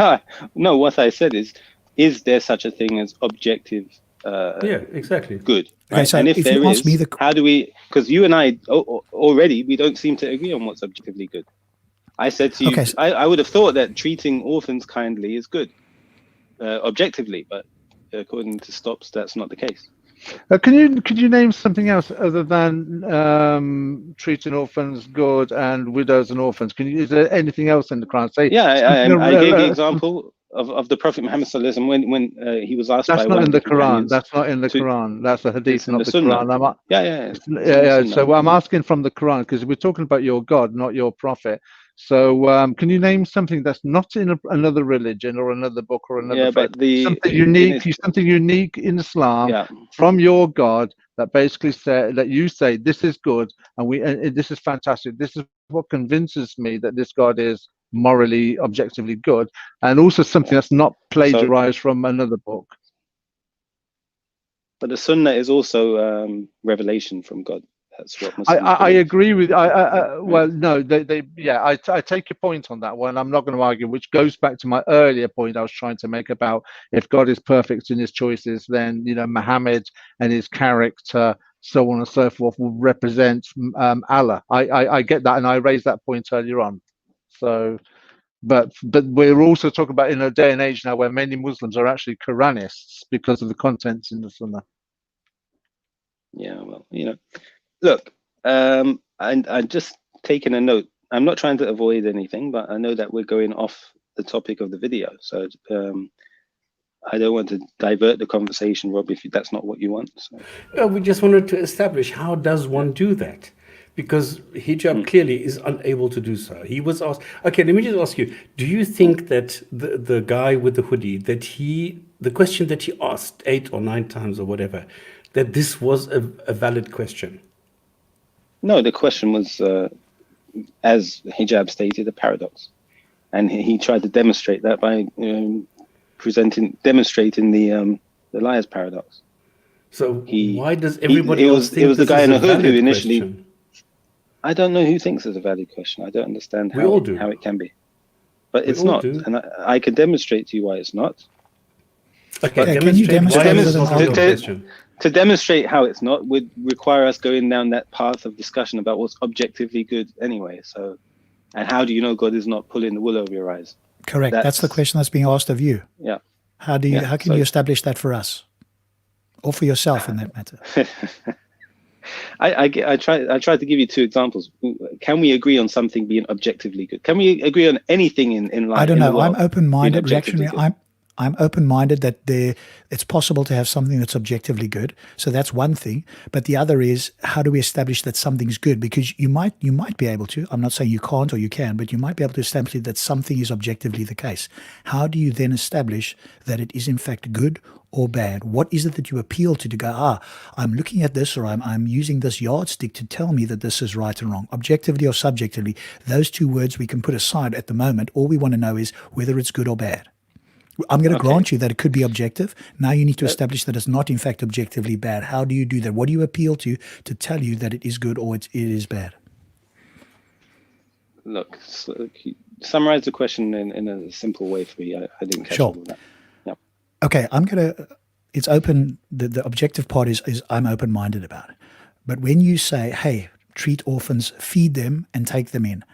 No, what I said is there such a thing as objective? Yeah, exactly. Good. Okay, Right? so and if there you ask is, me how do we? Because you and I already we don't seem to agree on what's objectively good. I said to you, Okay, so, I would have thought that treating orphans kindly is good, objectively, but according to Stops, that's not the case. Could you name something else other than treating orphans good and widows and orphans? Is there anything else in the Quran? Say, yeah, I gave the example of the Prophet Muhammad sallallahu alaihi wasallam when he was asked. That's by not one in of the the Quran. That's not in the Quran. That's a hadith, not the Quran. Yeah. So I'm asking from the Quran because we're talking about your God, not your prophet. So can you name something that's not in another religion or another book or another faith? Something unique in Islam from your God that basically that you say this is good and this is fantastic. This is what convinces me that this God is morally, objectively good, and also something that's not plagiarized from another book. But the Sunnah is also revelation from God. That's what I agree with. Well, no, I take your point on that one. I'm not going to argue, which goes back to my earlier point I was trying to make about if God is perfect in his choices, then Muhammad and his character, so on and so forth, will represent Allah. I get that, and I raised that point earlier on. So, but we're also talking about in a day and age now where many Muslims are actually Quranists because of the contents in the Sunnah. Yeah, well, look, and I'm just taking a note. I'm not trying to avoid anything, but I know that we're going off the topic of the video. So I don't want to divert the conversation, Rob, if that's not what you want. So. We just wanted to establish, how does one do that? Because Hijab clearly is unable to do so. He was asked, okay, let me just ask you, do you think that the guy with the hoodie, that the question that he asked 8 or 9 times or whatever, that this was a valid question? No, the question was, as Hijab stated, a paradox. And he tried to demonstrate that by demonstrating the liar's paradox. So why does everybody else think it was the guy in the hood who initially... question? I don't know who thinks it's a valid question. I don't understand how it can be. But it's not. And I can demonstrate to you why it's not. Okay, can you demonstrate to demonstrate how it's not would require us going down that path of discussion about what's objectively good anyway. So, and how do you know God is not pulling the wool over your eyes? Correct. That's the question that's being asked of you. Yeah. How can you establish that for us, or for yourself in that matter? I tried to give you 2 examples. Can we agree on something being objectively good? Can we agree on anything in life? I don't know. I'm open-minded. Reactionary. I'm open-minded that it's possible to have something that's objectively good. So that's one thing. But the other is, how do we establish that something's good? Because you might be able to. I'm not saying you can't or you can, but you might be able to establish that something is objectively the case. How do you then establish that it is in fact good or bad? What is it that you appeal to go, I'm looking at this, or I'm using this yardstick to tell me that this is right and wrong, objectively or subjectively? Those 2 words we can put aside at the moment. All we want to know is whether it's good or bad. I'm going to grant you that it could be objective. Now you need to establish that it's not in fact objectively bad. How do you do that? What do you appeal to tell you that it is good or it is bad? Look, summarize the question in a simple way for me. I didn't catch all of that. Yeah. Okay, it's open. The objective part is I'm open-minded about it. But when you say, hey, treat orphans, feed them and take them in,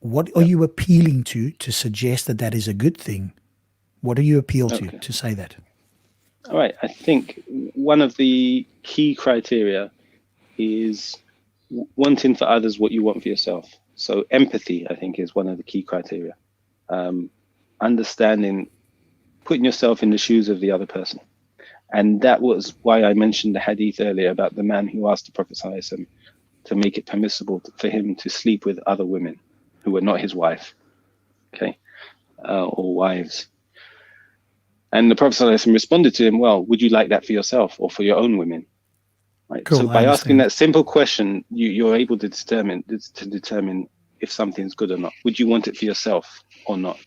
what are you appealing to suggest that is a good thing? What do you appeal to say that? All right. I think one of the key criteria is wanting for others what you want for yourself. So empathy, I think, is one of the key criteria. Understanding, putting yourself in the shoes of the other person. And that was why I mentioned the hadith earlier about the man who asked the Prophet ﷺ to make it permissible for him to sleep with other women who were not his wife, or wives. And the Prophet ﷺ responded to him, well, would you like that for yourself or for your own women? Right. Cool, So I by asking understand. that simple question, you're able to determine if something's good or not. Would you want it for yourself or not?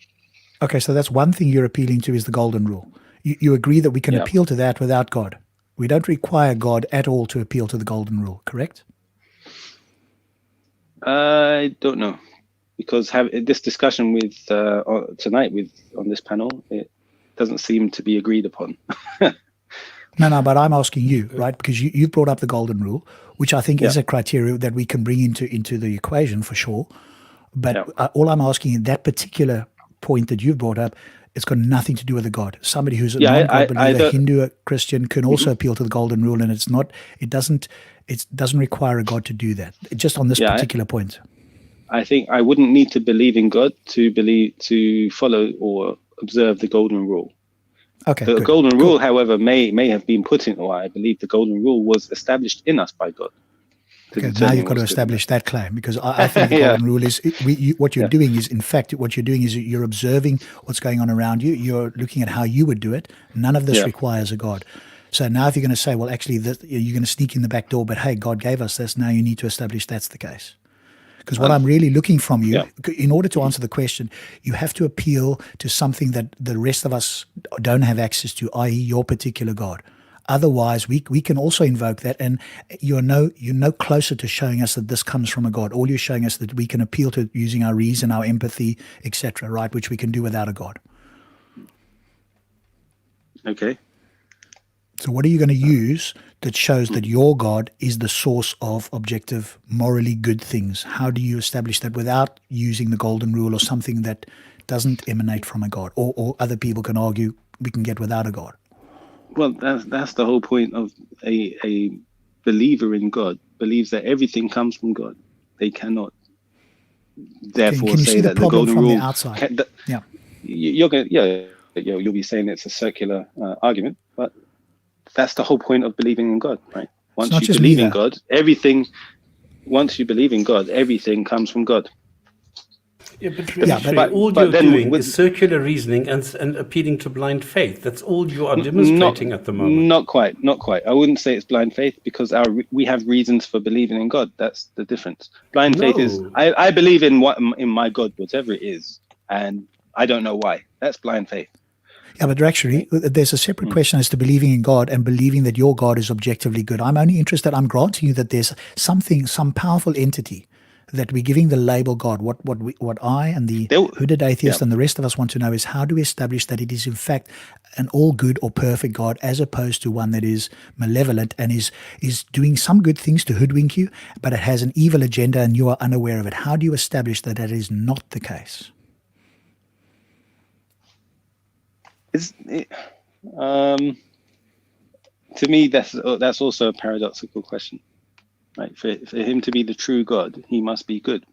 Okay, so that's one thing you're appealing to is the golden rule. You agree that we can Yeah. appeal to that without God. We don't require God at all to appeal to the golden rule, correct? I don't know, because this discussion with tonight on this panel, it doesn't seem to be agreed upon. No, but I'm asking you, right? Because you've brought up the golden rule, which I think is a criteria that we can bring into the equation for sure. But all I'm asking in that particular point that you've brought up, it's got nothing to do with the God. Somebody who's a non-God believer, Hindu, a Christian, can also appeal to the golden rule, and it doesn't require a God to do that. Just on this particular point. I think I wouldn't need to believe in God to follow or observe the golden rule. Okay. The golden rule, however, may have been put in, or I believe the golden rule was established in us by God. Okay, now you've got to establish that claim, because I think the golden rule is what you're doing is, in fact, what you're doing is you're observing what's going on around you. You're looking at how you would do it. None of this requires a God. So now if you're going to say, well, actually, you're going to sneak in the back door, but hey, God gave us this. Now you need to establish that's the case. Because what I'm really looking from you, in order to answer the question, you have to appeal to something that the rest of us don't have access to, i.e. your particular God. Otherwise, we can also invoke that, and you're no closer to showing us that this comes from a God. All you're showing us that we can appeal to using our reason, our empathy, etc., right, which we can do without a God. Okay. So what are you going to use that shows that your God is the source of objective, morally good things? How do you establish that without using the golden rule or something that doesn't emanate from a God, or other people can argue we can get without a God? Well, that's the whole point of a believer in God, believes that everything comes from God. They cannot therefore can you say see that the the problem golden from rule. the outside? You'll be saying it's a circular argument, but that's the whole point of believing in God, right? Once you believe in God, everything comes from God. Yeah, but all you're doing is circular reasoning and appealing to blind faith. That's all you are demonstrating at the moment. Not quite. I wouldn't say it's blind faith, because we have reasons for believing in God. That's the difference. Blind faith is I believe in my God, whatever it is, and I don't know why. That's blind faith. Yeah, but actually, there's a separate question as to believing in God and believing that your God is objectively good. I'm only interested, I'm granting you that there's some powerful entity that we're giving the label God. What I and the hooded atheist and the rest of us want to know is, how do we establish that it is in fact an all good or perfect God, as opposed to one that is malevolent and is doing some good things to hoodwink you, but it has an evil agenda and you are unaware of it? How do you establish that that is not the case? To me, that's also a paradoxical question, right? For him to be the true God, he must be good.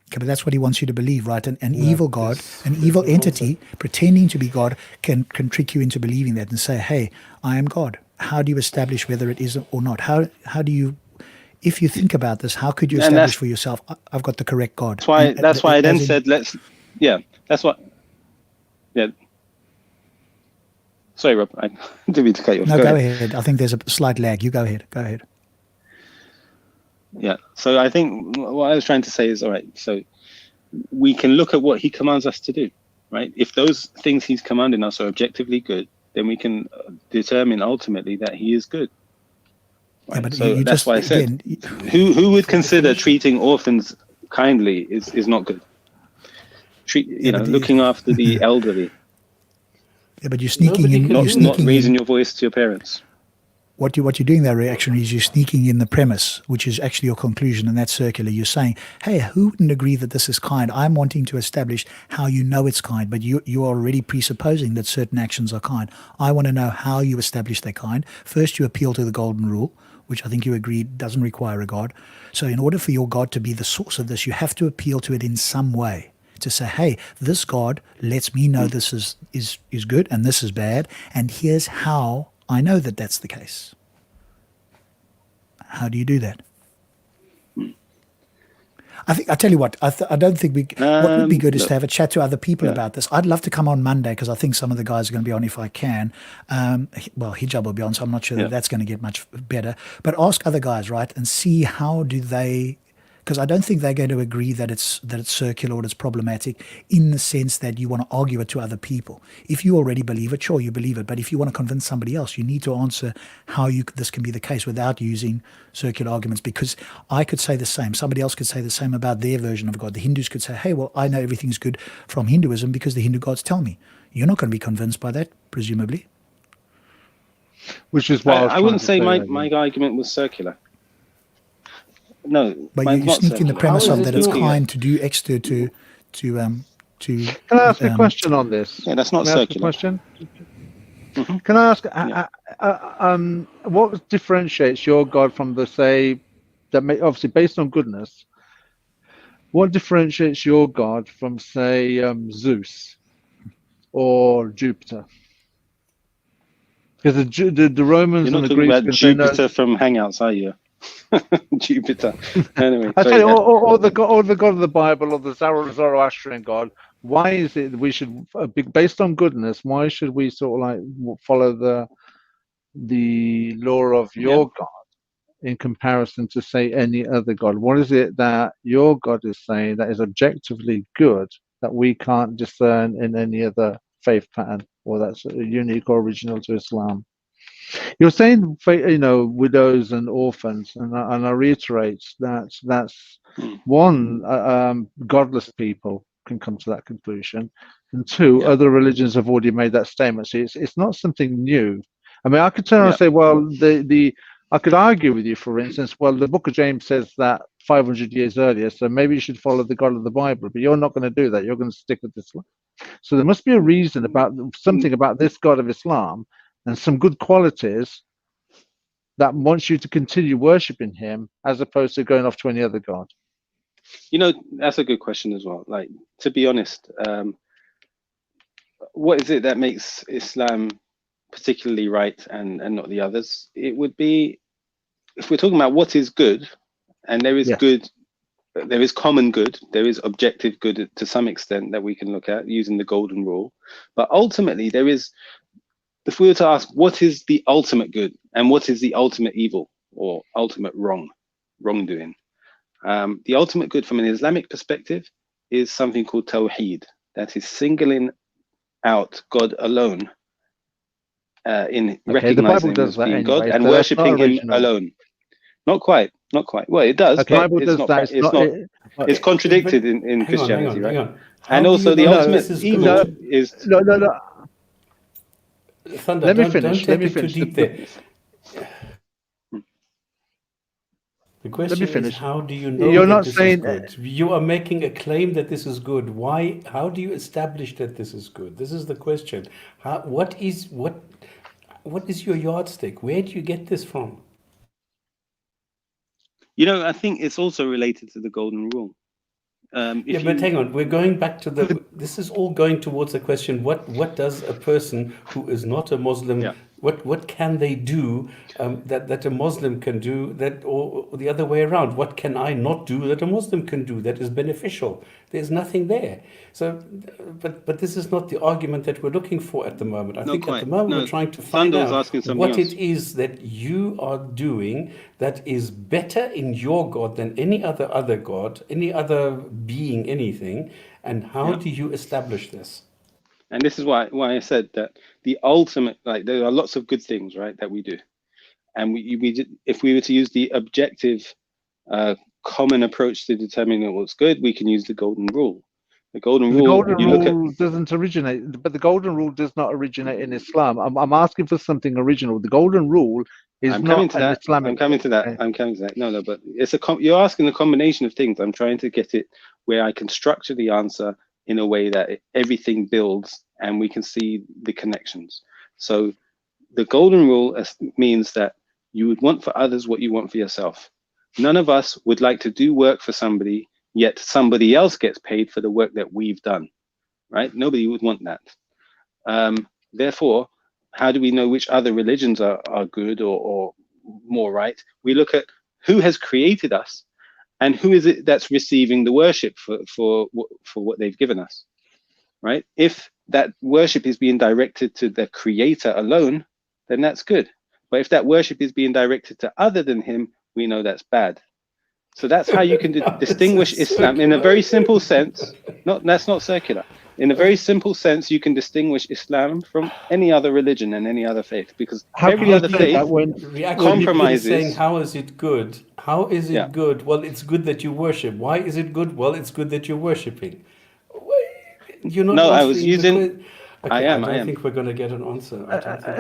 Okay, but that's what he wants you to believe, right? An evil God, an evil entity pretending to be God can trick you into believing that and say, hey, I am God. How do you establish whether it is or not? How do you, if you think about this, how could you establish for yourself, I've got the correct God? That's why I then said, Sorry, Rob, I didn't mean to cut you off. No, go ahead. I think there's a slight lag. You go ahead. Yeah, so I think what I was trying to say is, all right, so we can look at what he commands us to do, right? If those things he's commanding us are objectively good, then we can determine ultimately that he is good. Right? Yeah, but so that's why I said, who would consider treating orphans kindly is not good. Looking after the elderly. Yeah, but you're sneaking in. Not raising your voice to your parents. What you're doing there, reaction, is you're sneaking in the premise, which is actually your conclusion, and that's circular. You're saying, hey, who wouldn't agree that this is kind? I'm wanting to establish how you know it's kind, but you're already presupposing that certain actions are kind. I want to know how you establish they're kind. First, you appeal to the golden rule, which I think you agree doesn't require a God. So in order for your God to be the source of this, you have to appeal to it in some way, to say, hey, this God lets me know this is good and this is bad, and here's how I know that that's the case. How do you do that? I tell you what, I don't think what would be good is look, to have a chat to other people yeah. about this. I'd love to come on Monday because I think some of the guys are going to be on if I can. Well, Hijab will be on, so I'm not sure that that's going to get much better. But ask other guys, right, and see how do they. Because I don't think they're going to agree that it's circular or it's problematic in the sense that you want to argue it to other people. If you already believe it, sure, you believe it. But if you want to convince somebody else, you need to answer how this can be the case without using circular arguments. Because I could say the same. Somebody else could say the same about their version of God. The Hindus could say, hey, well, I know everything's good from Hinduism because the Hindu gods tell me. You're not going to be convinced by that, presumably. Which is why I wouldn't say my argument was circular. No, but you sneak in the premise of that it's kind to do extra to. Can I ask a question on this? Yeah, that's not circular. Question. Can I ask? What differentiates your God from the obviously based on goodness? What differentiates your God from say Zeus or Jupiter? Because the Romans You're not and the talking Greeks about Jupiter from Hangouts, are you? Jupiter. Anyway, I tell you, or the God of the Bible, or the Zoroastrian God. Why is it that we should, based on goodness, why should we sort of like follow the law of your God in comparison to say any other God? What is it that your God is saying that is objectively good that we can't discern in any other faith pattern, or that's unique or original to Islam? You're saying, widows and orphans, and I reiterate that's one, godless people can come to that conclusion, and two, other religions have already made that statement. So it's not something new. I mean, I could turn around and say, well, I could argue with you, for instance, well, the Book of James says that 500 years earlier, so maybe you should follow the God of the Bible, but you're not going to do that. You're going to stick with Islam. So there must be a reason about something about this God of Islam and some good qualities that wants you to continue worshipping him as opposed to going off to any other God. That's a good question as well. Like, to be honest, what is it that makes Islam particularly right and not the others? It would be, if we're talking about what is good, and there is good, there is common good, there is objective good to some extent that we can look at using the golden rule. But ultimately, there is, if we were to ask what is the ultimate good and what is the ultimate evil or ultimate wrongdoing, the ultimate good from an Islamic perspective is something called Tawheed, that is singling out God alone in recognizing him as being God and worshipping him alone. Not quite. Well, it does, but it's contradicted in Christianity, right? And also the ultimate evil is... No. Thunder, let me Don't finish. take it too deep there. The question is, how do you know that this is good? You are making a claim that this is good. Why? How do you establish that this is good? This is the question. What is your yardstick? Where do you get this from? I think it's also related to the golden rule. But hang on, we're going back to this is all going towards the question, what does a person who is not a Muslim, what can they do that a Muslim can do, that, or the other way around, what can I not do that a Muslim can do that is beneficial? There's nothing there. So, but this is not the argument that we're looking for at the moment. I think at the moment we're trying to find out what it is that you are doing that is better in your God than any other God, any other being, anything, and how do you establish this? And this is why I said that the ultimate, like, there are lots of good things, right, that we do, and if we were to use the objective, common approach to determining what's good, we can use the golden rule. The golden rule doesn't originate, but the golden rule does not originate in Islam. I'm asking for something original. The golden rule is not an Islamic. I'm coming to that. No, but it's you're asking a combination of things. I'm trying to get it where I can structure the answer in a way that everything builds and we can see the connections. So the golden rule means that you would want for others what you want for yourself. None of us would like to do work for somebody, yet somebody else gets paid for the work that we've done, right? Nobody would want that. Therefore, how do we know which other religions are good or more right? We look at who has created us And who is it that's receiving the worship for what they've given us, right? If that worship is being directed to the creator alone, then that's good. But if that worship is being directed to other than him, we know that's bad. So that's how you can distinguish Islam in a very simple sense. That's not circular. In a very simple sense, you can distinguish Islam from any other religion and any other faith, because every other faith compromises. Saying, how is it good? How is it good? Well, it's good that you worship. Why is it good? Well, it's good that you're worshiping. You're not. No, I was using. Okay, I am. I think we're going to get an answer.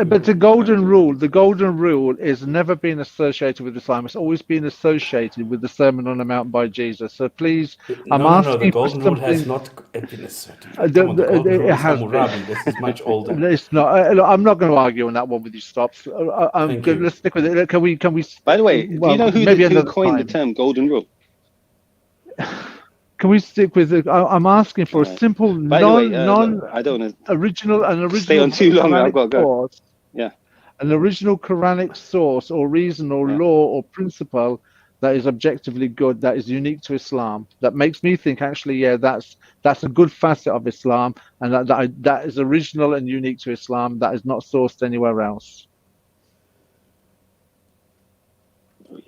But the golden rule is never been associated with Islam. It's always been associated with the Sermon on the Mount by Jesus. So please, I'm asking the golden rule has not been associated. It has been. This is much older. It's not. I'm not going to argue on that one with you. Stops. Let's stick with it. Can we? By the way, do you know who coined the term golden rule? Can we stick with it? I'm asking for a simple, original stay on too long. I've got to go. Source, an original Quranic source or reason or law or principle that is objectively good, that is unique to Islam, that makes me think actually, that's a good facet of Islam, and that is original and unique to Islam, that is not sourced anywhere else.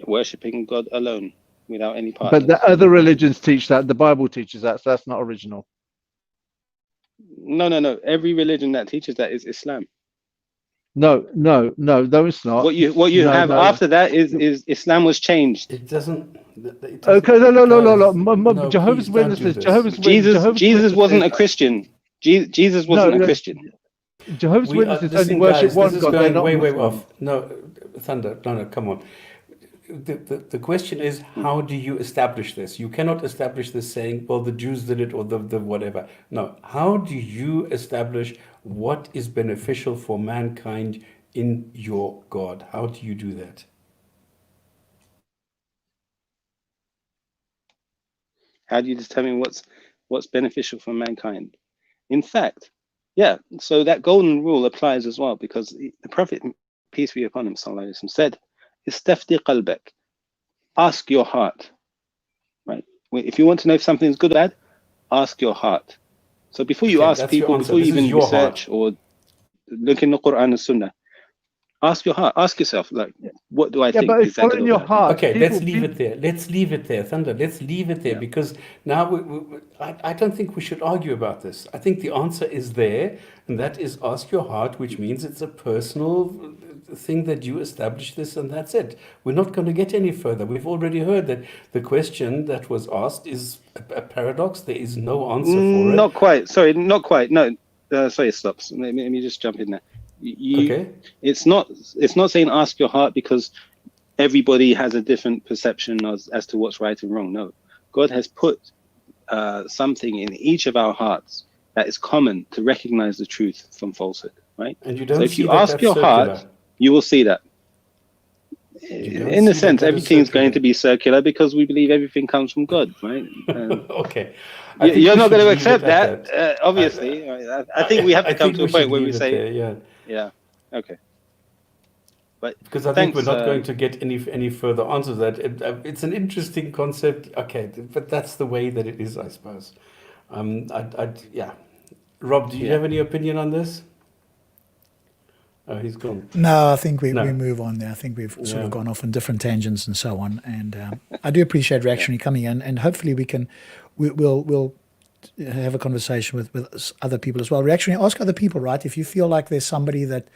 Worshipping God alone, without any partners. But the other religions teach that. The Bible teaches that, so that's not original. No. Every religion that teaches that is Islam. No, it's not. What you have after that is Islam was changed. It doesn't. Okay, no. Jehovah's Witnesses. Jesus wasn't a Christian. Jesus wasn't a Christian. Jehovah's Witnesses only worship one God. They're not way off. No, Thunder. No, come on. The question is, how do you establish this? You cannot establish this saying, well, the Jews did it or the whatever. No, how do you establish what is beneficial for mankind in your God? How do you do that? How do you determine what's beneficial for mankind? In fact, so that golden rule applies as well, because the Prophet, peace be upon him, said, Istafti qalbak, ask your heart, right? If you want to know if something's good or bad, ask your heart. So before you ask people, before you even research or look in the Quran and Sunnah, ask your heart, ask yourself, like, what do I think? But it's following your heart. Okay, let's leave it there. Thunder, let's leave it there, because now I don't think we should argue about this. I think the answer is there, and that is ask your heart, which means it's a personal thing that you establish this, and that's it. We're not going to get any further. We've already heard that the question that was asked is a paradox. There is no answer for it. Not quite. Sorry, not quite. No, sorry, stops. Let me just jump in there. Okay. It's not saying ask your heart because everybody has a different perception as to what's right and wrong. No, God has put something in each of our hearts that is common to recognize the truth from falsehood, right? And you don't. So if you ask your heart, you will see that. In a sense, everything's going to be circular because we believe everything comes from God, right? Okay. You're not going to accept that, obviously. I think we have to come to a point where we say, yeah, okay. But because I think we're not going to get any further answers to that. It's an interesting concept, okay, but that's the way that it is, I suppose. Rob, do you have any opinion on this? Oh, he's gone. No, I think we move on there. I think we've sort of gone off on different tangents and so on. And I do appreciate Reactionary coming in, and hopefully we'll have a conversation with other people as well. Reactionary, ask other people, right? If you feel like there's somebody that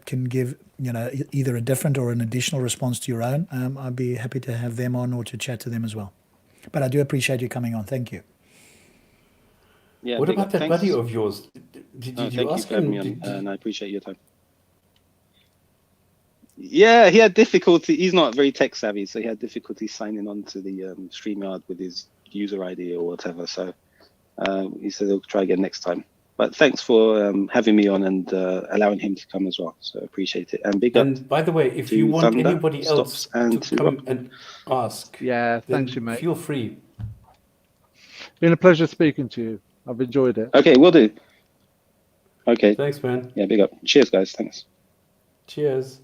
can give, either a different or an additional response to your own, I'd be happy to have them on or to chat to them as well. But I do appreciate you coming on. Thank you. Yeah. What about that buddy of yours? Did you ask him? And I appreciate your time. Yeah, he had difficulty. He's not very tech savvy, so he had difficulty signing on to the StreamYard with his user ID or whatever. So he said he'll try again next time. But thanks for having me on and allowing him to come as well. So appreciate it. And big up. And by the way, if you want anybody else to come and ask, thanks you, mate. Feel free. Been a pleasure speaking to you. I've enjoyed it. Okay, will do. Okay. Thanks, man. Yeah, big up. Cheers, guys. Thanks. Cheers.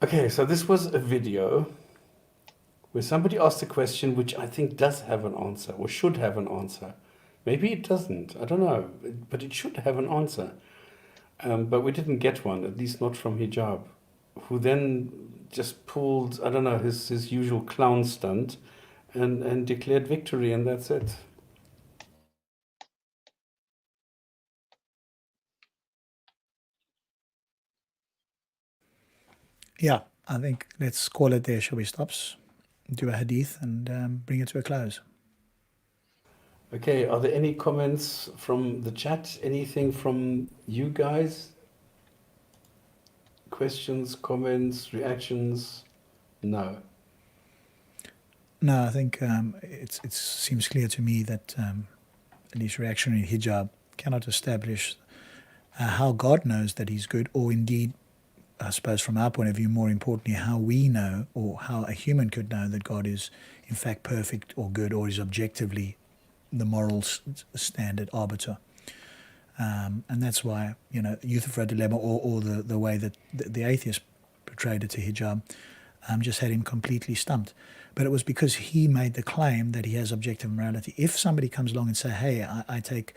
Okay, so this was a video where somebody asked a question which I think does have an answer or should have an answer. Maybe it doesn't, I don't know, but it should have an answer. But we didn't get one, at least not from Hijab, who then just pulled, I don't know, his usual clown stunt and declared victory, and that's it. Yeah, I think let's call it there. Shall we stop? Do a hadith and bring it to a close. Okay, are there any comments from the chat? Anything from you guys? Questions, comments, reactions? No. No, I think it seems clear to me that at least reactionary hijab cannot establish how God knows that he's good, or indeed, I suppose from our point of view, more importantly, how we know or how a human could know that God is in fact perfect or good, or is objectively the moral standard arbiter. And that's why, Yuthra dilemma, or the way that the atheist portrayed it to hijab, just had him completely stumped. But it was because he made the claim that he has objective morality. If somebody comes along and say, hey, I take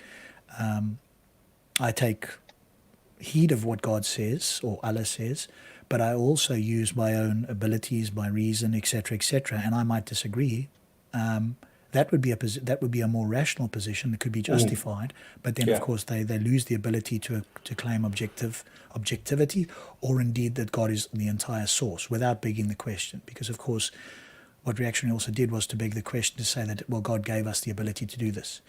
heed of what God says or Allah says, but I also use my own abilities, my reason, etc., and I might disagree, that would be a more rational position that could be justified. But then, of course, they lose the ability to claim objectivity, or indeed that God is the entire source, without begging the question. Because, of course, what reactionary also did was to beg the question, to say that, well, God gave us the ability to do this.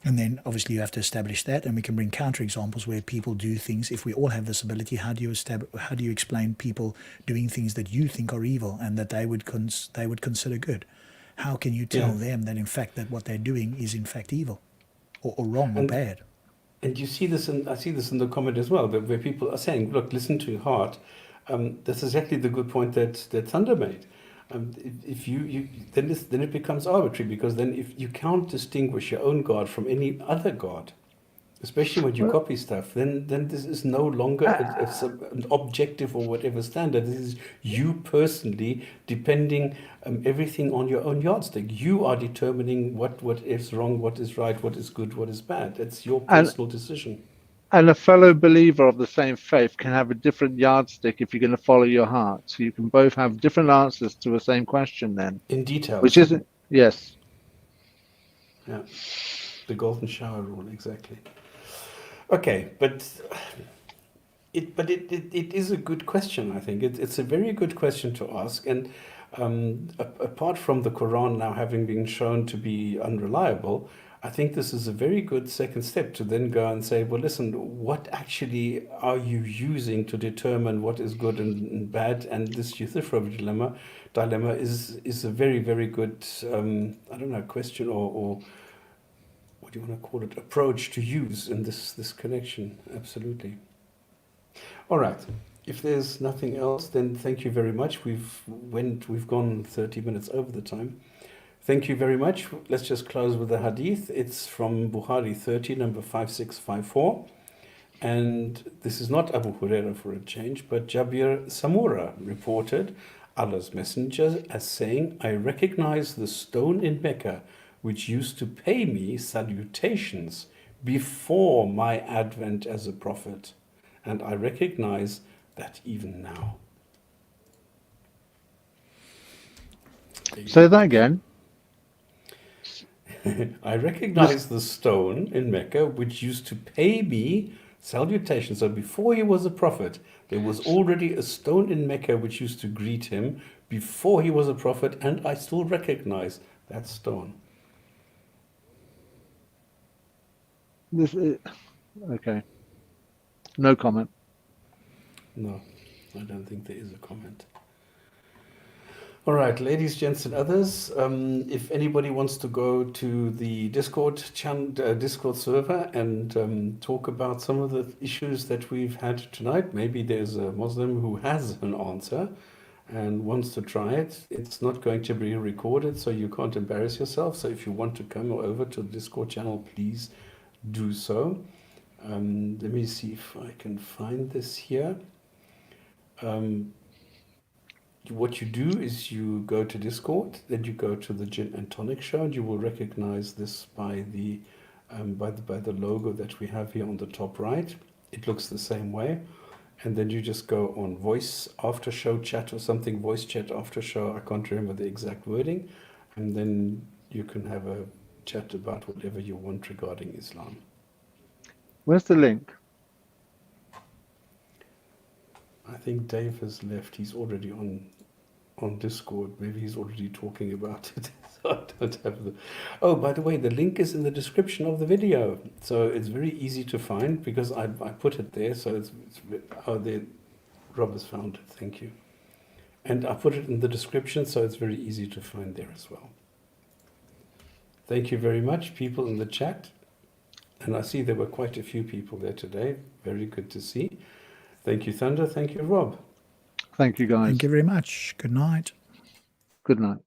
And then obviously you have to establish that, and we can bring counterexamples where people do things. If we all have this ability, how do you explain people doing things that you think are evil and that they would consider good? How can you tell them that in fact that what they're doing is in fact evil or wrong or bad? And you see this, I see this in the comment as well, where people are saying, look, listen to your heart. That's exactly the good point that Thunder made. If you then it becomes arbitrary, because then if you can't distinguish your own God from any other God, especially when you copy stuff, then this is no longer an objective or whatever standard. This is you personally depending everything on your own yardstick. You are determining what is wrong, what is right, what is good, what is bad. It's your personal decision. And a fellow believer of the same faith can have a different yardstick if you're going to follow your heart. So you can both have different answers to the same question then. In detail. Which isn't, yes. Yeah, the golden shower rule, exactly. Okay, but it is a good question, I think. It's a very good question to ask. And apart from the Quran now having been shown to be unreliable, I think this is a very good second step to then go and say, well, listen, what actually are you using to determine what is good and bad? And this Yuthra dilemma is a very, very good, question or what do you want to call it, approach to use in this connection. Absolutely. All right. If there's nothing else, then thank you very much. We've gone 30 minutes over the time. Thank you very much. Let's just close with the hadith. It's from Bukhari 30, number 5654. And this is not Abu Huraira for a change, but Jabir Samura reported Allah's Messenger as saying, I recognize the stone in Mecca which used to pay me salutations before my advent as a prophet. And I recognize that even now. Say that again. I recognize the stone in Mecca which used to pay me salutations. So before he was a prophet, there was already a stone in Mecca which used to greet him before he was a prophet, and I still recognize that stone. Okay. No comment. No, I don't think there is a comment. All right, ladies, gents, and others, if anybody wants to go to the Discord Discord server and talk about some of the issues that we've had tonight, maybe there's a Muslim who has an answer and wants to try it. It's not going to be recorded, so you can't embarrass yourself. So if you want to come over to the Discord channel, please do so. Let me see if I can find this here. what you do is you go to Discord, then you go to the Gin and Tonic show, and you will recognize this by the logo that we have here on the top right. It looks the same way. And then you just go on voice after show chat or something, voice chat after show. I can't remember the exact wording. And then you can have a chat about whatever you want regarding Islam. Where's the link? I think Dave has left. He's already on Discord. Maybe he's already talking about it. So I don't have the... Oh, by the way, the link is in the description of the video. So it's very easy to find because I put it there. So it's oh, there, Rob has found it. Thank you. And I put it in the description, so it's very easy to find there as well. Thank you very much, people in the chat. And I see there were quite a few people there today. Very good to see. Thank you, Thunder. Thank you, Rob. Thank you, guys. Thank you very much. Good night. Good night.